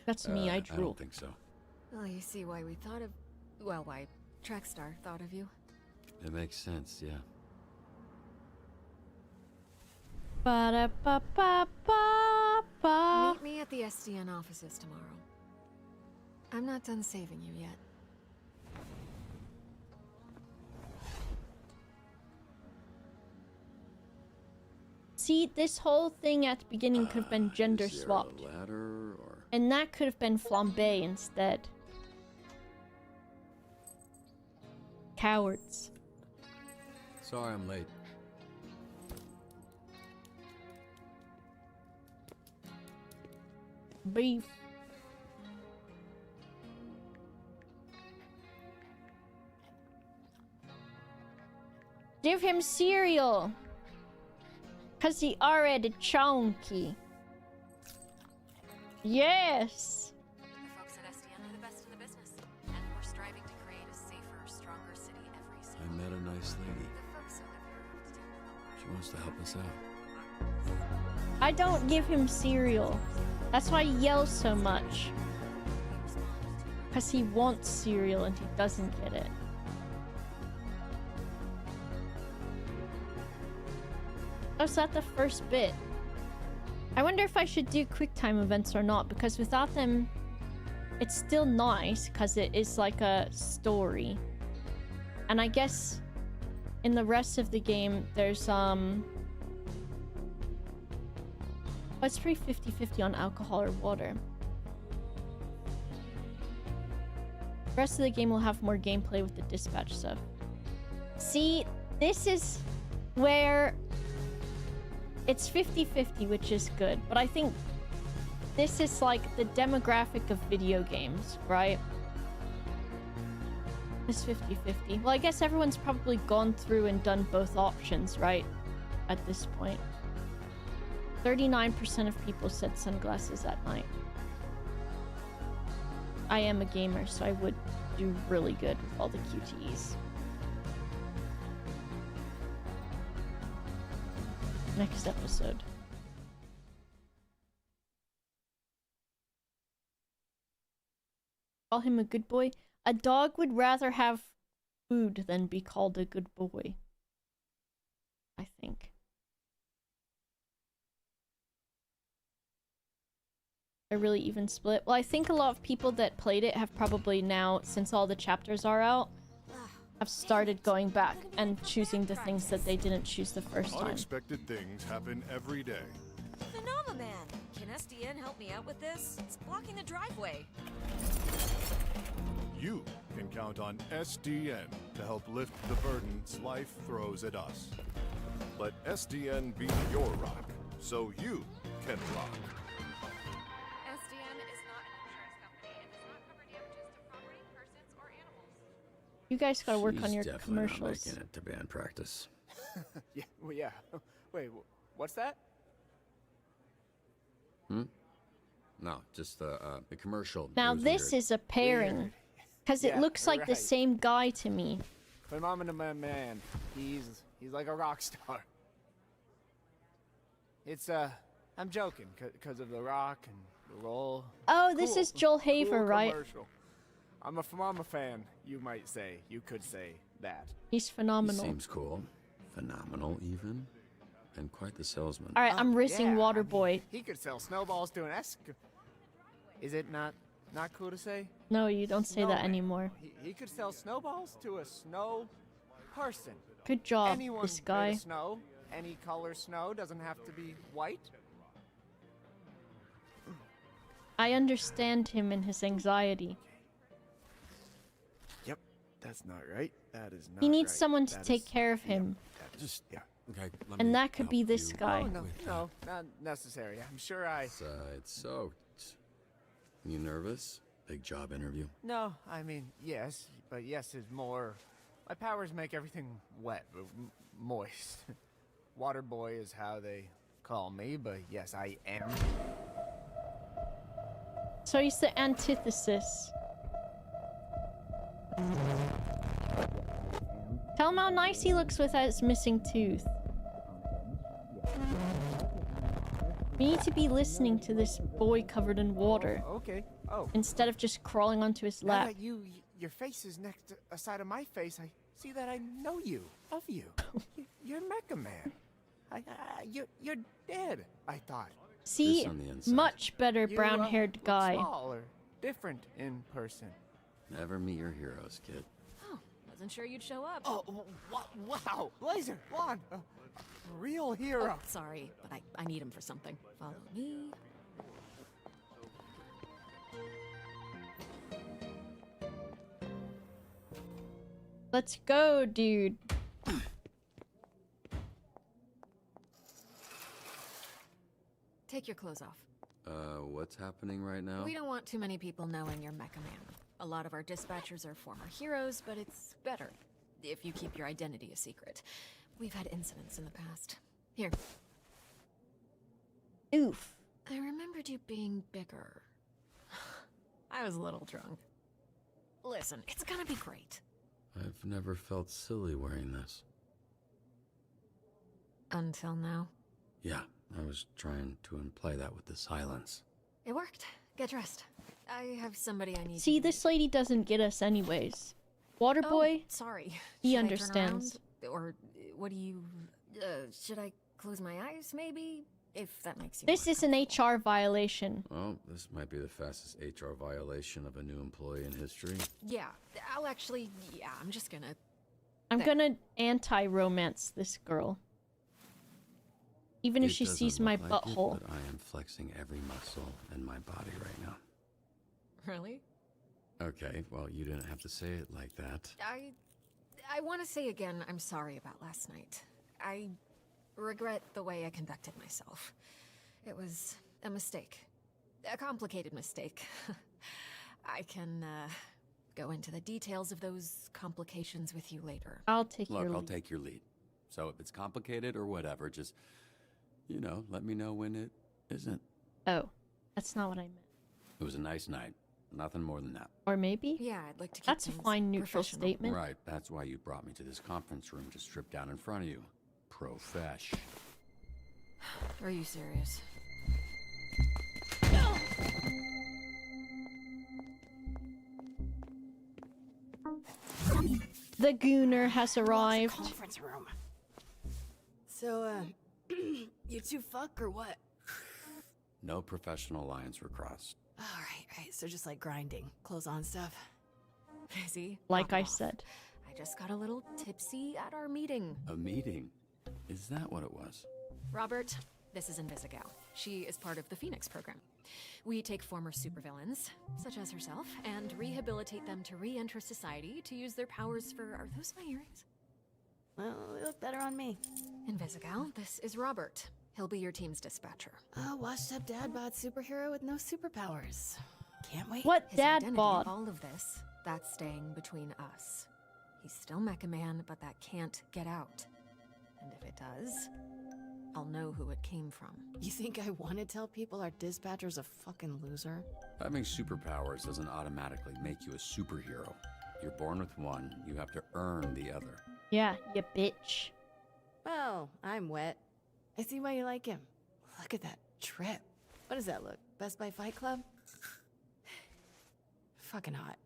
That's me, I I drool. don't think so. Well, you see why we thought of... Well, why Trackstar thought of you. It makes sense, yeah. Ba-da-ba-ba-ba-ba. Meet me at the SDN offices tomorrow. I'm not done saving you yet. See, this whole thing at the beginning could have been gender Is there a swapped. ladder or And that could have been Flambe instead. Cowards. sorry I'm late. Beef. Give him cereal. Cause he already chunky. Yes. The folks at SDN are the best in the business, and we're striving to create a safer, stronger city every I single met a nice lady. The folks that live here She wants to help us out. I don't give him cereal. That's why he yells so much. Cause he wants cereal and he doesn't get it. Oh, is that the first bit? I wonder if I should do QuickTime events or not, because without them, it's still nice, because it is like a story. And I guess in the rest of the game, there's it's pretty 50-50 on alcohol or water. The rest of the game will have more gameplay with the dispatch stuff. See, this is where it's 50-50, which is good. But I think this is like the demographic of video games, right? It's 50-50. Well, I guess everyone's probably gone through and done both options, right? At this point. 39% of people said sunglasses at night. I am a gamer, so I would do really good with all the QTEs. Next episode. Call him a good boy. A dog would rather have food than be called a good boy. I think. A really even split. Well, I think a lot of people that played it have probably now, since all the chapters are out, have started going back and choosing the things that they didn't choose the first time. Unexpected things happen every day. Phenomenon! Can SDN help me out with this? It's blocking the driveway. You can count on SDN to help lift the burdens life throws at us. Let SDN be your rock, so you can rock. SDN is not an insurance company and does not cover damages to property, persons, or animals. You guys gotta work on your She's commercials. definitely not making it to band practice. Yeah, well, yeah. Wait, what's that? No, just the commercial. Now It was this weird. is a pairing. Because it Yeah, looks like the right. same guy to me. Phenomenon man. He's like a rock star. It's I'm joking, cause of the rock and the roll. Oh, this Cool- is Joel Haver, cool right? commercial. I'm a fan, you might say. You could say that. He's He phenomenal. seems cool, phenomenal even, and quite the salesman. Alright, I'm racing yeah, Waterboy. He could sell snowballs to an Is it not cool to say? No, you don't say that Snowman. anymore. He could sell snowballs to a snow person. Good job, Anyone this made guy. of snow, any color snow, doesn't have to be white. I understand him and his anxiety. Yep, that's not right. That is not He needs right. someone to That take is- care of him. Just yeah. Okay. Let And me that could be help this you guy. Oh, no, with no, not necessary. I'm sure I... It's soaked. You nervous? Big job interview. No, I mean, yes, but yes is more... My powers make everything wet, moist. Water boy is how they call me, but yes, I am. So he's the antithesis. Tell him how nice he looks without his missing tooth. We need to be listening to this boy covered in water. Okay. Oh. Instead of just crawling onto his Now lap. that your face is next to a side of my face, I see that I know you, of you. You're Mecha Man. You're dead, I thought. See, on the inside. much better You, brown-haired look guy. small or different in person. Never meet your heroes, kid. Oh, wasn't sure you'd show up. Oh, wow. Blazer, Blonde, a real hero. Oh, sorry, but I need him for something. Follow me. Let's go, dude. Take your clothes off. What's happening right now? We don't want too many people knowing you're Mecha Man. A lot of our dispatchers are former heroes, but it's better if you keep your identity a secret. We've had incidents in the past. Here. Oof. I remembered you being bigger. I was a little drunk. Listen, it's gonna be great. I've never felt silly wearing this. Until now. Yeah, I was trying to imply that with the silence. It worked. Get dressed. I have somebody I need See, to this lady doesn't get us anyways. Waterboy, Oh, sorry. he Should I turn understands. around? Or what do you... should I close my eyes, maybe? If that makes you... This is an HR violation. Well, this might be the fastest HR violation of a new employee in history. Yeah, I'll actually... Yeah, I'm just gonna... I'm gonna anti-romance this girl. Even if It she doesn't sees my look like it, butthole. but I am flexing every muscle in my body right now. Really? Okay, well, you didn't have to say it like that. I want to say again, I'm sorry about last night. I regret the way I conducted myself. It was a mistake. A complicated mistake. I can, go into the details of those complications with you later. I'll take Look, I'll take your lead. So if it's complicated or whatever, just, you know, let me know when it isn't. Oh, that's not what I meant. It was a nice night. Nothing more than that. Or maybe? Yeah, I'd like to keep That's a things fine neutral professional. statement. Right, that's why you brought me to this conference room to strip down in front of you. Profesh. Are you serious? The Gooner has arrived. Conference room. So, you two fuck or what? No professional lines were crossed. All right. So just like grinding, clothes on stuff. Busy. Like I Off. said. I just got a little tipsy at our meeting. A meeting? Is that what it was? Robert, this is Invisigal. She is part of the Phoenix program. We take former supervillains, such as herself, and rehabilitate them to re-enter society to use their powers for... Are those my earrings? Well, they look better on me. Invisigal, this is Robert. He'll be your team's dispatcher. A washed-up dad bod superhero with no superpowers. Can't wait. What His dad identity, bod? all of this, that's staying between us. He's still Mecha Man, but that can't get out. And if it does, I'll know who it came from. You think I want to tell people our dispatcher's a fucking loser? Having superpowers doesn't automatically make you a superhero. You're born with one, you have to earn the other. Yeah, you bitch. Well, I'm wet. I see why you like him. Look at that trip. What does that look? Best Buy Fight Club? Fucking hot.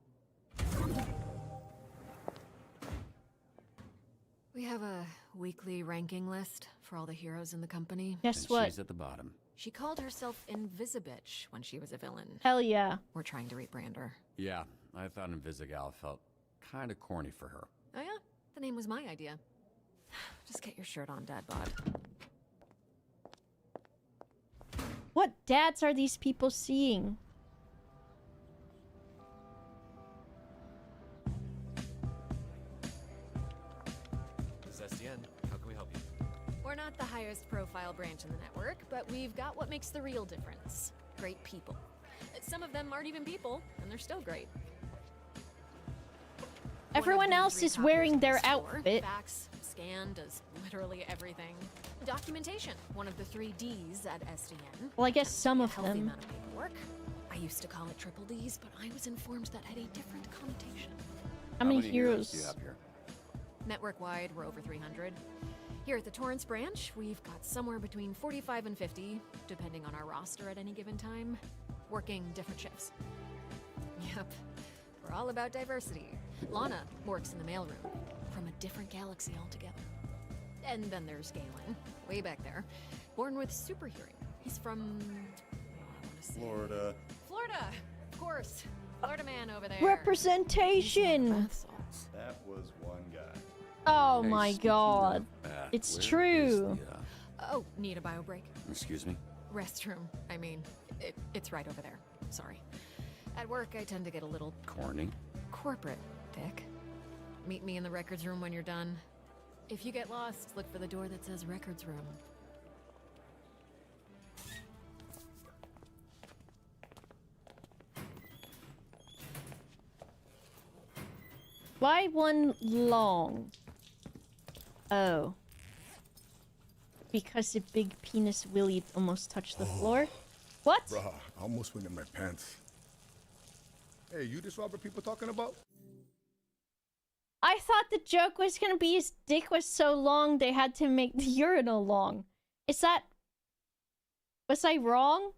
We have a weekly ranking list for all the heroes in the company. Guess And what? she's at the bottom. She called herself Invisibitch when she was a villain. Hell yeah. We're trying to rebrand her. Yeah, I thought Invisigal felt kind of corny for her. Oh yeah? The name was my idea. Just get your shirt on, Dad Bod. What dads are these people seeing? This is SDN. How can we help you? We're not the highest profile branch in the network, but we've got what makes the real difference. Great people. Some of them aren't even people, and they're still great. Everyone else is wearing their Store, outfit. Fax, scan, does literally everything. Documentation, one of the 3 Ds at SDN. Well, I guess some of Healthy them. amount of paperwork. I used to call it triple Ds, but I was informed that had a different connotation. How many heroes do you have here? Network-wide, we're over 300. Here at the Torrance branch, we've got somewhere between 45 and 50, depending on our roster at any given time, working different shifts. Yep, we're all about diversity. Lana works in the mailroom, from a different galaxy altogether. And then there's Galen, way back there, born with super hearing. He's from... I want to say... Florida. Florida, of course. Florida man over there. Representation. That was one guy. Oh Hey, my speaking god. of, It's where true. is the, Oh, need a bio break? excuse me? Restroom. I mean, it's right over there. Sorry. At work, I tend to get a little Corny? corporate, Dick. Meet me in the records room when you're done. If you get lost, look for the door that says records room. Why one long? Oh. Because the big penis Willie almost touched the floor? What? Bruh, I almost went in my pants. Hey, you this Robert people talking about? I thought the joke was gonna be his dick was so long they had to make the urinal long. Is that... Was I wrong?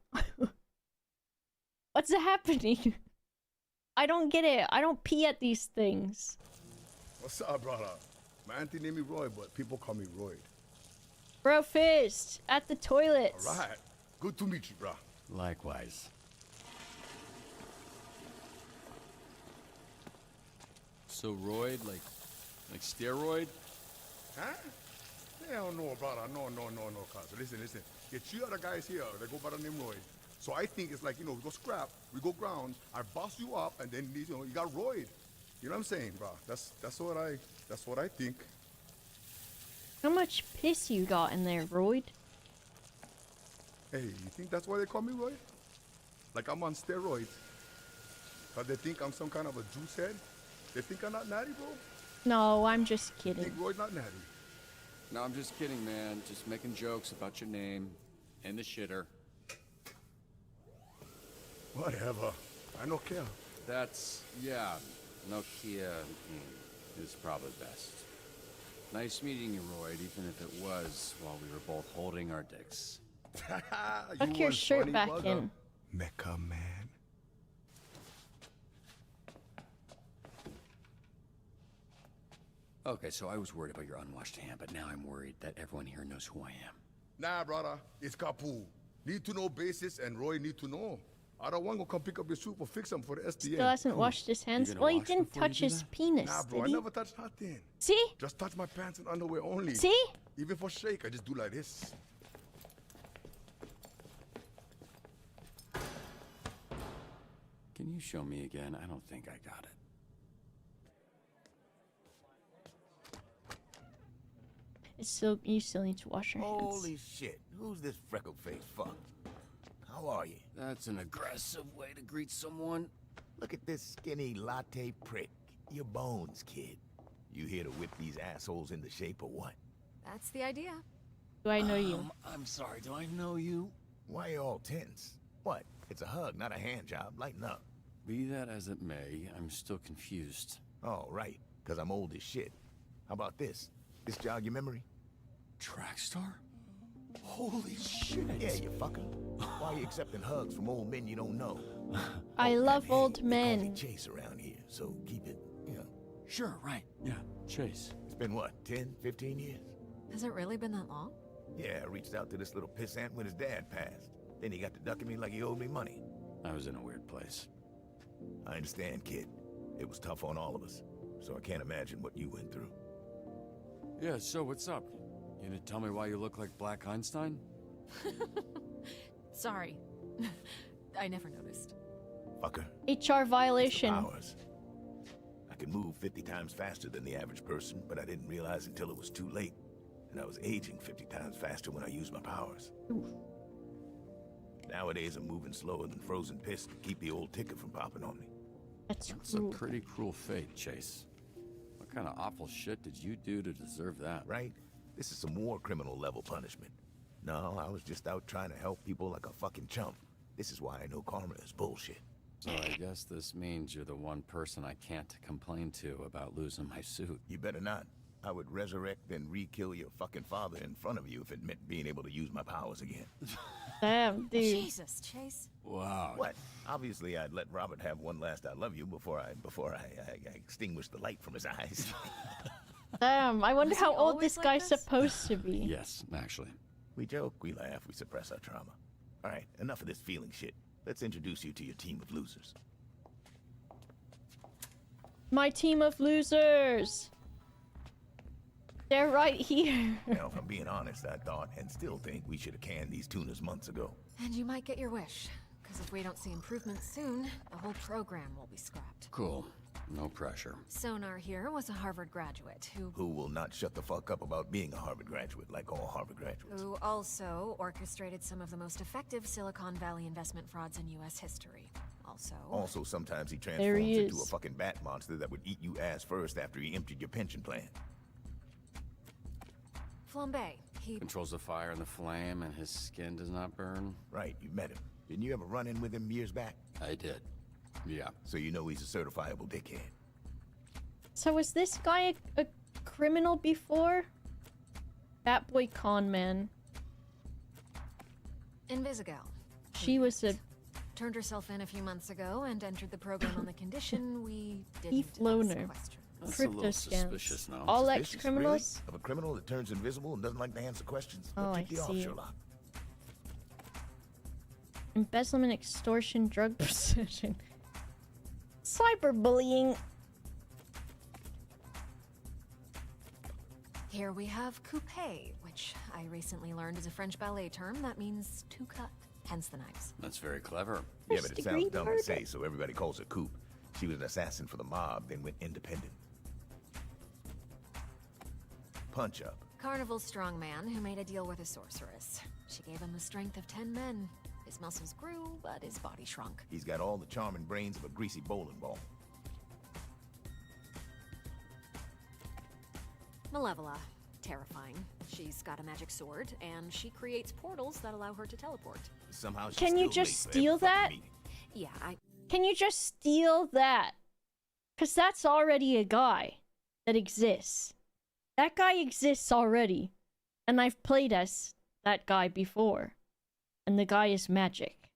What's happening? I don't get it. I don't pee at these things. What's up, brother? My auntie named me Roy, but people call me Royd. Bro fist at the toilets. All right. Good to meet you, bruh. Likewise. So Royd, like, Like steroid? Huh? Hell no, brother. No, cuz. Listen. Get two other guys here. They go by the name Roy. So I think it's like, we go scrap, we go ground, I boss you up, and then, you got Roy. You know what I'm saying, bro? That's what I think. How much piss you got in there, Royd? Hey, you think that's why they call me Roy? Like I'm on steroids. Cause they think I'm some kind of a juice head? They think I'm not natty, bro? No, I'm just kidding. Think Roy's not natty? No, I'm just kidding, man. Just making jokes about your name and the shitter. Whatever. I don't care. Yeah, Nokia is probably best. Nice meeting you, Royd, even if it was while we were both holding our dicks. Tuck your shirt back in. Mecha man. Okay, so I was worried about your unwashed hand, but now I'm worried that everyone here knows who I am. Nah, brother. It's Kapu. Need to know basis, and Roy need to know. I don't want to come pick up your soup or fix him for the SDN. Still hasn't washed his hands. Well, he didn't touch his penis, Nah, bro, did I he? never touched nothing. See? Just touch my pants and underwear only. See? Even for shake, I just do like this. Can you show me again? I don't think I got it. You still need to wash your hands. Holy shit, who's this freckle-faced fuck? How are you? That's an aggressive way to greet someone. Look at this skinny latte prick. Your bones, kid. You here to whip these assholes into shape or what? That's the idea. Do I know you? I'm sorry, do I know you? Why are you all tense? What? It's a hug, not a hand job. Lighten up. Be that as it may, I'm still confused. Oh, right, because I'm old as shit. How about this? This jog your memory? Track star? Holy shit. Yeah, you fucker. Why are you accepting hugs from old men you don't know? I love old They call men. me Chase around here, so keep it, Sure, right. Yeah, Chase. It's been what, 10, 15 years? Has it really been that long? Yeah, I reached out to this little pissant when his dad passed. Then he got to ducking me like he owed me money. I was in a weird place. I understand, kid. It was tough on all of us, so I can't imagine what you went through. Yeah, so what's up? You gonna tell me why you look like Black Einstein? Sorry. I never noticed. Fucker. HR violation. Powers. I can move 50 times faster than the average person, but I didn't realize until it was too late. And I was aging 50 times faster when I used my powers. Nowadays, I'm moving slower than frozen piss to keep the old ticker from popping on me. That's a pretty cruel fate, Chase. What kind of awful shit did you do to deserve that? Right? This is some war criminal level punishment. No, I was just out trying to help people like a fucking chump. This is why I know karma is bullshit. So I guess this means you're the one person I can't complain to about losing my suit. You better not. I would resurrect and re-kill your fucking father in front of you if it meant being able to use my powers again. Damn, dude. Jesus, Chase. Wow. What? Obviously, I'd let Robert have one last I love you before I extinguish the light from his eyes. Damn, I wonder Was he how old always this like guy's this? supposed to be. Yes, actually. We joke, we laugh, we suppress our trauma. All right, enough of this feeling shit. Let's introduce you to your team of losers. My team of losers. They're right here. Now, if I'm being honest, I thought and still think we should have canned these tunas months ago. And you might get your wish. Because if we don't see improvements soon, the whole program will be scrapped. Cool. No pressure. Sonar here was a Harvard graduate Who will not shut the fuck up about being a Harvard graduate, like all Harvard graduates. who also orchestrated some of the most effective Silicon Valley investment frauds in U.S. history. Also, sometimes he There transforms he into is. a fucking bat monster that would eat you ass first after he emptied your pension plan. Flambe, he... Controls the fire and the flame, and his skin does not burn. Right, you met him. Didn't you ever run in with him years back? I did. Yeah. So you know he's a certifiable dickhead. So was this guy a criminal before? That boy con man. Invisigal. She was a Turned herself in a few months ago and entered the program on the condition we thief didn't ask loner. questions. That's a Crypto little scams. suspicious now. All Suspicious, ex-criminals? Really? Of a criminal that turns invisible and doesn't like to answer questions? Oh, What I took you off, see. Sherlock? Embezzlement, extortion, drug possession. Cyberbullying. Here we have coupe, which I recently learned is a French ballet term that means to cut, hence the knives. That's very clever. Yeah, but it sounds dumb to say, so everybody calls her Coop. She was an assassin for the mob, then went independent. Punch Up. Carnival's strongman who made a deal with a sorceress. She gave him the strength of 10 men. His muscles grew, but his body shrunk. He's got all the charm and brains of a greasy bowling ball. Malevola. Terrifying. She's got a magic sword, and she creates portals that allow her to teleport. Somehow she's Can you still just late for steal every fucking that? meeting. Yeah, Can you just steal that? Because that's already a guy that exists. That guy exists already. And I've played as that guy before. And the guy is magic.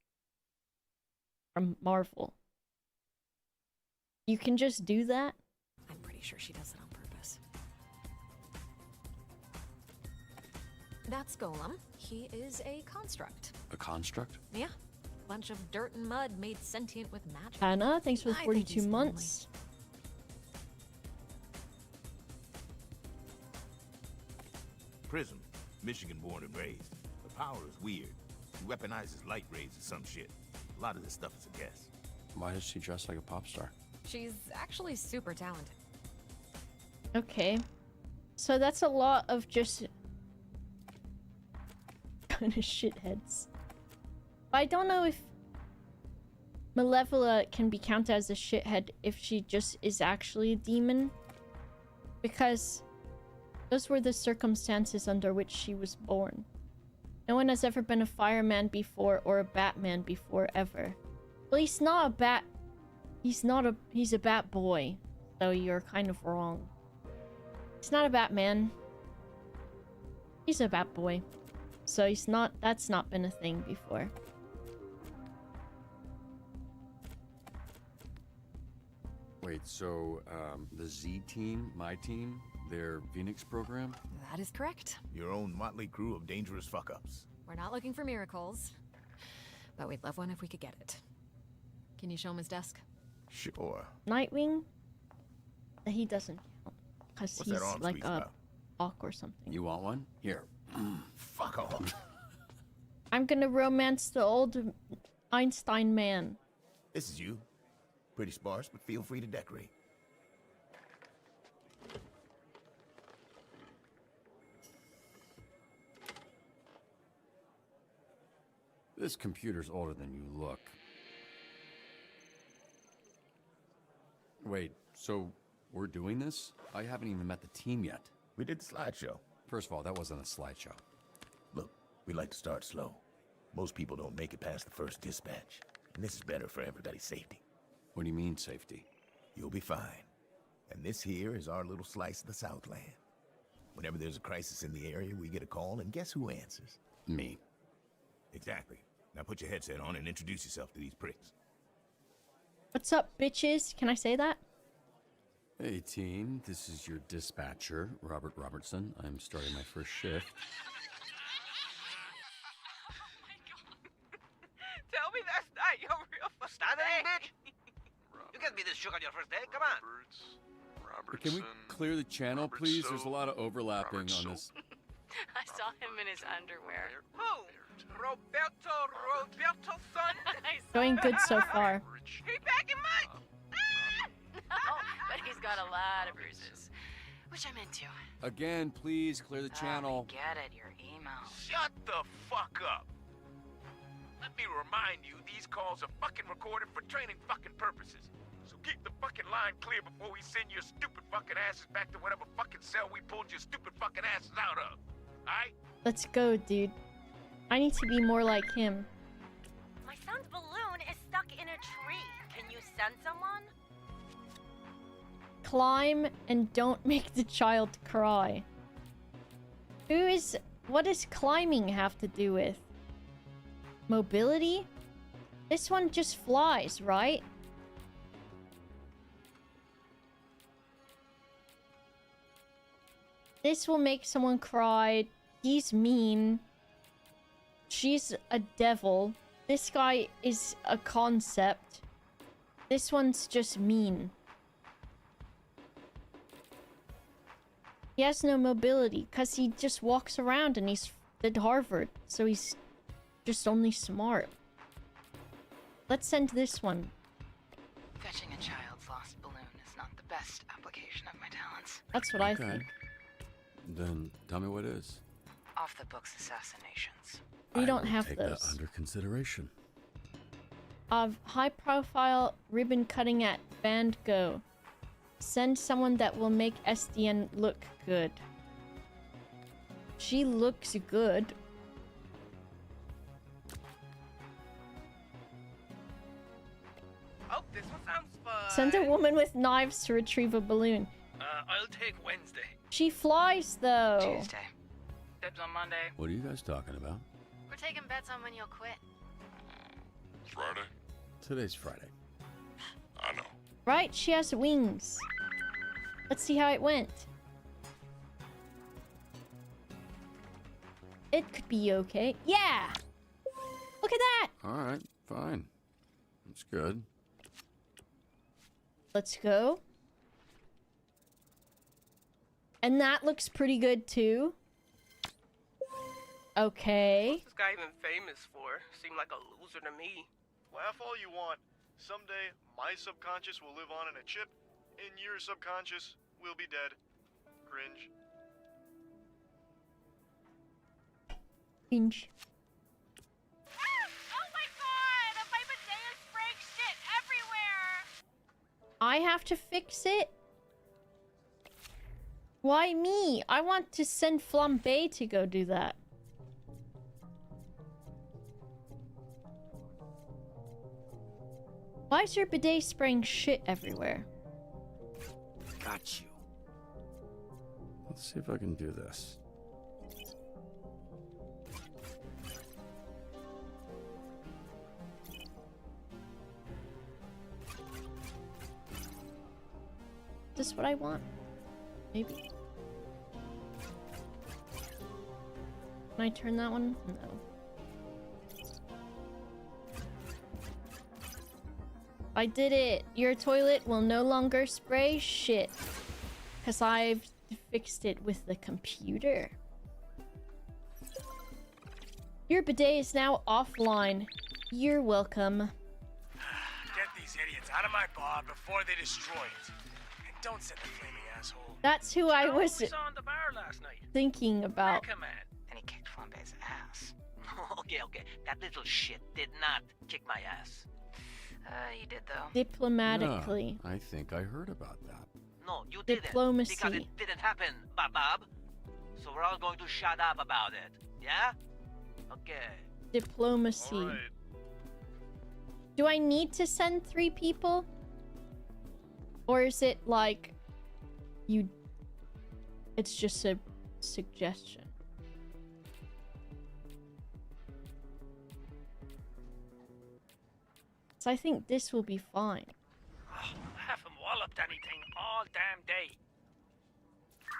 From Marvel. You can just do that? I'm pretty sure she does it on purpose. That's Golem. He is a construct. A construct? Yeah. Bunch of dirt and mud made sentient with magic. Hannah, thanks for the I think 42 he's months. Prism. Michigan born and raised. The power is weird. He weaponizes light rays or some shit. A lot of this stuff is a guess. Why does she dress like a pop star? She's actually super talented. Okay. So that's a lot of just kind of shitheads. But I don't know if Malevola can be counted as a shithead if she just is actually a demon. Because those were the circumstances under which she was born. No one has ever been a fireman before or a Batman before ever. Well, he's not a bat. He's a bat boy. So you're kind of wrong. He's not a Batman. He's a bat boy. So he's not, that's not been a thing before. Wait, so the Z team, my team, their Phoenix program? That is correct. Your own motley crew of dangerous fuck-ups. We're not looking for miracles, but we'd love one if we could get it. Can you show him his desk? Sure. Nightwing? He doesn't count. Because What's that he's arm like squeeze a about? hawk or something. You want one? Here. Fuck off. I'm gonna romance the old Einstein man. This is you. Pretty sparse, but feel free to decorate. This computer's older than you look. Wait, so we're doing this? I haven't even met the team yet. We did the slideshow. First of all, that wasn't a slideshow. Look, we like to start slow. Most people don't make it past the first dispatch. And this is better for everybody's safety. What do you mean, safety? You'll be fine. And this here is our little slice of the Southland. Whenever there's a crisis in the area, we get a call, and guess who answers? Me. Exactly. Now put your headset on and introduce yourself to these pricks. What's up, bitches? Can I say that? Hey, team. This is your dispatcher, Robert Robertson. I'm starting my first shift. Tell me that's not your real first name, bitch. You can't be this shook on your first day. Come on. Can we clear the channel, please? There's a lot of overlapping on this. I saw him in his underwear. Who? Roberto's son? Going good so far. He back in mine. Oh, but he's got a lot of bruises, which I'm into. Again, please clear the channel. Get it, your email. Shut the fuck up. Let me remind you, these calls are fucking recorded for training fucking purposes. So keep the fucking line clear before we send your stupid fucking asses back to whatever fucking cell we pulled your stupid fucking asses out of. Alright? Let's go, dude. I need to be more like him. My son's balloon is stuck in a tree. Can you send someone? Climb and don't make the child cry. What does climbing have to do with? Mobility? This one just flies, right? This will make someone cry. He's mean. She's a devil. This guy is a concept. This one's just mean. He has no mobility because he just walks around and he's at Harvard, so he's just only smart. Let's send this one. Fetching a child's lost balloon is not the best application of my talents. That's what I think. Then tell me what is. Off the books assassinations. We don't have Take those. that under consideration. Of high profile ribbon cutting at Van Gogh. Send someone that will make SDN look good. She looks good. Oh, this one sounds fun. Send a woman with knives to retrieve a balloon. I'll take Wednesday. She flies though. Tuesday. Dibs on Monday. What are you guys talking about? We're taking bets on when you'll quit. Friday? Today's Friday. I know. Right, she has wings. Let's see how it went. It could be okay. Yeah! Look at that! Alright, fine. That's good. Let's go. And that looks pretty good too. Okay. What's this guy even famous for? Seemed like a loser to me. Laugh all you want. Someday, my subconscious will live on in a chip, and your subconscious will be dead. Cringe. Cringe. Oh my god! My bidet is spraying shit everywhere! I have to fix it? Why me? I want to send Flambe to go do that. Why is your bidet spraying shit everywhere? Got you. Let's see if I can do this. Is this what I want? Maybe. Can I turn that one? No. I did it! Your toilet will no longer spray shit. Because I've fixed it with the computer. Your bidet is now offline. You're welcome. Get these idiots out of my bar before they destroy it. And don't send the flaming asshole. That's who I was We saw in the bar last night. thinking about. Come on. And he kicked Flambe's ass. Okay. That little shit did not kick my ass. You did though. Diplomatically. Yeah, I think I heard about that. No, you didn't. Diplomacy. Because it didn't happen, Bob. So we're all going to shut up about it. Yeah? Okay. Diplomacy. All right. Do I need to send 3 people? Or is it like you... It's just a suggestion. So I think this will be fine. Oh, I haven't walloped anything all damn day.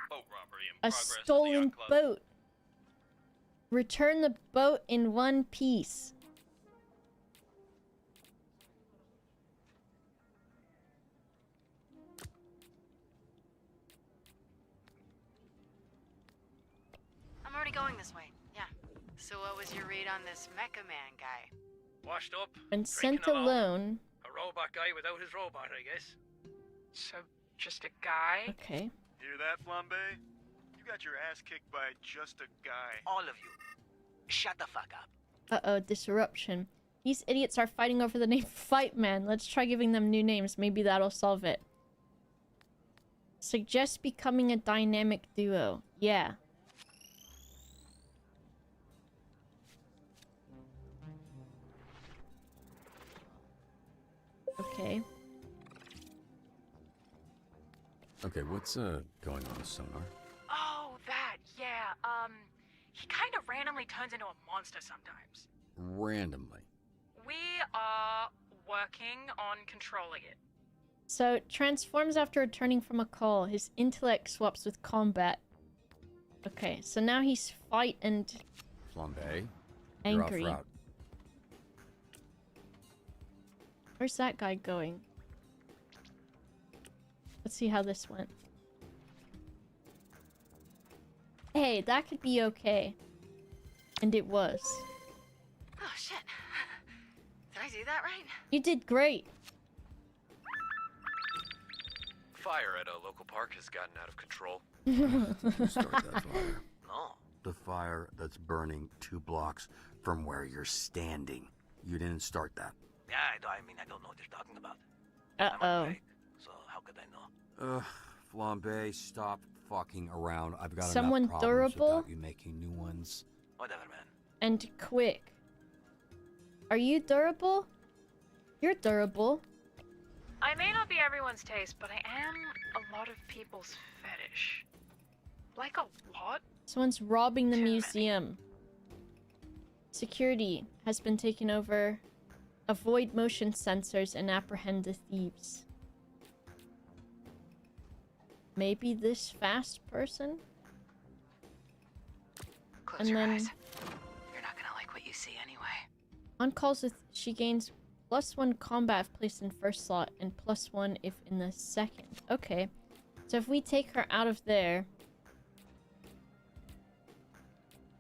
Boat robbery in A progress at the stolen yacht club. boat. Return the boat in one piece. I'm already going this way. Yeah. So what was your read on this Mecha Man guy? Washed up. And drinking sent alone. A robot guy without his robot, I guess. So, just a guy? Okay. Hear that, Flambe? You got your ass kicked by just a guy. All of you. Shut the fuck up. Uh-oh, disruption. These idiots are fighting over the name Fight Man. Let's try giving them new names. Maybe that'll solve it. Suggest becoming a dynamic duo. Yeah. Okay. Okay, what's going on with Sonar? Oh, that, yeah. He kind of randomly turns into a monster sometimes. Randomly. We are working on controlling it. So, transforms after returning from a call. His intellect swaps with combat. Okay, so now he's fight and... Flambe, angry. you're off route. Where's that guy going? Let's see how this went. okay. That could be okay. And it was. Oh, shit. Did I do that right? You did great. Fire at a local park has gotten out of control. You start that fire. No. The fire that's burning 2 blocks from where you're standing. You didn't start that. Yeah, I mean, I don't know what you're talking about. Uh-oh. So how could I know? Flambe, stop fucking around. I've got Someone enough problems durable? without you making new ones. Whatever, man. And quick. Are you durable? You're durable. I may not be everyone's taste, but I am a lot of people's fetish. Like a lot? Someone's robbing the museum. Security has been taken over. Avoid motion sensors and apprehend the thieves. Maybe this fast person? Close your eyes. You're not gonna like what you see anyway. On calls with she gains +1 combat if placed in first slot and +1 if in the second. Okay. So if we take her out of there.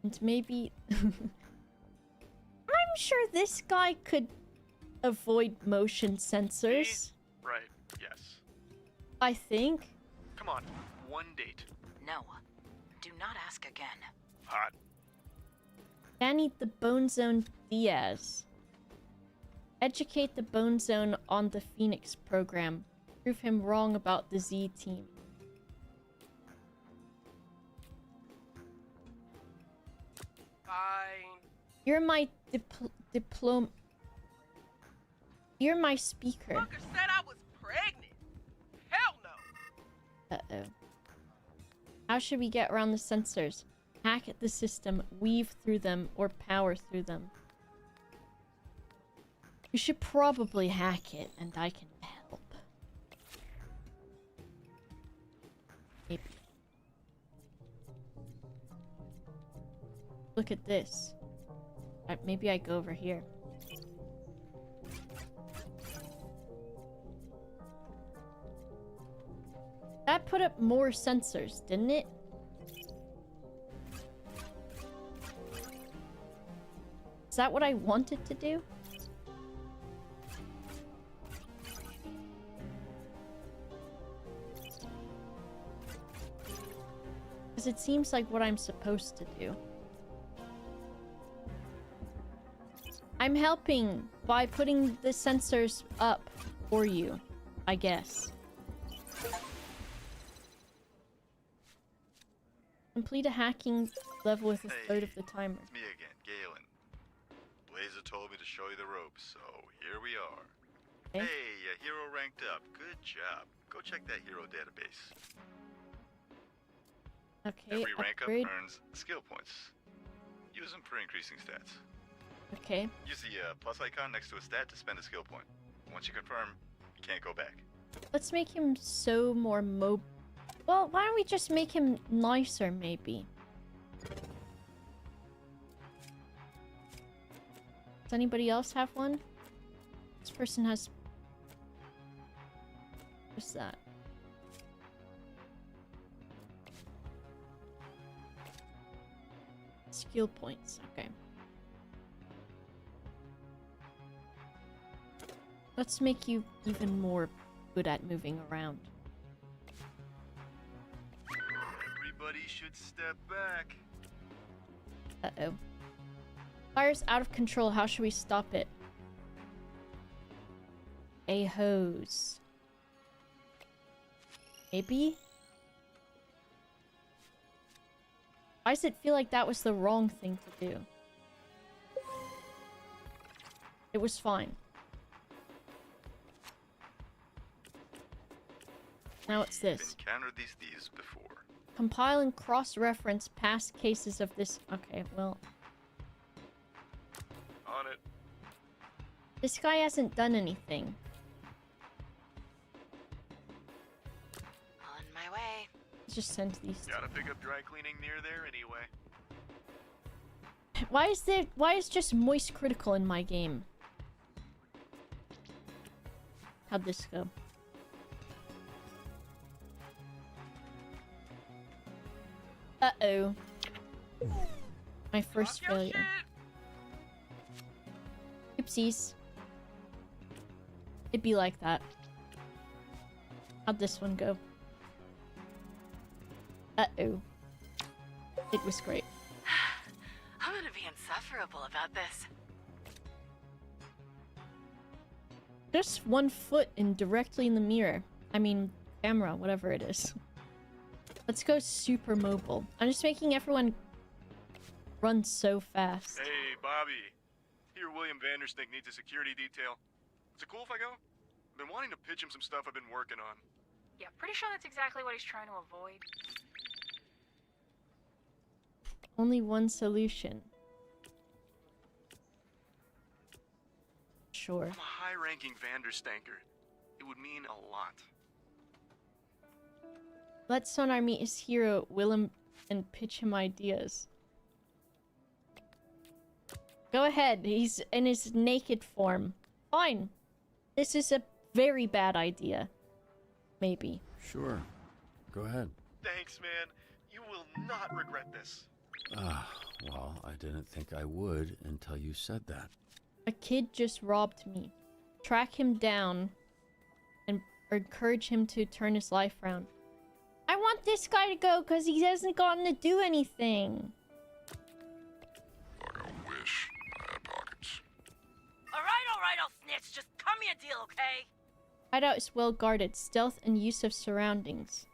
And maybe I'm sure this guy could avoid motion sensors. Right, yes. I think. Come on, one date. No. Do not ask again. Hot. Danny the Bone Zone Diaz. Educate the Bone Zone on the Phoenix program. Prove him wrong about the Z team. Fine. You're my diploma. You're my speaker. Fucker said I was pregnant. Hell no. Uh-oh. How should we get around the sensors? Hack at the system, weave through them, or power through them? You should probably hack it, and I can help. Maybe. Look at this. Maybe I go over here. That put up more sensors, didn't it? Is that what I wanted to do? Because it seems like what I'm supposed to do. I'm helping by putting the sensors up for you, I guess. Complete a hacking level with a third of the timer. It's me again, Galen. Blazer told me to show you the ropes, so here we are. Okay. Hey, a hero ranked up. Good job. Go check that hero database. Okay, Every rank upgrade. up earns skill points. Use them for increasing stats. Okay. Use the plus icon next to a stat to spend a skill point. Once you confirm, you can't go back. Let's make him so more Well, why don't we just make him nicer, maybe? Does anybody else have one? This person has... What's that? Skill points, okay. Let's make you even more good at moving around. Everybody should step back. Uh-oh. Fire's out of control. How should we stop it? A hose. Maybe? Why does it feel like that was the wrong thing to do? It was fine. Now it's this. Encountered these thieves before. Compile and cross-reference past cases of this... Okay, well... On it. This guy hasn't done anything. On my way. Let's just send these. Gotta pick up dry cleaning near there anyway. Why is just moist critical in my game? How'd this go? Uh-oh. My first failure. Oopsies. It'd be like that. How'd this one go? Uh-oh. It was great. I'm gonna be insufferable about this. Just 1 foot in directly in the mirror. I mean, camera, whatever it is. Let's go super mobile. I'm just making everyone run so fast. Hey, Bobby. Here, William Vanderstink needs a security detail. Is it cool if I go? I've been wanting to pitch him some stuff I've been working on. Yeah, pretty sure that's exactly what he's trying to avoid. Only one solution. Sure. I'm a high-ranking Vanderstanker. It would mean a lot. Let Sonar meet his hero, Willem, and pitch him ideas. Go ahead, he's in his naked form. Fine. This is a very bad idea. Maybe. Sure. Go ahead. Thanks, man. You will not regret this. Well, I didn't think I would until you said that. A kid just robbed me. Track him down and encourage him to turn his life around. I want this guy to go because he hasn't gotten to do anything. Like I wish I had pockets. Alright, I'll snitch. Just cut me a deal, okay? Hideout is well guarded. Stealth and use of surroundings.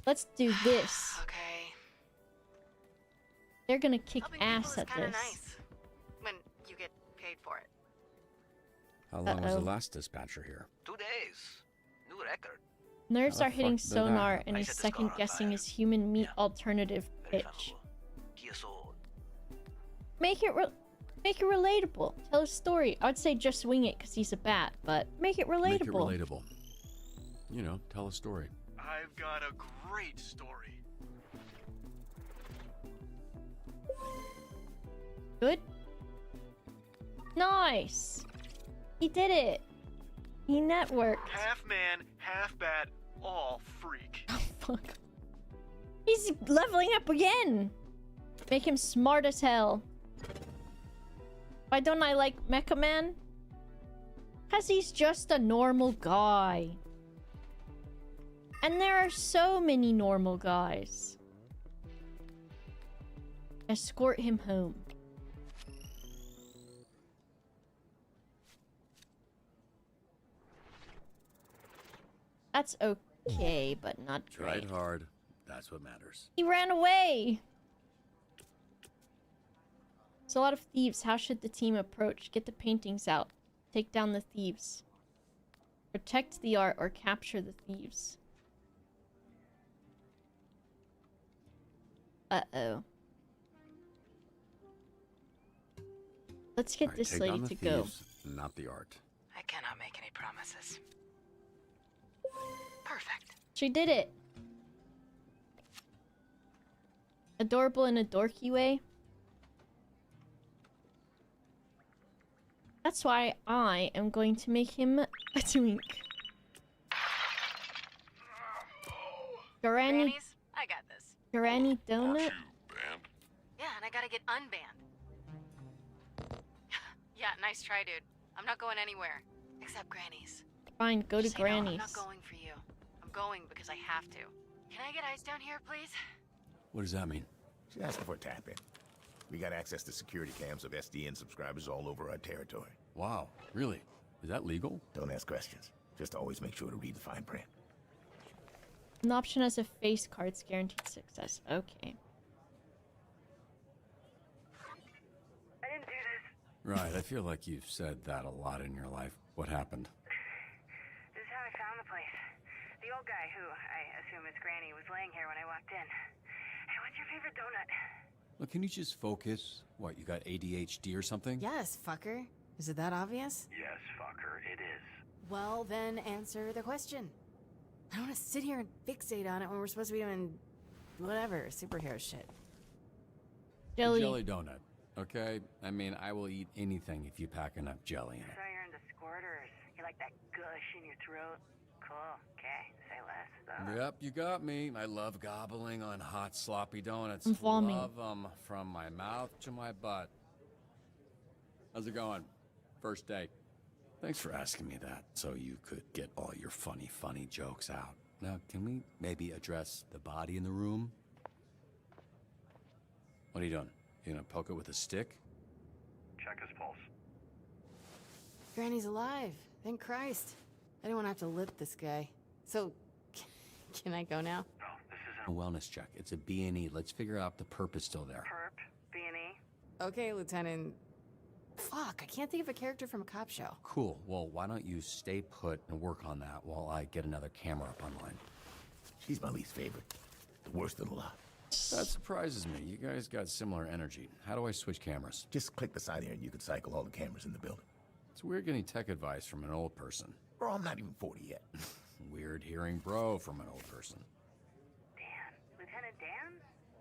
Let's do this. Okay. They're gonna kick Helping ass people at is kinda this. nice when you get paid for it. How long was the last dispatcher here? 2 days. New record. Nerds How are the hitting fuck did that Sonar happen? and I is set the second score on guessing fire. his human meat alternative pitch. Kia soul. Make it relatable. Tell a story. I would say just wing it because he's a bat, but make it relatable. Make it relatable. You know, tell a story. I've got a great story. Good. Nice. He did it. He networked. Half man, half bat, all freak. Oh fuck. He's leveling up again. Make him smart as hell. Why don't I like Mecha Man? Cause he's just a normal guy. And there are so many normal guys. Escort him home. That's okay, but not great. Tried hard. That's what matters. He ran away! There's a lot of thieves. How should the team approach? Get the paintings out. Take down the thieves. Protect the art or capture the thieves. Uh-oh. Let's get All right, this take lady down the to go. thieves, not the art. I cannot make any promises. Perfect. She did it! Adorable in a dorky way. That's why I am going to make him a twink. Granny... Grannies, I got this. Granny Donut? Yeah, and I gotta get unbanned. Yeah, nice try, dude. I'm not going anywhere. Except Granny's. Fine, go to Just so you know, Granny's. I'm not going for you. I'm going because I have to. Can I get ice down here, please? What does that mean? She's asking for a tap-in. We got access to security cams of SDN subscribers all over our territory. Wow, really? Is that legal? Don't ask questions. Just always make sure to read the fine print. An option as a face card's guaranteed success. Okay. I didn't do this. Right, I feel like you've said that a lot in your life. What happened? This is how I found the place. The old guy, who I assume is Granny, was laying here when I walked in. Hey, what's your favorite donut? Look, can you just focus? What, you got ADHD or something? Yes, fucker. Is it that obvious? Yes, fucker, it is. Well, then answer the question. I don't want to sit here and fixate on it when we're supposed to be doing whatever, superhero shit. Jelly. Jelly donut, okay? I mean, I will eat anything if you pack enough jelly in it. So you're into squirters. You like that gush in your throat? Cool. Okay, say less, though. Yep, you got me. I love gobbling on hot, sloppy donuts. I'm foaming. Love them from my mouth to my butt. How's it going? First day. Thanks for asking me that, so you could get all your funny jokes out. Now, can we maybe address the body in the room? What are you doing? You gonna poke it with a stick? Check his pulse. Granny's alive. Thank Christ. I didn't want to have to lip this guy. So, can I go now? A wellness check. It's a B&E. Let's figure out the perp is still there. Perp, B&E. Okay, Lieutenant. Fuck, I can't think of a character from a cop show. Cool. Well, why don't you stay put and work on that while I get another camera up online? She's my least favorite. The worst of the lot. That surprises me. You guys got similar energy. How do I switch cameras? Just click the side here and you can cycle all the cameras in the building. It's weird getting tech advice from an old person. Bro, I'm not even 40 yet. Weird hearing bro from an old person. Dan. Lieutenant Dan?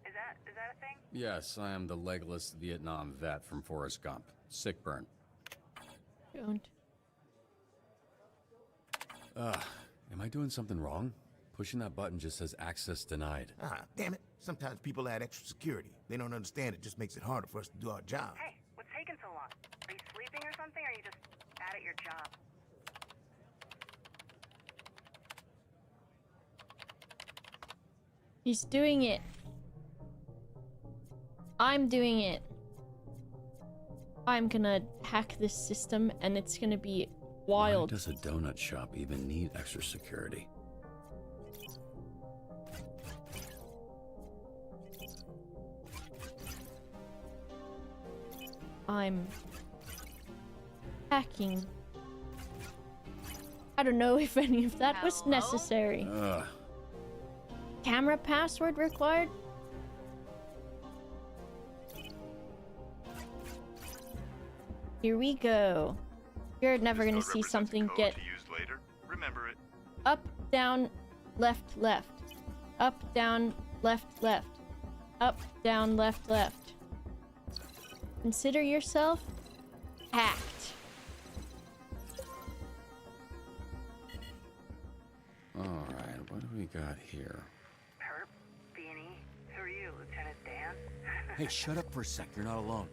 Is that a thing? Yes, I am the legless Vietnam vet from Forrest Gump. Sick burn. Don't. Am I doing something wrong? Pushing that button just says access denied. Ah, damn it. Sometimes people add extra security. They don't understand it just makes it harder for us to do our job. Hey, what's taking so long? Are you sleeping or something, or are you just bad at your job? He's doing it. I'm doing it. I'm gonna hack this system and it's gonna be wild. Why does a donut shop even need extra security? I'm hacking. I don't know if any of that was necessary. Camera password required? Here we go. You're never gonna see something get Remember it. up, down, left, left. Up, down, left, left. Up, down, left, left. Consider yourself hacked. Alright, what do we got here? Perp, B&E. Who are you, Lieutenant Dan? Hey, shut up for a sec. You're not alone.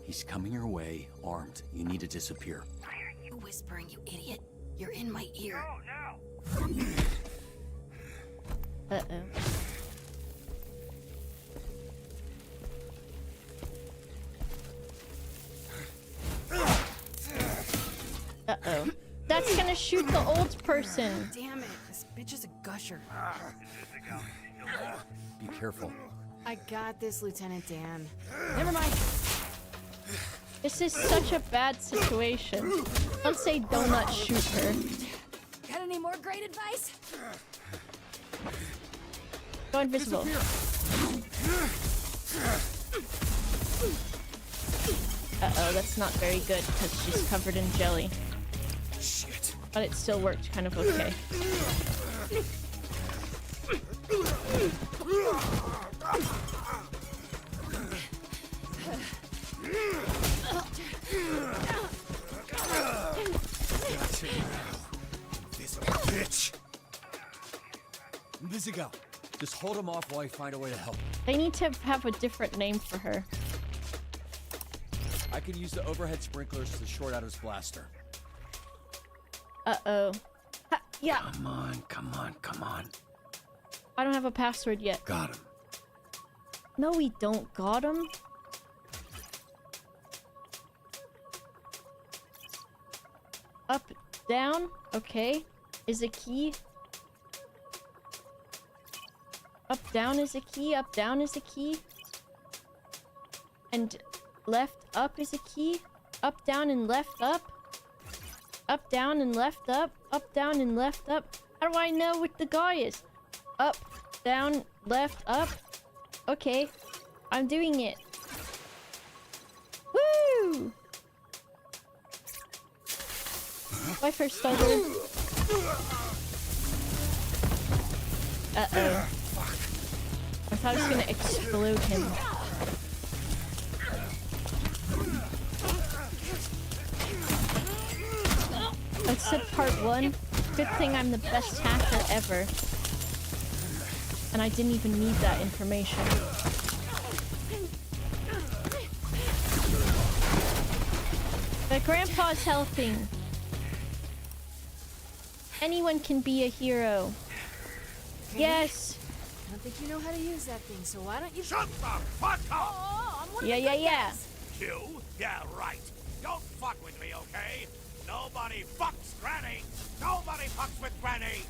He's coming your way, armed. You need to disappear. Why are you whispering, you idiot? You're in my ear. No. Uh-oh. Uh-oh. That's gonna shoot the old person. Damn it, this bitch is a gusher. Be careful. I got this, Lieutenant Dan. Never mind. This is such a bad situation. Don't say donut shoot her. Got any more great advice? Go invisible. Uh-oh, that's not very good because she's covered in jelly. Shit. But it still worked kind of okay. This bitch. Invisigal. Just hold him off while I find a way to help. They need to have a different name for her. I can use the overhead sprinklers to short out his blaster. Uh-oh. Yeah. Come on, come on, come on. I don't have a password yet. Got him. No, we don't got him. Up, down. Okay. Is a key. Up, down is a key. Up, down is a key. And left, up is a key. Up, down, and left, up. Up, down, and left, up. Up, down, and left, up. How do I know what the guy is? Up, down, left, up. Okay. I'm doing it. Woo! My first started. Uh-oh. I thought I was gonna explode him. just said part 1. Good thing I'm the best hacker ever. And I didn't even need that information. But Grandpa's helping. Anyone can be a hero. Yes. I don't think you know how to use that thing, so why don't you... Shut the fuck up! Oh, I'm one of Yeah, the yeah, good yeah. guys. You? Yeah, right. Don't fuck with me, okay? Nobody fucks Granny! Nobody fucks with Granny!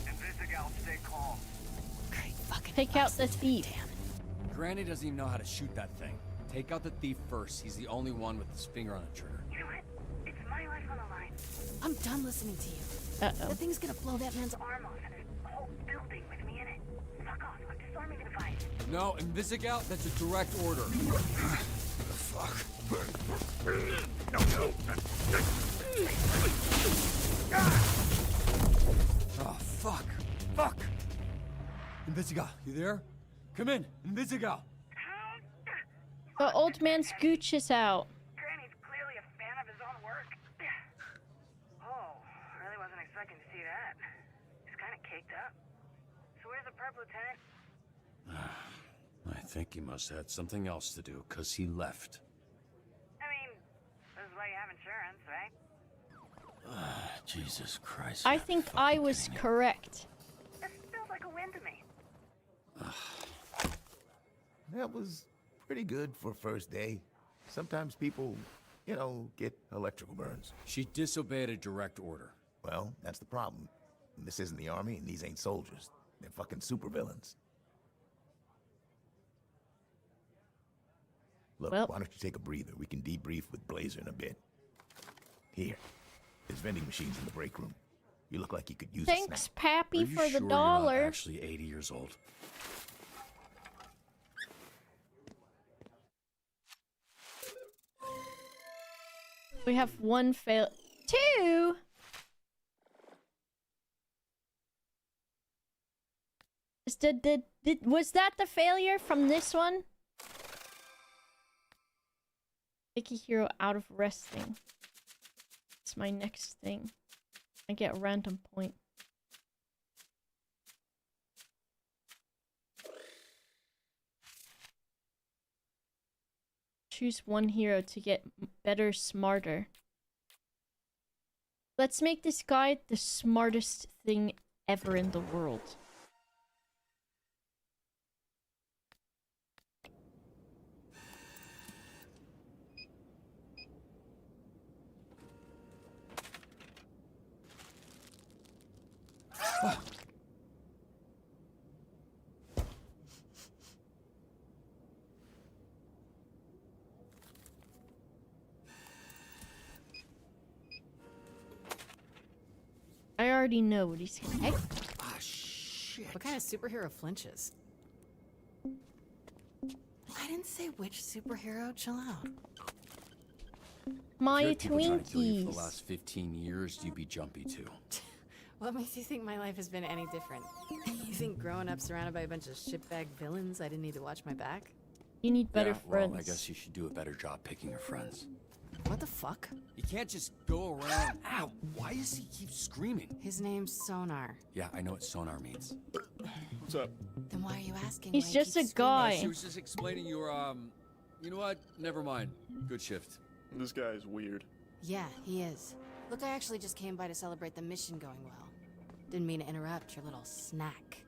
Invisigal, stay calm. Great fucking Take out the thief. Granny doesn't even know how to shoot that thing. Take out the thief first. He's the only one with his finger on the trigger. You know what? It's my life on the line. I'm done listening to you. Uh-oh. That thing's gonna blow that man's Arm off and there's a whole building with me in it. Fuck off. I'm disarming the device. No, Invisigal, that's a direct order. Fuck. No. Oh, fuck. Fuck! Invisigal, you there? Come in, Invisigal! The old man's gooch is out. Granny's clearly a fan of his own work. Oh, really wasn't expecting to see that. He's kind of caked up. So where's the perp, Lieutenant? I think he must have had something else to do, because he left. I mean, this is why you have insurance, right? Jesus Christ. I think I was correct. This feels like a win to me. That was pretty good for first day. Sometimes people, you know, get electrical burns. She disobeyed a direct order. Well, that's the problem. This isn't the army, and these ain't soldiers. They're fucking supervillains. Look, Well, why don't you take a breather? We can debrief with Blazer in a bit. Here, there's vending machines in the break room. You look like you could use a thanks, snack. Pappy, Are you for the sure dollar. You're not actually 80 years old. We have 1 fail. 2. Was that the failure from this one? Take a hero out of resting. It's my next thing. I get a random point. Choose one hero to get better, smarter. Let's make this guy the smartest thing ever in the world. I already know what he's gonna Hey, Ah, shit. what kind of superhero flinches? I didn't say which superhero. Chill out. My If people trying to kill you for the Twinkies. last 15 years, you'd be jumpy too. What makes you think my life has been any different? You think growing up surrounded by a bunch of shitbag villains, I didn't need to watch my back? You need better Yeah, friends. well, I guess you should do a better job picking your friends. What the fuck? You can't just go around. Ow! Why does he keep screaming? His name's Sonar. Yeah, I know what sonar means. What's up? Then why are you asking? He's why he just a keeps screaming? guy. She was just explaining your, you know what? Never mind. Good shift. This guy's weird. Yeah, he is. Look, I actually just came by to celebrate the mission going well. Didn't mean to interrupt your little snack.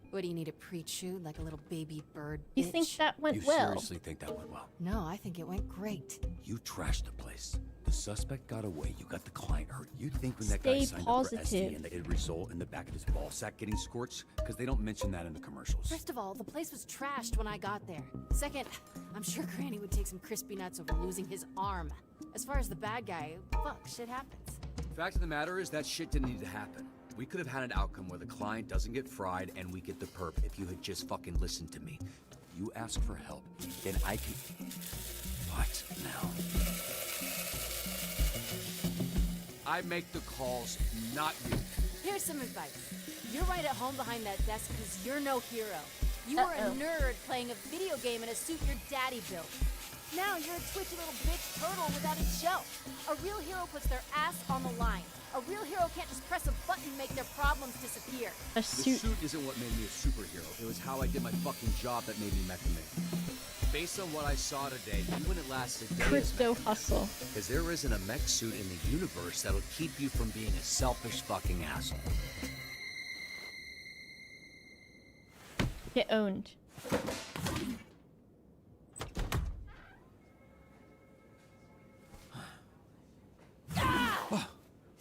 What, do you need a pre-chew like a little baby bird, You bitch? think that went You well? seriously think that went well? No, I think it went great. You trashed the place. The suspect got away. You got the client hurt. You think when that guy Stay signed positive. up for SDN that it'd result in the back of his ball sack getting scorched? Because they don't mention that in the commercials. First of all, the place was trashed when I got there. Second, I'm sure Granny would take some crispy nuts over losing his arm. As far as the bad guy, fuck, shit happens. Fact of the matter is that shit didn't need to happen. We could have had an outcome where the client doesn't get fried and we get the perp if you had just fucking listened to me. You ask for help, then I can... What now? I make the calls, not you. Here's some advice. You're right at home behind that desk because you're no hero. You were a nerd playing a video game in a suit your daddy built. Now you're a twitchy little bitch turtle without a shell. A real hero puts their ass on the line. A real hero can't just press a button and make their problems disappear. The suit isn't what made me a superhero. It was how I did my fucking job that made me Mecha Man. Based on what I saw today, you wouldn't last a day. Crypto hustle. Because there isn't a mech suit in the universe that'll keep you from being a selfish fucking asshole. Get owned.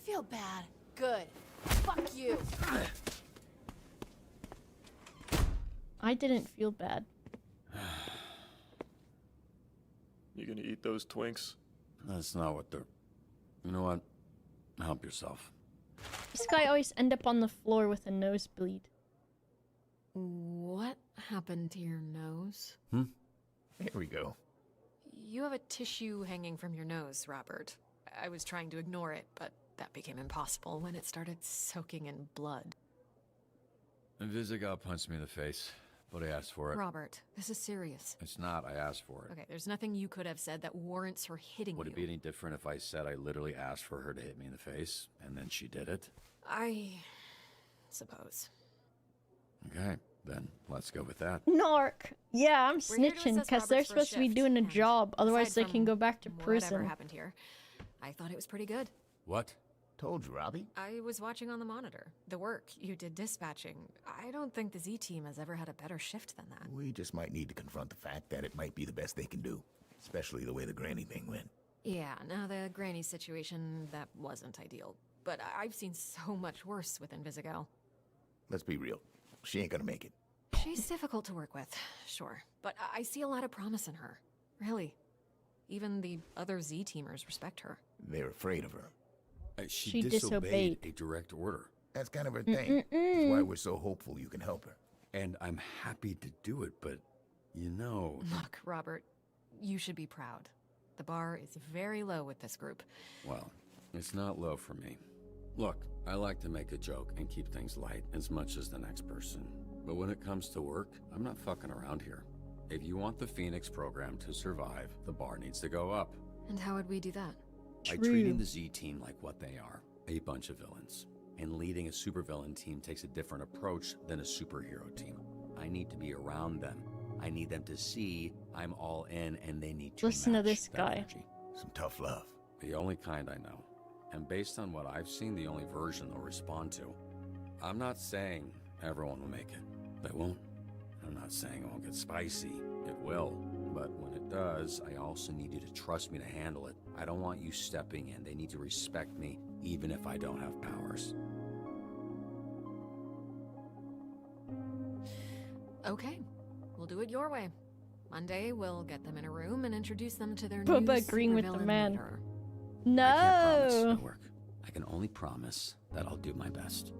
Feel bad. Good. Fuck you. I didn't feel bad. You gonna eat those Twinks? That's not what they're... You know what? Help yourself. This guy always end up on the floor with a nosebleed. What happened to your nose? Here we go. You have a tissue hanging from your nose, Robert. I was trying to ignore it, but that became impossible when it started soaking in blood. Invisigal punched me in the face, but I asked for it. Robert, this is serious. It's not. I asked for it. Okay, there's nothing you could have said that warrants her hitting Would you. it be any different if I said I literally asked for her to hit me in the face, and then she did it? I suppose. Okay, then let's go with that. Narc. Yeah, I'm We're here to snitching assess because they're Robert's supposed first to be shift, doing a and job. Otherwise, aside they can from go back to Whatever prison. happened here, I thought it was pretty good. What? Told you, Robbie. I was watching on the monitor. The work you did dispatching. I don't think the Z-Team has ever had a better shift than that. We just might need to confront the fact that it might be the best they can do. Especially the way the granny thing went. Yeah, now the granny situation, that wasn't ideal. But I've seen so much worse with Invisigal. Let's be real. She ain't gonna make it. She's difficult to work with, sure. But I see a lot of promise in her. Really. Even the other Z-Teamers respect her. They're afraid of her. She disobeyed a direct order. That's kind of her thing. That's why we're so hopeful you can help her. And I'm happy to do it, but, you know... Look, Robert, you should be proud. The bar is very low with this group. Well, it's not low for me. Look, I like to make a joke and keep things light as much as the next person. But when it comes to work, I'm not fucking around here. If you want the Phoenix program to survive, the bar needs to go up. And how would we do that? By treating the Z-Team like what they are, a bunch of villains. And leading a supervillain team takes a different approach than a superhero team. I need to be around them. I need them to see I'm all in, and they need to Listen to match this that guy. energy. Some tough love. The only kind I know. And based on what I've seen, the only version they'll respond to. I'm not saying everyone will make it. They won't. I'm not saying it won't get spicy. It will. But when it does, I also need you to trust me to handle it. I don't want you stepping in. They need to respect me, even if I don't have powers. Okay, we'll do it your way. Monday, we'll get them in a room and introduce them to their new Bubba agreeing with the supervillain man. leader. I can't promise No. it'll work. I can only promise that I'll do my best.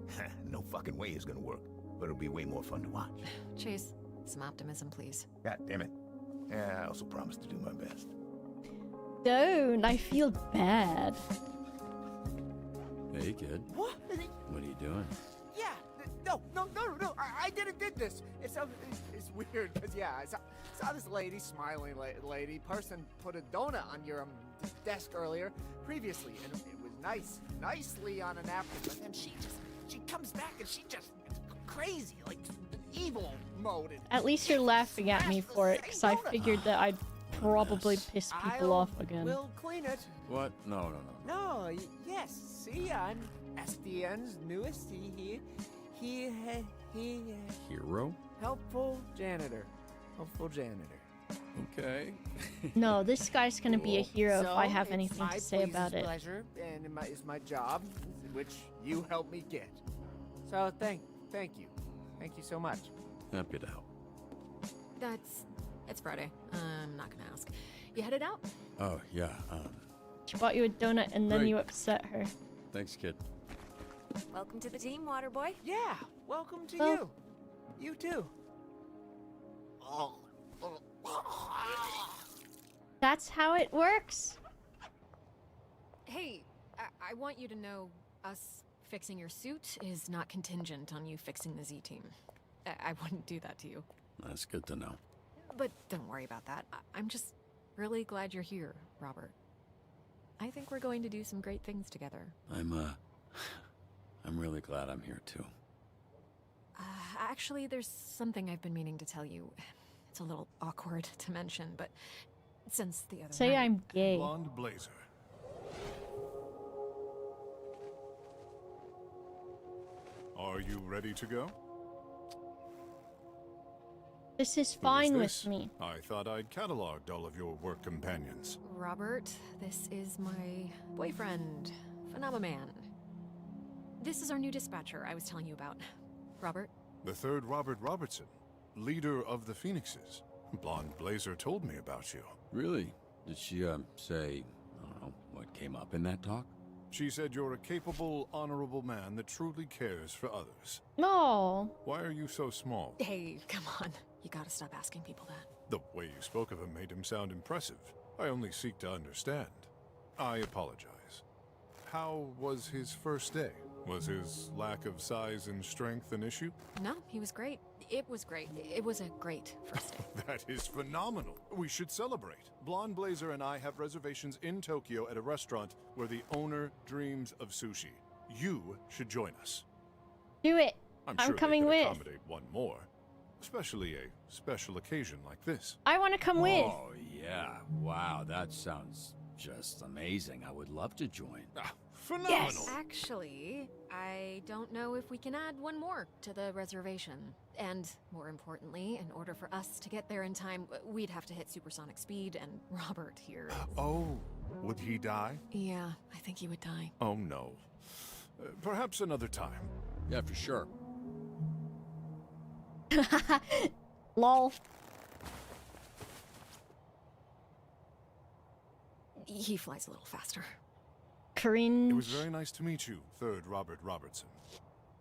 No fucking way it's gonna work. But it'll be way more fun to watch. Chase, some optimism, please. God damn it. Yeah, I also promise to do my best. Don't. I feel bad. Hey, kid. What? What are you doing? Yeah. No. I didn't did this. It's weird because yeah, I saw this lady, smiling lady, person put a donut on your desk earlier, previously, and it was nicely on a napkin. But then she comes back and she just crazy, like evil mode. At least you're laughing at me for it, because I figured that I'd probably piss people off again. We'll clean it. What? No. Yes. See, I'm SDN's newest. He Hero? helpful janitor. Okay. No, this guy's gonna be a hero if So, I have it's anything my to say about it. pleasure, and it's my job, which you helped me get. So thank you so much. Happy to help. It's Friday. I'm not gonna ask. You headed out? Oh, yeah. She bought you a donut and then Great. you upset her. Thanks, kid. Welcome to the team, Waterboy. Yeah, welcome to Oh. you. You too. That's how it works? Hey, I want you to know us fixing your suit is not contingent on you fixing the Z-Team. I wouldn't do that to you. That's good to know. But don't worry about that. I'm just really glad you're here, Robert. I think we're going to do some great things together. I'm I'm really glad I'm here too. Actually, there's something I've been meaning to tell you. It's a little awkward to mention, but since the other Say night... I'm gay. Blonde blazer. Are you ready to go? This is Who fine is with this? me. I thought I'd cataloged all of your work companions. Robert, this is my boyfriend, Phenomenon. This is our new dispatcher I was telling you about. Robert? The third Robert Robertson, leader of the Phoenixes. Blonde Blazer told me about you. Really? Did she, say, I don't know, what came up in that talk? She said you're a capable, honorable man that truly cares for others. No. Why are you so small? Hey, come on. You gotta stop asking people that. The way you spoke of him made him sound impressive. I only seek to understand. I apologize. How was his first day? Was his lack of size and strength an issue? No, he was great. It was great. It was a great first day. That is phenomenal. We should celebrate. Blonde Blazer and I have reservations in Tokyo at a restaurant where the owner dreams of sushi. You should join us. Do it. I'm I'm sure coming they could with. accommodate one more, especially a special occasion like this. I want to come with. Oh, yeah. Wow, that sounds just amazing. I would love to join. Phenomenal. Yes. Actually, I don't know if we can add one more to the reservation. And more importantly, in order for us to get there in time, we'd have to hit supersonic speed, and Robert here is... Oh, would he die? Yeah, I think he would die. Oh, no. Perhaps another time. Yeah, for sure. Lol. He flies a little faster. Cringe. It was very nice to meet you, third Robert Robertson.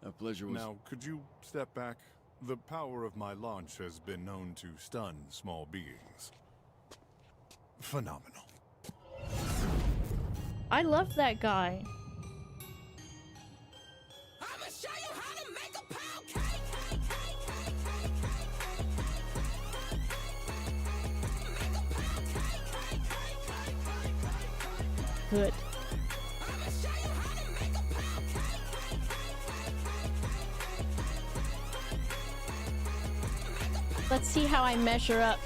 A pleasure was... Now, could you step back? The power of my launch has been known to stun small beings. Phenomenal. I love that guy. I'ma show you how to make a pound cake. Good. I'ma show you how to make a pound cake. Let's see how I measure up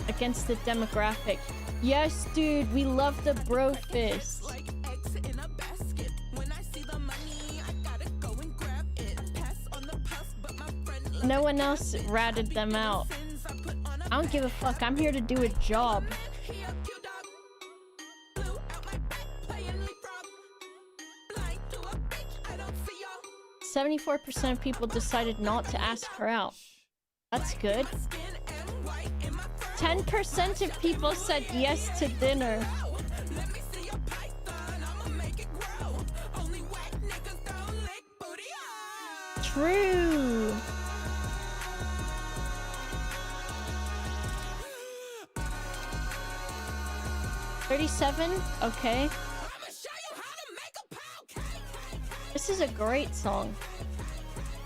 against the demographic. Yes, dude, we love the bro fist. Like eggs in a basket. When I see the money, I gotta go and grab it. Pass on the puff, but my friend No one else ratted them out. I don't give a fuck. I'm here to do a job. 74% of people decided not to ask her out. That's good. 10% of people said yes to dinner. True. $37? Okay. This is a great song.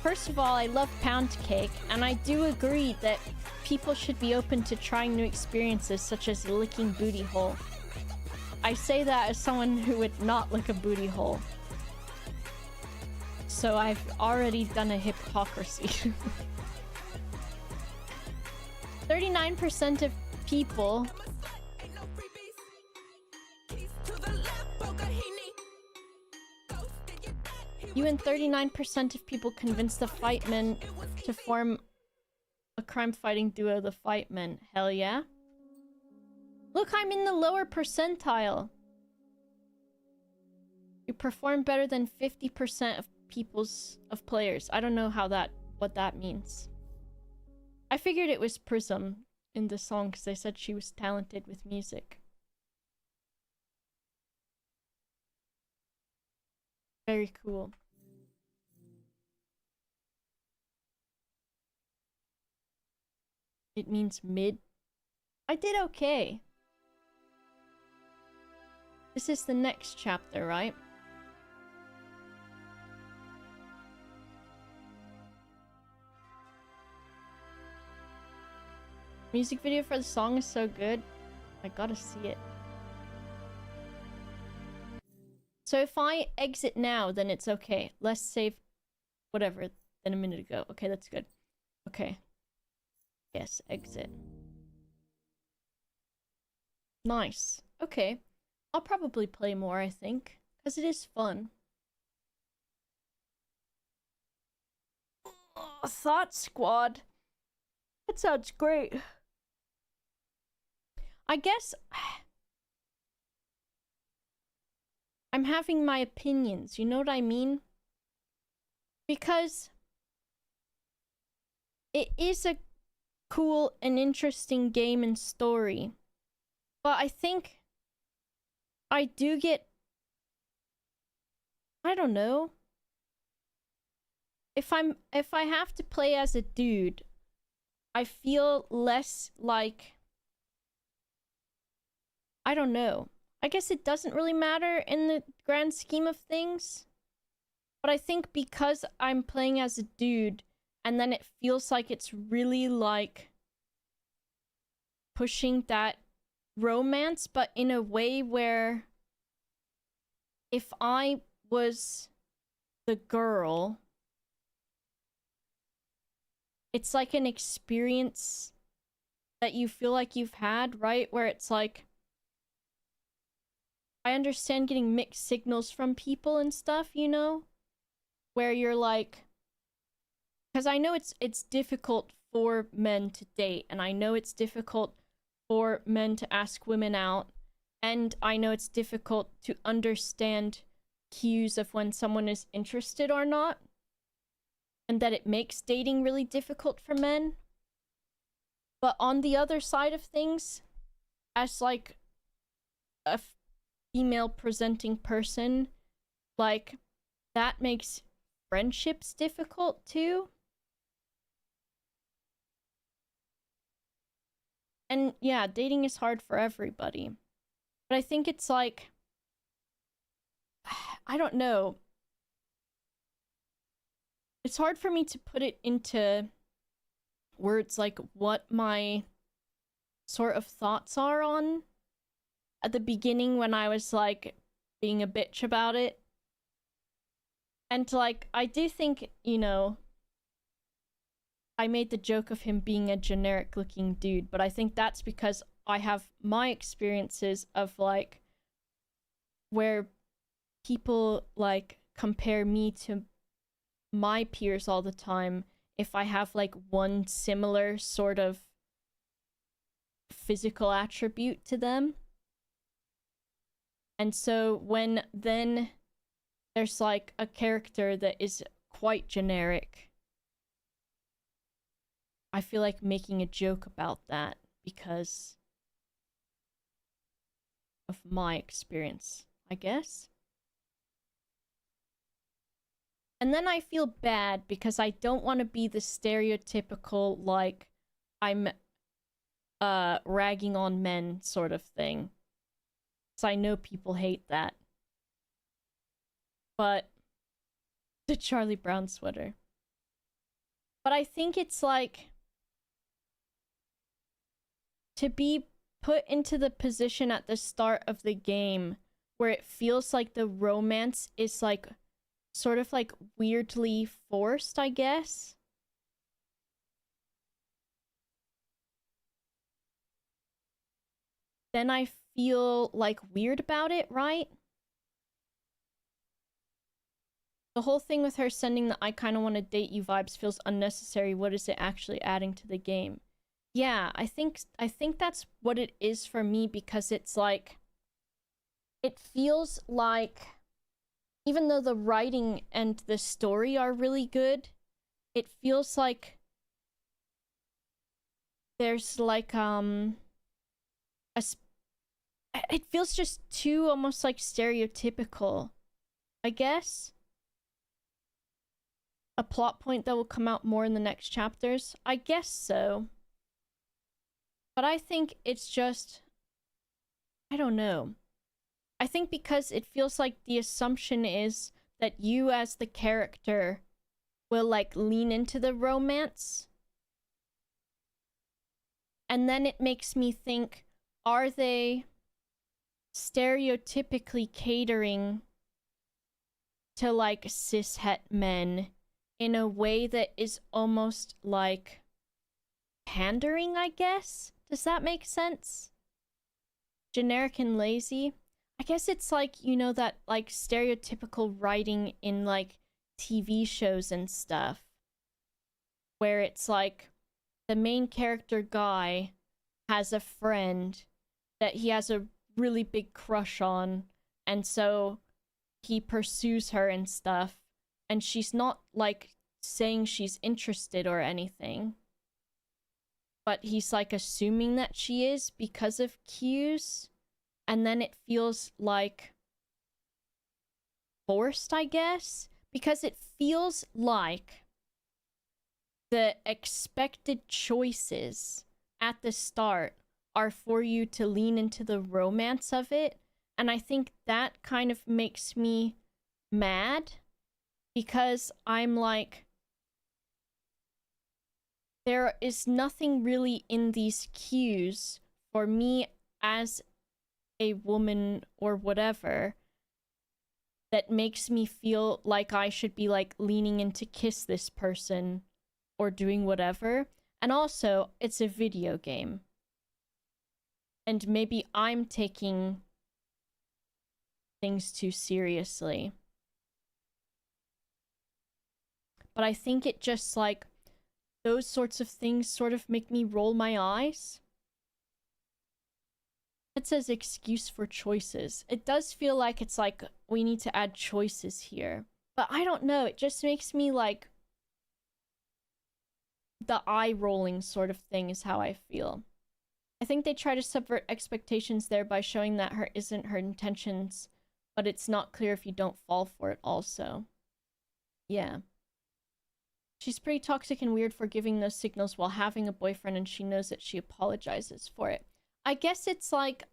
First of all, I love pound cake, and I do agree that people should be open to trying new experiences such as licking booty hole. I say that as someone who would not lick a booty hole. So I've already done a hypocrisy. 39% of people You and 39% of people convinced the Fightmen to form a crime-fighting duo, the Fightmen. Hell yeah. Look, I'm in the lower percentile. You perform better than 50% of players. I don't know what that means. I figured it was Prism in the song because they said she was talented with music. Very cool. It means mid. I did okay. This is the next chapter, right? Music video for the song is so good. I gotta see it. So if I exit now, then it's okay. Less save whatever than a minute ago. Okay, that's good. Okay. Yes, exit. Nice. Okay. I'll probably play more, I think, because it is fun. Oh, Thought Squad. That sounds great. I guess I'm having my opinions, you know what I mean? Because it is a cool and interesting game and story. But I think I do get, I don't know. If I have to play as a dude, I feel less like, I don't know. I guess it doesn't really matter in the grand scheme of things. But I think because I'm playing as a dude, and then it feels like it's really like pushing that romance, but in a way where if I was the girl, it's like an experience that you feel like you've had, right? Where it's like, I understand getting mixed signals from people and stuff, you know? Where you're like, because I know it's difficult for men to date, and I know it's difficult for men to ask women out, and I know it's difficult to understand cues of when someone is interested or not, and that it makes dating really difficult for men. But on the other side of things, as like a female presenting person, like that makes friendships difficult too. And yeah, dating is hard for everybody. But I think it's like, I don't know. It's hard for me to put it into words like what my sort of thoughts are on at the beginning when I was like being a bitch about it. And like, I do think, you know, I made the joke of him being a generic looking dude, but I think that's because I have my experiences of like where people like compare me to my peers all the time if I have like one similar sort of physical attribute to them. And so when then there's like a character that is quite generic, I feel like making a joke about that because of my experience, I guess. And then I feel bad because I don't want to be the stereotypical, like, I'm ragging on men sort of thing. So I know people hate that. But the Charlie Brown sweater. But I think it's like to be put into the position at the start of the game where it feels like the romance is like sort of like weirdly forced, I guess. Then I feel like weird about it, right? The whole thing with her sending the I kinda wanna date you vibes feels unnecessary. What is it actually adding to the game? Yeah, I think that's what it is for me, because it's like, it feels like, even though the writing and the story are really good, it feels like there's like it feels just too almost like stereotypical, I guess. A plot point that will come out more in the next chapters? I guess so. But I think it's just, I don't know. I think because it feels like the assumption is that you as the character will like lean into the romance. And then it makes me think, are they stereotypically catering to like cishet men in a way that is almost like pandering, I guess. Does that make sense? Generic and lazy. I guess it's like, you know, that like stereotypical writing in like TV shows and stuff, where it's like the main character guy has a friend that he has a really big crush on, and so he pursues her and stuff, and she's not like saying she's interested or anything, but he's like assuming that she is because of cues, and then it feels like forced, I guess, because it feels like the expected choices at the start are for you to lean into the romance of it, and I think that kind of makes me mad, because I'm like, there is nothing really in these cues for me as a woman or whatever that makes me feel like I should be like leaning in to kiss this person or doing whatever. And also, it's a video game. And maybe I'm taking things too seriously. But I think it just like, those sorts of things sort of make me roll my eyes. It says excuse for choices. It does feel like it's like, we need to add choices here. But I don't know, it just makes me like, the eye rolling sort of thing is how I feel. I think they try to subvert expectations there by showing that her isn't her intentions, but it's not clear if you don't fall for it also. Yeah. She's pretty toxic and weird for giving those signals while having a boyfriend, and she knows that she apologizes for it. I guess it's like,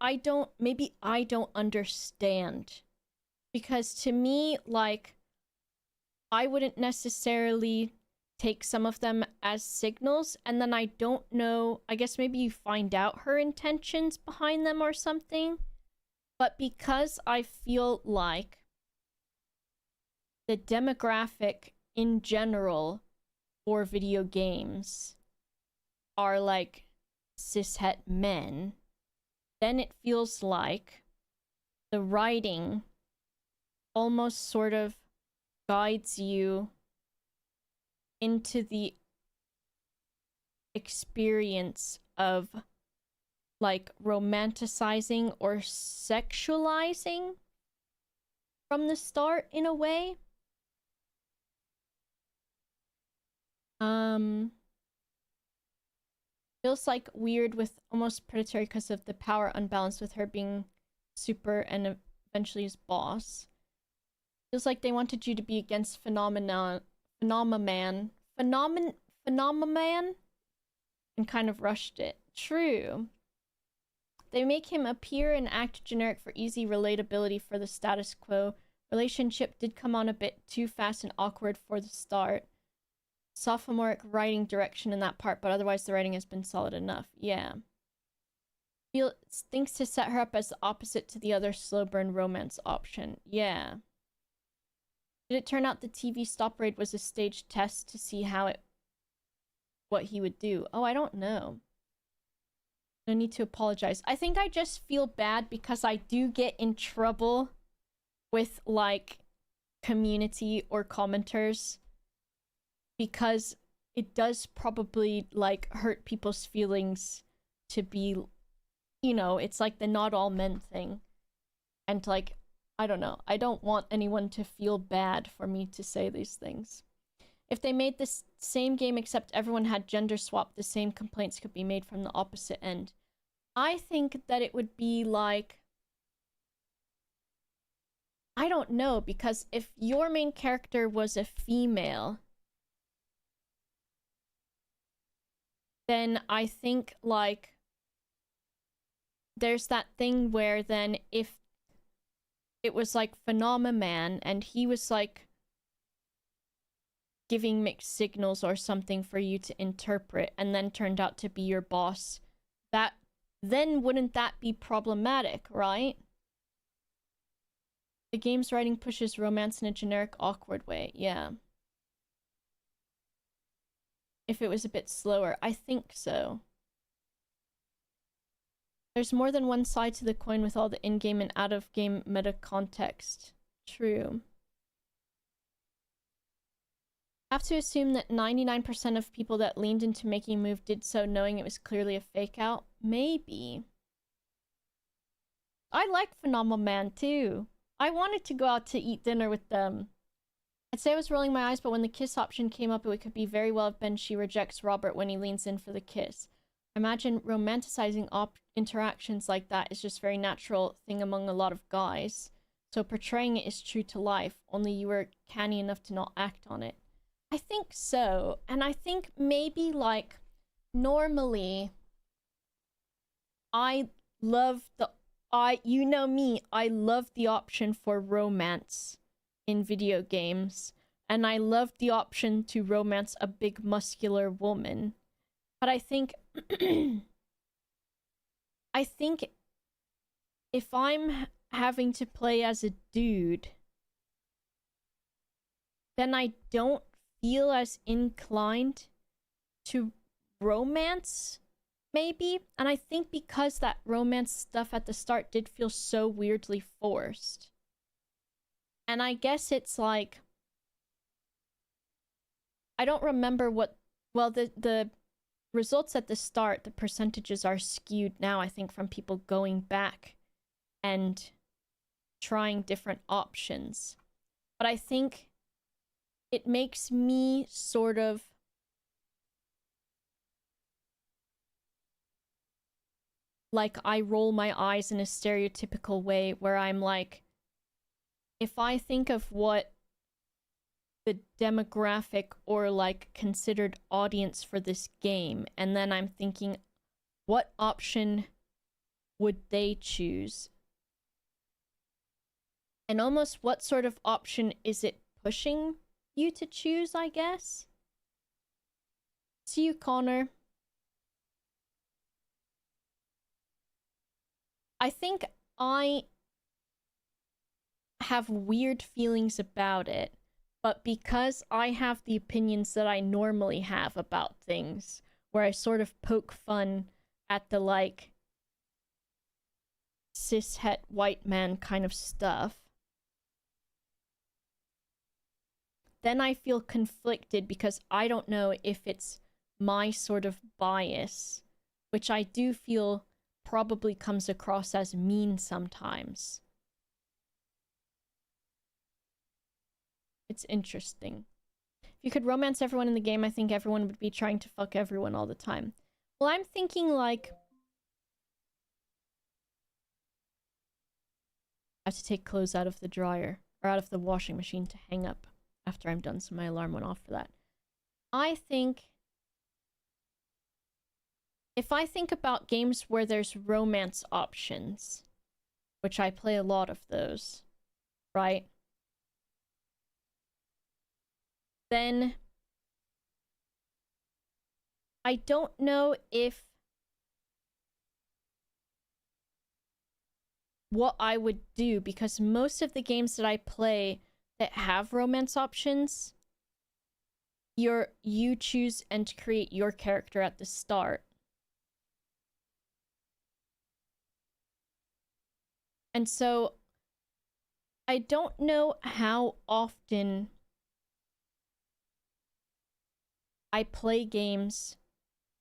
maybe I don't understand. Because to me, like, I wouldn't necessarily take some of them as signals, and then I don't know, I guess maybe you find out her intentions behind them or something. But because I feel like the demographic in general for video games are like cishet men, then it feels like the writing almost sort of guides you into the experience of like romanticizing or sexualizing from the start in a way. Feels like weird with almost predatory because of the power unbalance with her being super and eventually his boss. Feels like they wanted you to be against Phenomenon and kind of rushed it. True. They make him appear and act generic for easy relatability for the status quo. Relationship did come on a bit too fast and awkward for the start. Sophomoric writing direction in that part, but otherwise the writing has been solid enough. Yeah. Thinks to set her up as the opposite to the other slow burn romance option. Yeah. Did it turn out the TV stop raid was a staged test to see what he would do? Oh, I don't know. No need to apologize. I think I just feel bad because I do get in trouble with, like, community or commenters, because it does probably, like, hurt people's feelings to be, you know, it's like the not all men thing. And, like, I don't know. I don't want anyone to feel bad for me to say these things. If they made this same game except everyone had gender swap, the same complaints could be made from the opposite end. I think that it would be like, I don't know, because if your main character was a female, then I think, like, there's that thing where then if it was like Phenomenon and he was like giving mixed signals or something for you to interpret and then turned out to be your boss, then wouldn't that be problematic, right? The game's writing pushes romance in a generic, awkward way. Yeah. If it was a bit slower, I think so. There's more than one side to the coin with all the in-game and out-of-game meta context. True. I have to assume that 99% of people that leaned into making a move did so knowing it was clearly a fake out. Maybe. I like Phenomenal Man too. I wanted to go out to eat dinner with them. I'd say I was rolling my eyes, but when the kiss option came up, it could be very well have been she rejects Robert when he leans in for the kiss. Imagine romanticizing interactions like that is just a very natural thing among a lot of guys. So portraying it is true to life, only you were canny enough to not act on it. I think so, and I think maybe, like, normally, I love the, you know me, I love the option for romance in video games, and I love the option to romance a big muscular woman. But I think, I think if I'm having to play as a dude, then I don't feel as inclined to romance, maybe. And I think because that romance stuff at the start did feel so weirdly forced. And I guess it's like, I don't remember what, well, the results at the start, the percentages are skewed now, I think, from people going back and trying different options. But I think it makes me sort of like I roll my eyes in a stereotypical way where I'm like, if I think of what the demographic or like considered audience for this game, and then I'm thinking, what option would they choose? And almost what sort of option is it pushing you to choose, I guess? See you, Connor. I think I have weird feelings about it, but because I have the opinions that I normally have about things, where I sort of poke fun at the, like, cishet white man kind of stuff, then I feel conflicted because I don't know if it's my sort of bias, which I do feel probably comes across as mean sometimes. It's interesting. If you could romance everyone in the game, I think everyone would be trying to fuck everyone all the time. Well, I'm thinking, like, I have to take clothes out of the dryer, or out of the washing machine to hang up after I'm done, so my alarm went off for that. I think, if I think about games where there's romance options, which I play a lot of those, right? Then I don't know if what I would do, because most of the games that I play that have romance options, you choose and create your character at the start. And so I don't know how often I play games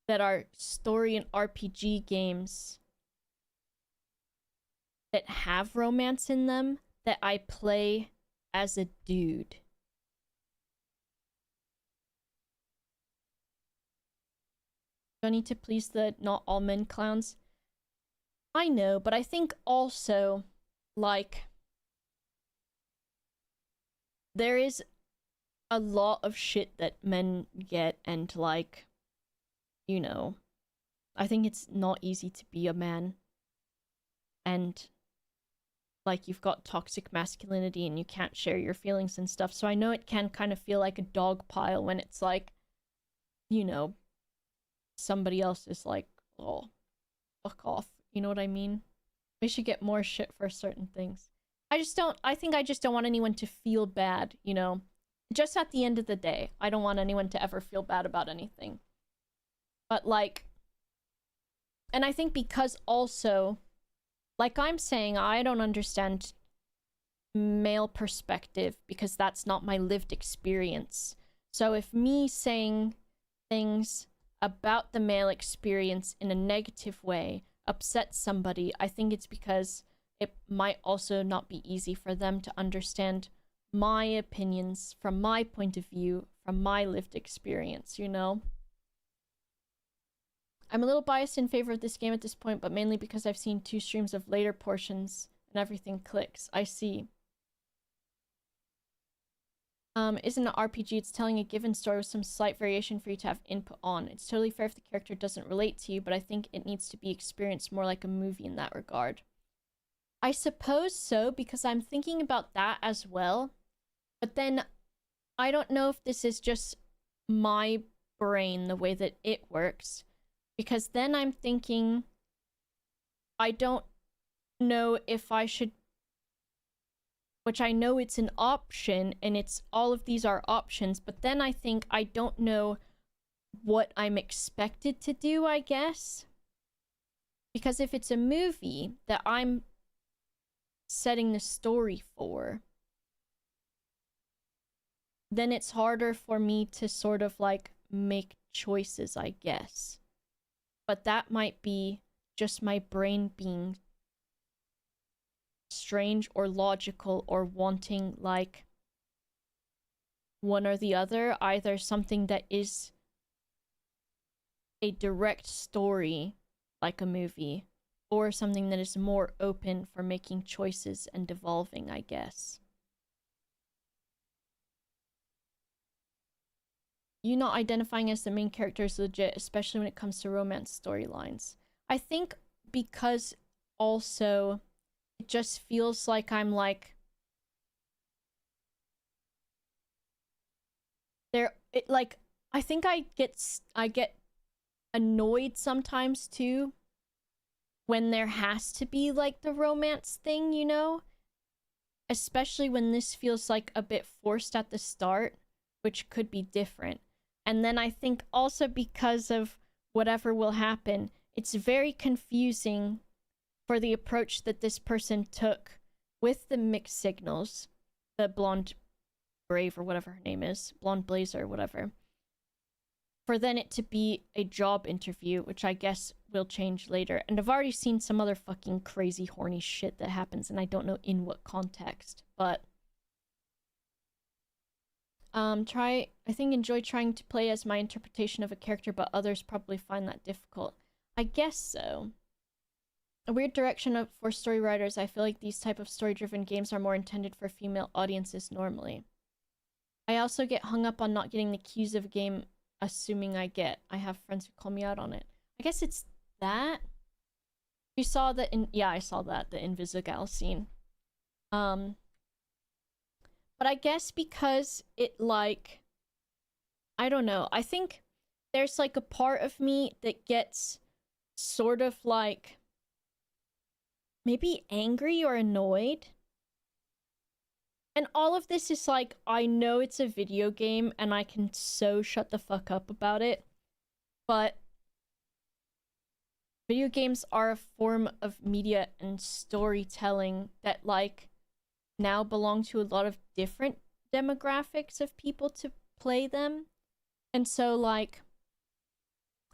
that are story and RPG games that have romance in them that I play as a dude. Do I need to please the not all men clowns? I know, but I think also, like, there is a lot of shit that men get, and, like, you know, I think it's not easy to be a man. And, like, you've got toxic masculinity and you can't share your feelings and stuff. So I know it can kind of feel like a dog pile when it's like, you know, somebody else is like, oh, fuck off. You know what I mean? We should get more shit for certain things. I think I just don't want anyone to feel bad, you know? Just at the end of the day, I don't want anyone to ever feel bad about anything. But like, and I think because also, like I'm saying, I don't understand male perspective because that's not my lived experience. So if me saying things about the male experience in a negative way upsets somebody, I think it's because it might also not be easy for them to understand my opinions from my point of view, from my lived experience, you know? I'm a little biased in favor of this game at this point, but mainly because I've seen 2 streams of later portions and everything clicks. I see. Isn't an RPG, it's telling a given story with some slight variation for you to have input on. It's totally fair if the character doesn't relate to you, but I think it needs to be experienced more like a movie in that regard. I suppose so, because I'm thinking about that as well. But then, I don't know if this is just my brain, the way that it works. Because then I'm thinking, I don't know if I should, which I know it's an option, and it's all of these are options, but then I think I don't know what I'm expected to do, I guess. Because if it's a movie that I'm setting the story for, then it's harder for me to sort of like make choices, I guess. But that might be just my brain being strange or logical or wanting like one or the other, either something that is a direct story like a movie or something that is more open for making choices and devolving, I guess. You not identifying as the main character is legit, especially when it comes to romance storylines. I think because also it just feels like I'm like I think I get annoyed sometimes too when there has to be like the romance thing, you know? Especially when this feels like a bit forced at the start, which could be different. And then I think also because of whatever will happen, it's very confusing for the approach that this person took with the mixed signals, the blonde brave or whatever her name is, blonde blazer or whatever, for then it to be a job interview, which I guess will change later. And I've already seen some other fucking crazy horny shit that happens, and I don't know in what context, but I think enjoy trying to play as my interpretation of a character, but others probably find that difficult. I guess so. A weird direction for story writers. I feel like these type of story-driven games are more intended for female audiences normally. I also get hung up on not getting the cues of a game, assuming I get. I have friends who call me out on it. I guess it's that. You saw that in... Yeah, I saw that, the Invisigal scene. But I guess because it, like... I don't know. I think there's, like, a part of me that gets sort of, like... maybe angry or annoyed. And all of this is like, I know it's a video game and I can so shut the fuck up about it. But video games are a form of media and storytelling that like now belong to a lot of different demographics of people to play them. And so like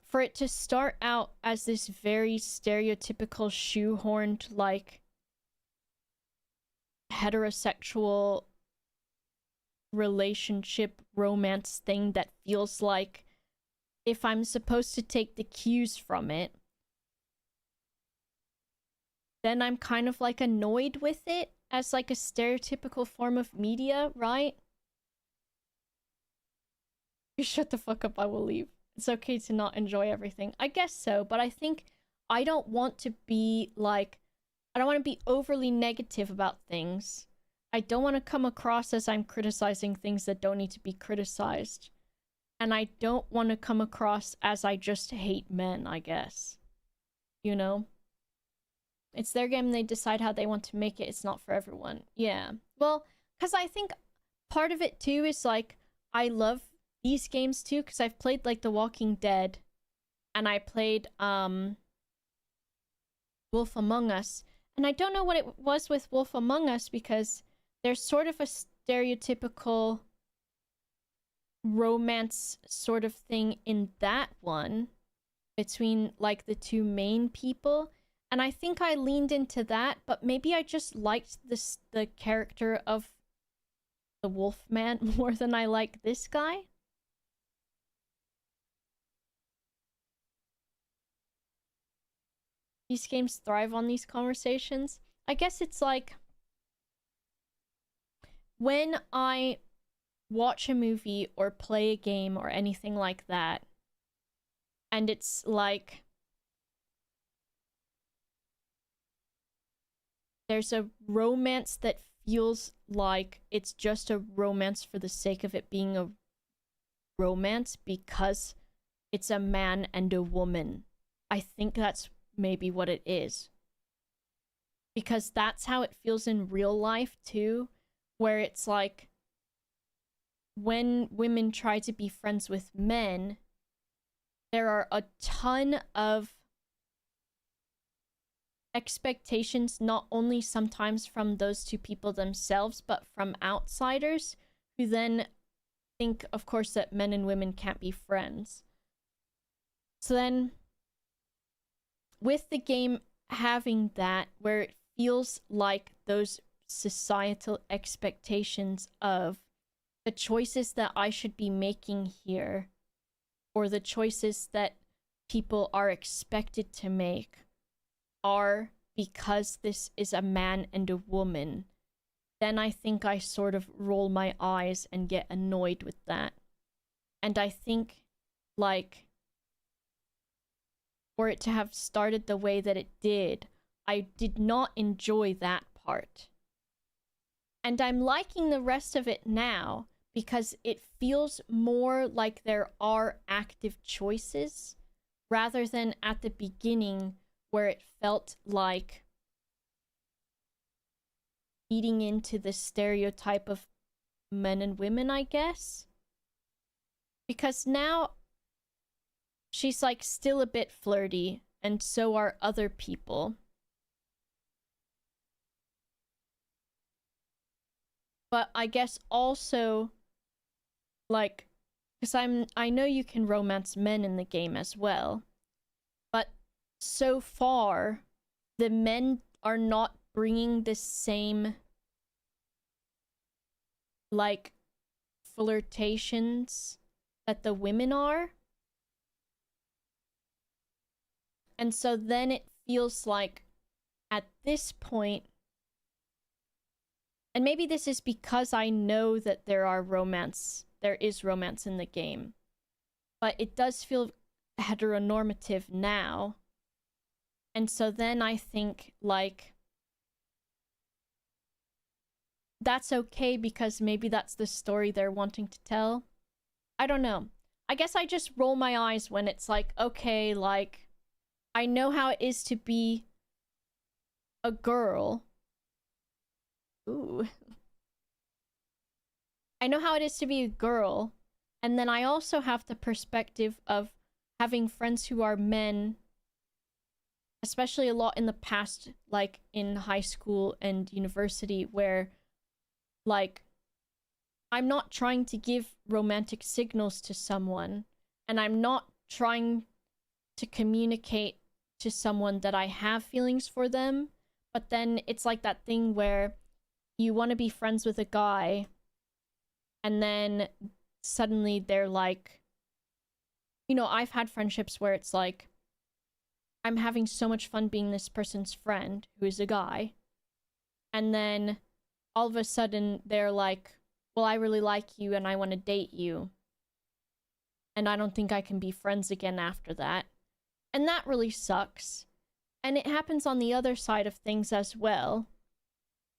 for it to start out as this very stereotypical shoehorned like heterosexual relationship romance thing that feels like if I'm supposed to take the cues from it, then I'm kind of like annoyed with it as like a stereotypical form of media, right? You shut the fuck up, I will leave. It's okay to not enjoy everything. I guess so, but I think I don't want to be like, I don't want to be overly negative about things. I don't want to come across as I'm criticizing things that don't need to be criticized. And I don't want to come across as I just hate men, I guess. You know? It's their game, they decide how they want to make it. It's not for everyone. Yeah. Well, because I think part of it too is like, I love these games too, because I've played like The Walking Dead, and I played Wolf Among Us, and I don't know what it was with Wolf Among Us, because there's sort of a stereotypical romance sort of thing in that one between like the two main people, and I think I leaned into that, but maybe I just liked the character of the Wolfman more than I like this guy. These games thrive on these conversations. I guess it's like when I watch a movie or play a game or anything like that, and it's like there's a romance that feels like it's just a romance for the sake of it being a romance because it's a man and a woman. I think that's maybe what it is. Because that's how it feels in real life too, where it's like when women try to be friends with men, there are a ton of expectations, not only sometimes from those two people themselves, but from outsiders who then think, of course, that men and women can't be friends. So then, with the game having that, where it feels like those societal expectations of the choices that I should be making here, or the choices that people are expected to make, are because this is a man and a woman, then I think I sort of roll my eyes and get annoyed with that. And I think, like, for it to have started the way that it did, I did not enjoy that part. And I'm liking the rest of it now, because it feels more like there are active choices, rather than at the beginning where it felt like eating into the stereotype of men and women, I guess. Because now she's like still a bit flirty, and so are other people. But I guess also, like, because I know you can romance men in the game as well, but so far the men are not bringing the same, like, flirtations that the women are. And so then it feels like at this point, and maybe this is because I know that there is romance in the game, but it does feel heteronormative now. And so then I think, like, that's okay because maybe that's the story they're wanting to tell. I don't know. I guess I just roll my eyes when it's like, okay, like, I know how it is to be a girl. Ooh. I know how it is to be a girl, and then I also have the perspective of having friends who are men, especially a lot in the past, like in high school and university, where, like, I'm not trying to give romantic signals to someone, and I'm not trying to communicate to someone that I have feelings for them, but then it's like that thing where you want to be friends with a guy, and then suddenly they're like, you know, I've had friendships where it's like, I'm having so much fun being this person's friend, who is a guy, and then all of a sudden they're like, well, I really like you and I want to date you, and I don't think I can be friends again after that. And that really sucks. And it happens on the other side of things as well,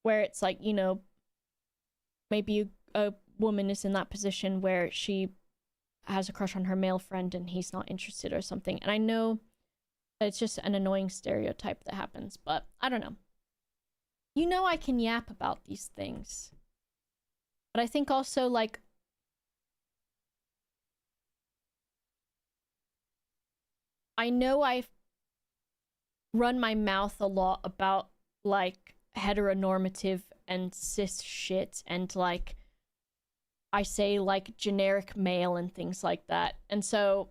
where it's like, you know, maybe a woman is in that position where she has a crush on her male friend and he's not interested or something. And I know It's just an annoying stereotype that happens, but I don't know. You know I can yap about these things. But I think also, like, I know I've run my mouth a lot about, like, heteronormative and cis shit, and, like, I say, like, generic male and things like that. And so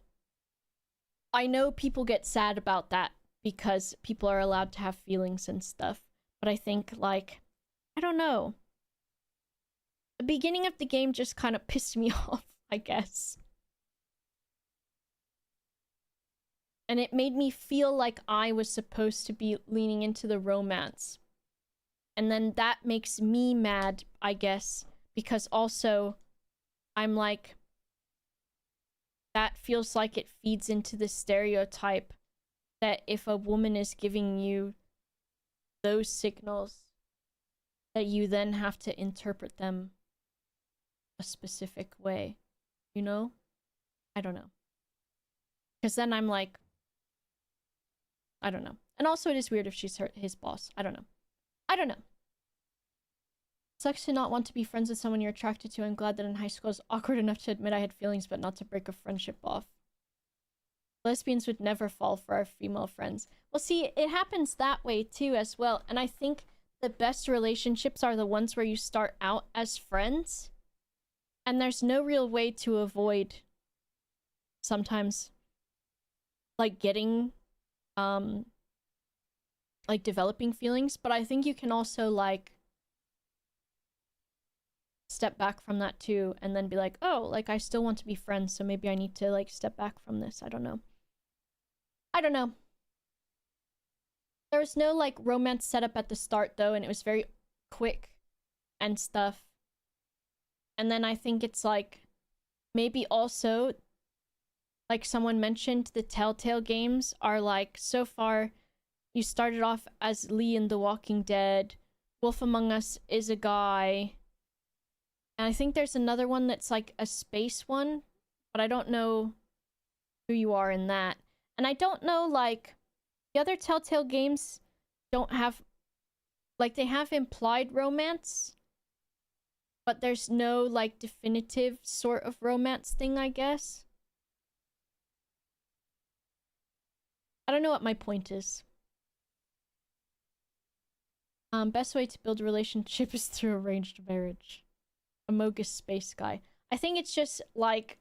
I know people get sad about that because people are allowed to have feelings and stuff. But I think, like, I don't know. The beginning of the game just kind of pissed me off, I guess. And it made me feel like I was supposed to be leaning into the romance. And then that makes me mad, I guess, because also I'm like, that feels like it feeds into the stereotype that if a woman is giving you those signals, that you then have to interpret them a specific way, you know? I don't know. Because then I'm like, I don't know. And also it is weird if she's his boss. I don't know. I don't know. Sucks to not want to be friends with someone you're attracted to. I'm glad that in high school I was awkward enough to admit I had feelings, but not to break a friendship off. Lesbians would never fall for our female friends. Well, see, it happens that way too as well. And I think the best relationships are the ones where you start out as friends. And there's no real way to avoid sometimes, like, getting, like, developing feelings. But I think you can also, like, step back from that too, and then be like, oh, like, I still want to be friends, so maybe I need to, like, step back from this. I don't know. I don't know. There was no, like, romance set up at the start, though, and it was very quick and stuff. And then I think it's, like, maybe also, like someone mentioned, the Telltale games are, like, so far, you started off as Lee in The Walking Dead, Wolf Among Us is a guy, and I think there's another one that's, like, a space one, but I don't know who you are in that. And I don't know, like, the other Telltale games don't have, like, they have implied romance, but there's no, like, definitive sort of romance thing, I guess. I don't know what my point is. Best way to build a relationship is through arranged marriage. Amogus space guy. I think it's just, like,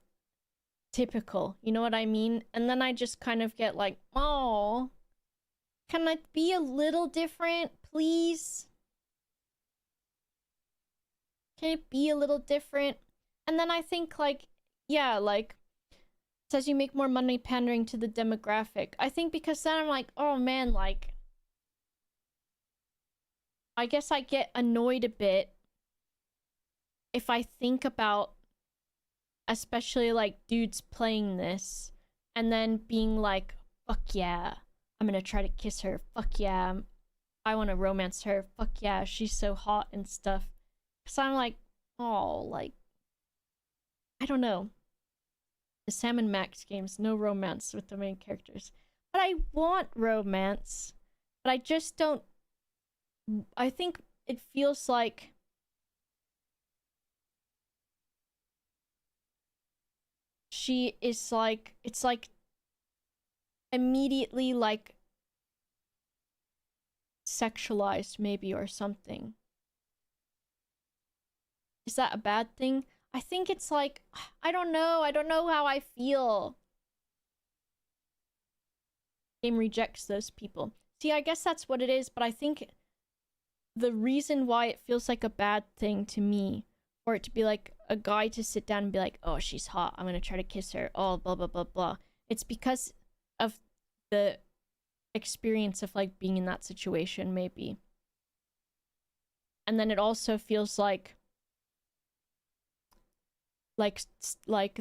typical, you know what I mean? And then I just kind of get like, oh, can I be a little different, please? Can it be a little different? And then I think, like, yeah, like, it says you make more money pandering to the demographic. I think because then I'm like, oh man, like, I guess I get annoyed a bit if I think about, especially, like, dudes playing this and then being like, fuck yeah, I'm gonna try to kiss her, fuck yeah, I want to romance her, fuck yeah, she's so hot and stuff. Because I'm like, oh, like, I don't know. The Sam and Max games, no romance with the main characters. But I want romance. But I just don't... I think it feels like... she is like... it's like... immediately, like... sexualized, maybe, or something. Is that a bad thing? I think it's like... I don't know how I feel. Game rejects those people. See, I guess that's what it is, but I think the reason why it feels like a bad thing to me, for it to be like a guy to sit down and be like, oh, she's hot, I'm gonna try to kiss her, oh, blah, blah, blah, blah. It's because of the experience of, like, being in that situation, maybe. And then it also feels like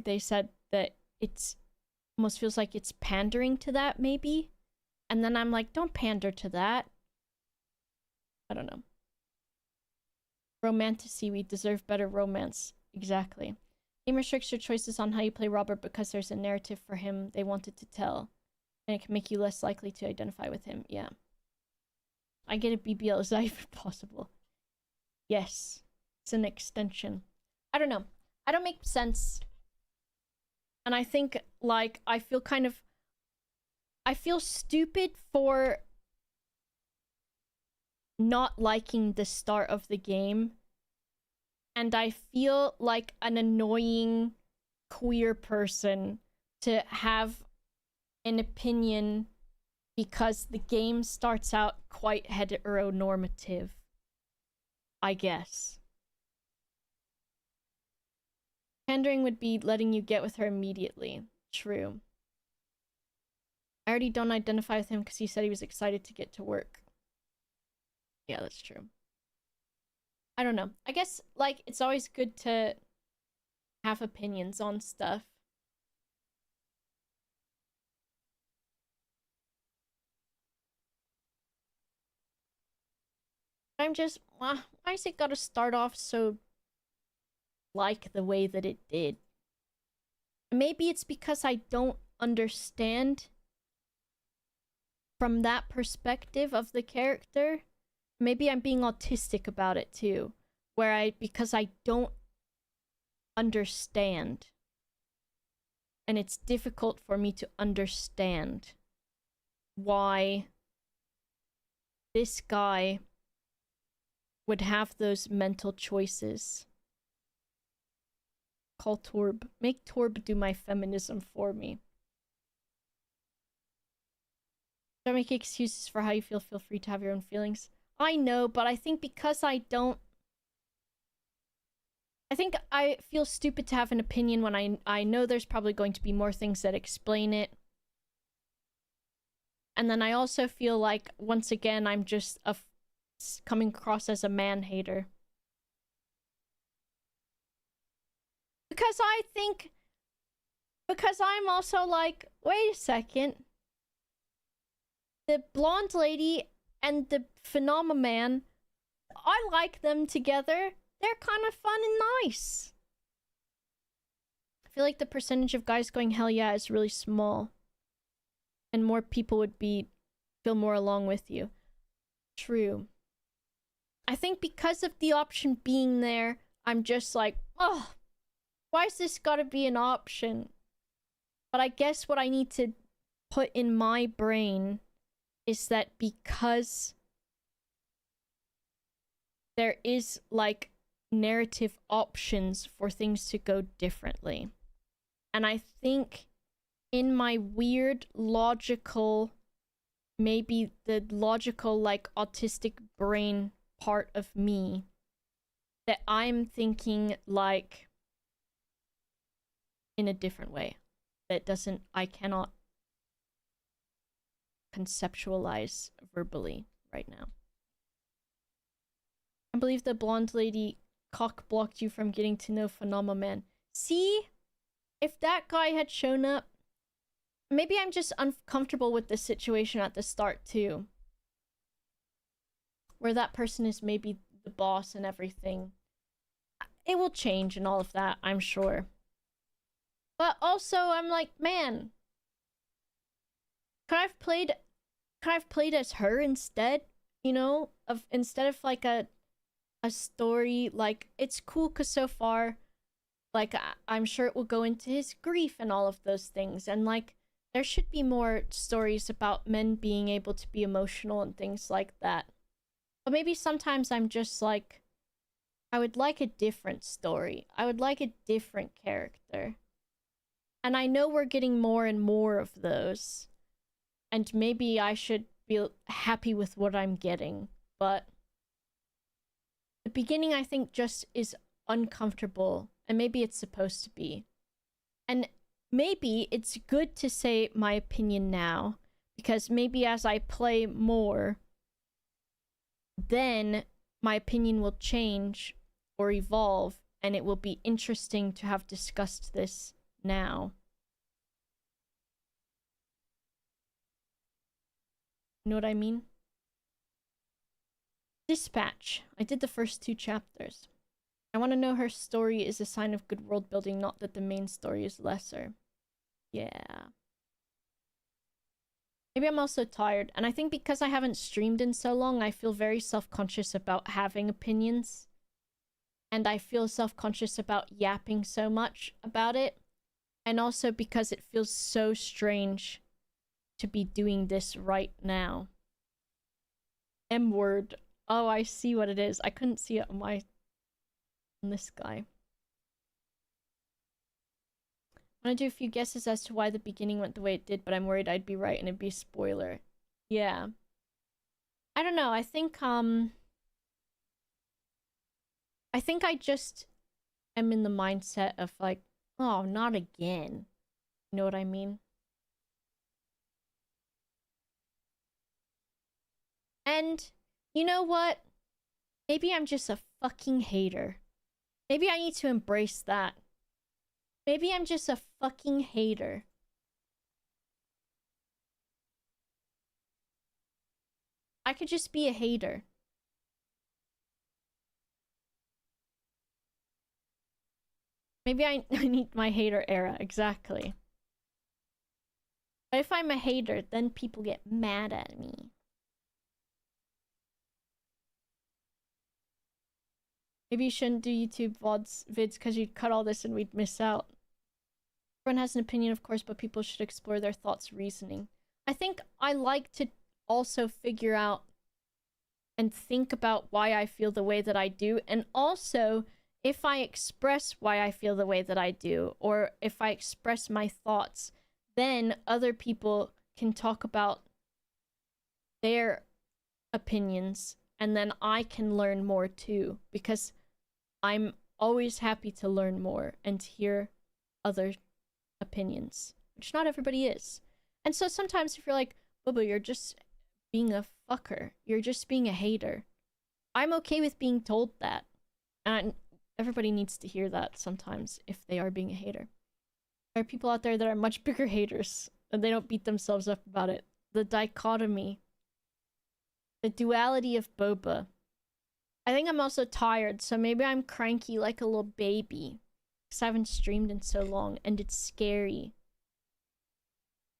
they said that it's almost feels like it's pandering to that, maybe. And then I'm like, don't pander to that. I don't know. Romantasy, we deserve better romance. Exactly. Game restricts your choices on how you play Robert because there's a narrative for him they wanted to tell. And it can make you less likely to identify with him. Yeah. I get a BBL. Is that even possible? Yes. It's an extension. I don't know. I don't make sense. And I think, like, I feel stupid for not liking the start of the game. And I feel like an annoying queer person to have an opinion because the game starts out quite heteronormative, I guess. Pandering would be letting you get with her immediately. True. I already don't identify with him because he said he was excited to get to work. Yeah, that's true. I don't know. I guess, like, it's always good to have opinions on stuff. I'm just, why is it gotta start off so like the way that it did? Maybe it's because I don't understand from that perspective of the character. Maybe I'm being autistic about it too, because I don't understand. And it's difficult for me to understand why this guy would have those mental choices. Call Torb. Make Torb do my feminism for me. Don't make excuses for how you feel. Feel free to have your own feelings. I know, but I think because I don't... I think I feel stupid to have an opinion when I know there's probably going to be more things that explain it. And then I also feel like, once again, I'm just coming across as a man-hater. Because I'm also like, wait a second. The blonde lady and the phenomenon, I like them together. They're kind of fun and nice. I feel like the percentage of guys going hell yeah is really small. And more people would feel more along with you. True. I think because of the option being there, I'm just like, oh, why is this gotta be an option? But I guess what I need to put in my brain is that because there is, like, narrative options for things to go differently. And I think in my weird logical, maybe the logical, like, autistic brain part of me, that I'm thinking, like, in a different way. I cannot conceptualize verbally right now. I believe the blonde lady cock-blocked you from getting to know Phenomenon. See? If that guy had shown up, maybe I'm just uncomfortable with the situation at the start too. Where that person is maybe the boss and everything. It will change and all of that, I'm sure. But also, I'm like, man, could I have played as her instead? You know, instead of like a story. Like, it's cool because so far, like, I'm sure it will go into his grief and all of those things. And like, there should be more stories about men being able to be emotional and things like that. But maybe sometimes I'm just like, I would like a different story. I would like a different character. And I know we're getting more and more of those. And maybe I should be happy with what I'm getting. But the beginning, I think, just is uncomfortable. And maybe it's supposed to be. And maybe it's good to say my opinion now. Because maybe as I play more, then my opinion will change or evolve. And it will be interesting to have discussed this now. You know what I mean? Dispatch. I did the first 2 chapters. I want to know her story is a sign of good world building, not that the main story is lesser. Yeah. Maybe I'm also tired. And I think because I haven't streamed in so long, I feel very self-conscious about having opinions. And I feel self-conscious about yapping so much about it. And also because it feels so strange to be doing this right now. M-word. Oh, I see what it is. I couldn't see it on this guy. I'm gonna do a few guesses as to why the beginning went the way it did, but I'm worried I'd be right and it'd be a spoiler. Yeah. I don't know. I think I just am in the mindset of like, oh, not again. You know what I mean? And you know what? Maybe I'm just a fucking hater. Maybe I need to embrace that. Maybe I'm just a fucking hater. I could just be a hater. Maybe I need my hater era, exactly. But if I'm a hater, then people get mad at me. Maybe you shouldn't do YouTube vids because you'd cut all this and we'd miss out. Everyone has an opinion, of course, but people should explore their thoughts reasoning. I think I like to also figure out and think about why I feel the way that I do. And also, if I express why I feel the way that I do, or if I express my thoughts, then other people can talk about their opinions, and then I can learn more too, because I'm always happy to learn more and to hear other opinions, which not everybody is. And so sometimes if you're like, Bubba, you're just being a fucker, you're just being a hater, I'm okay with being told that. And everybody needs to hear that sometimes if they are being a hater. There are people out there that are much bigger haters and they don't beat themselves up about it. The dichotomy, the duality of boba. I think I'm also tired, so maybe I'm cranky like a little baby because I haven't streamed in so long and it's scary.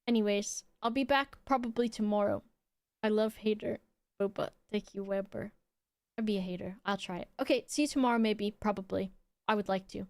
Anyways, I'll be back probably tomorrow. I love hater boba. Thank you, Weber. I'd be a hater. I'll try it. Okay, see you tomorrow maybe, probably. I would like to.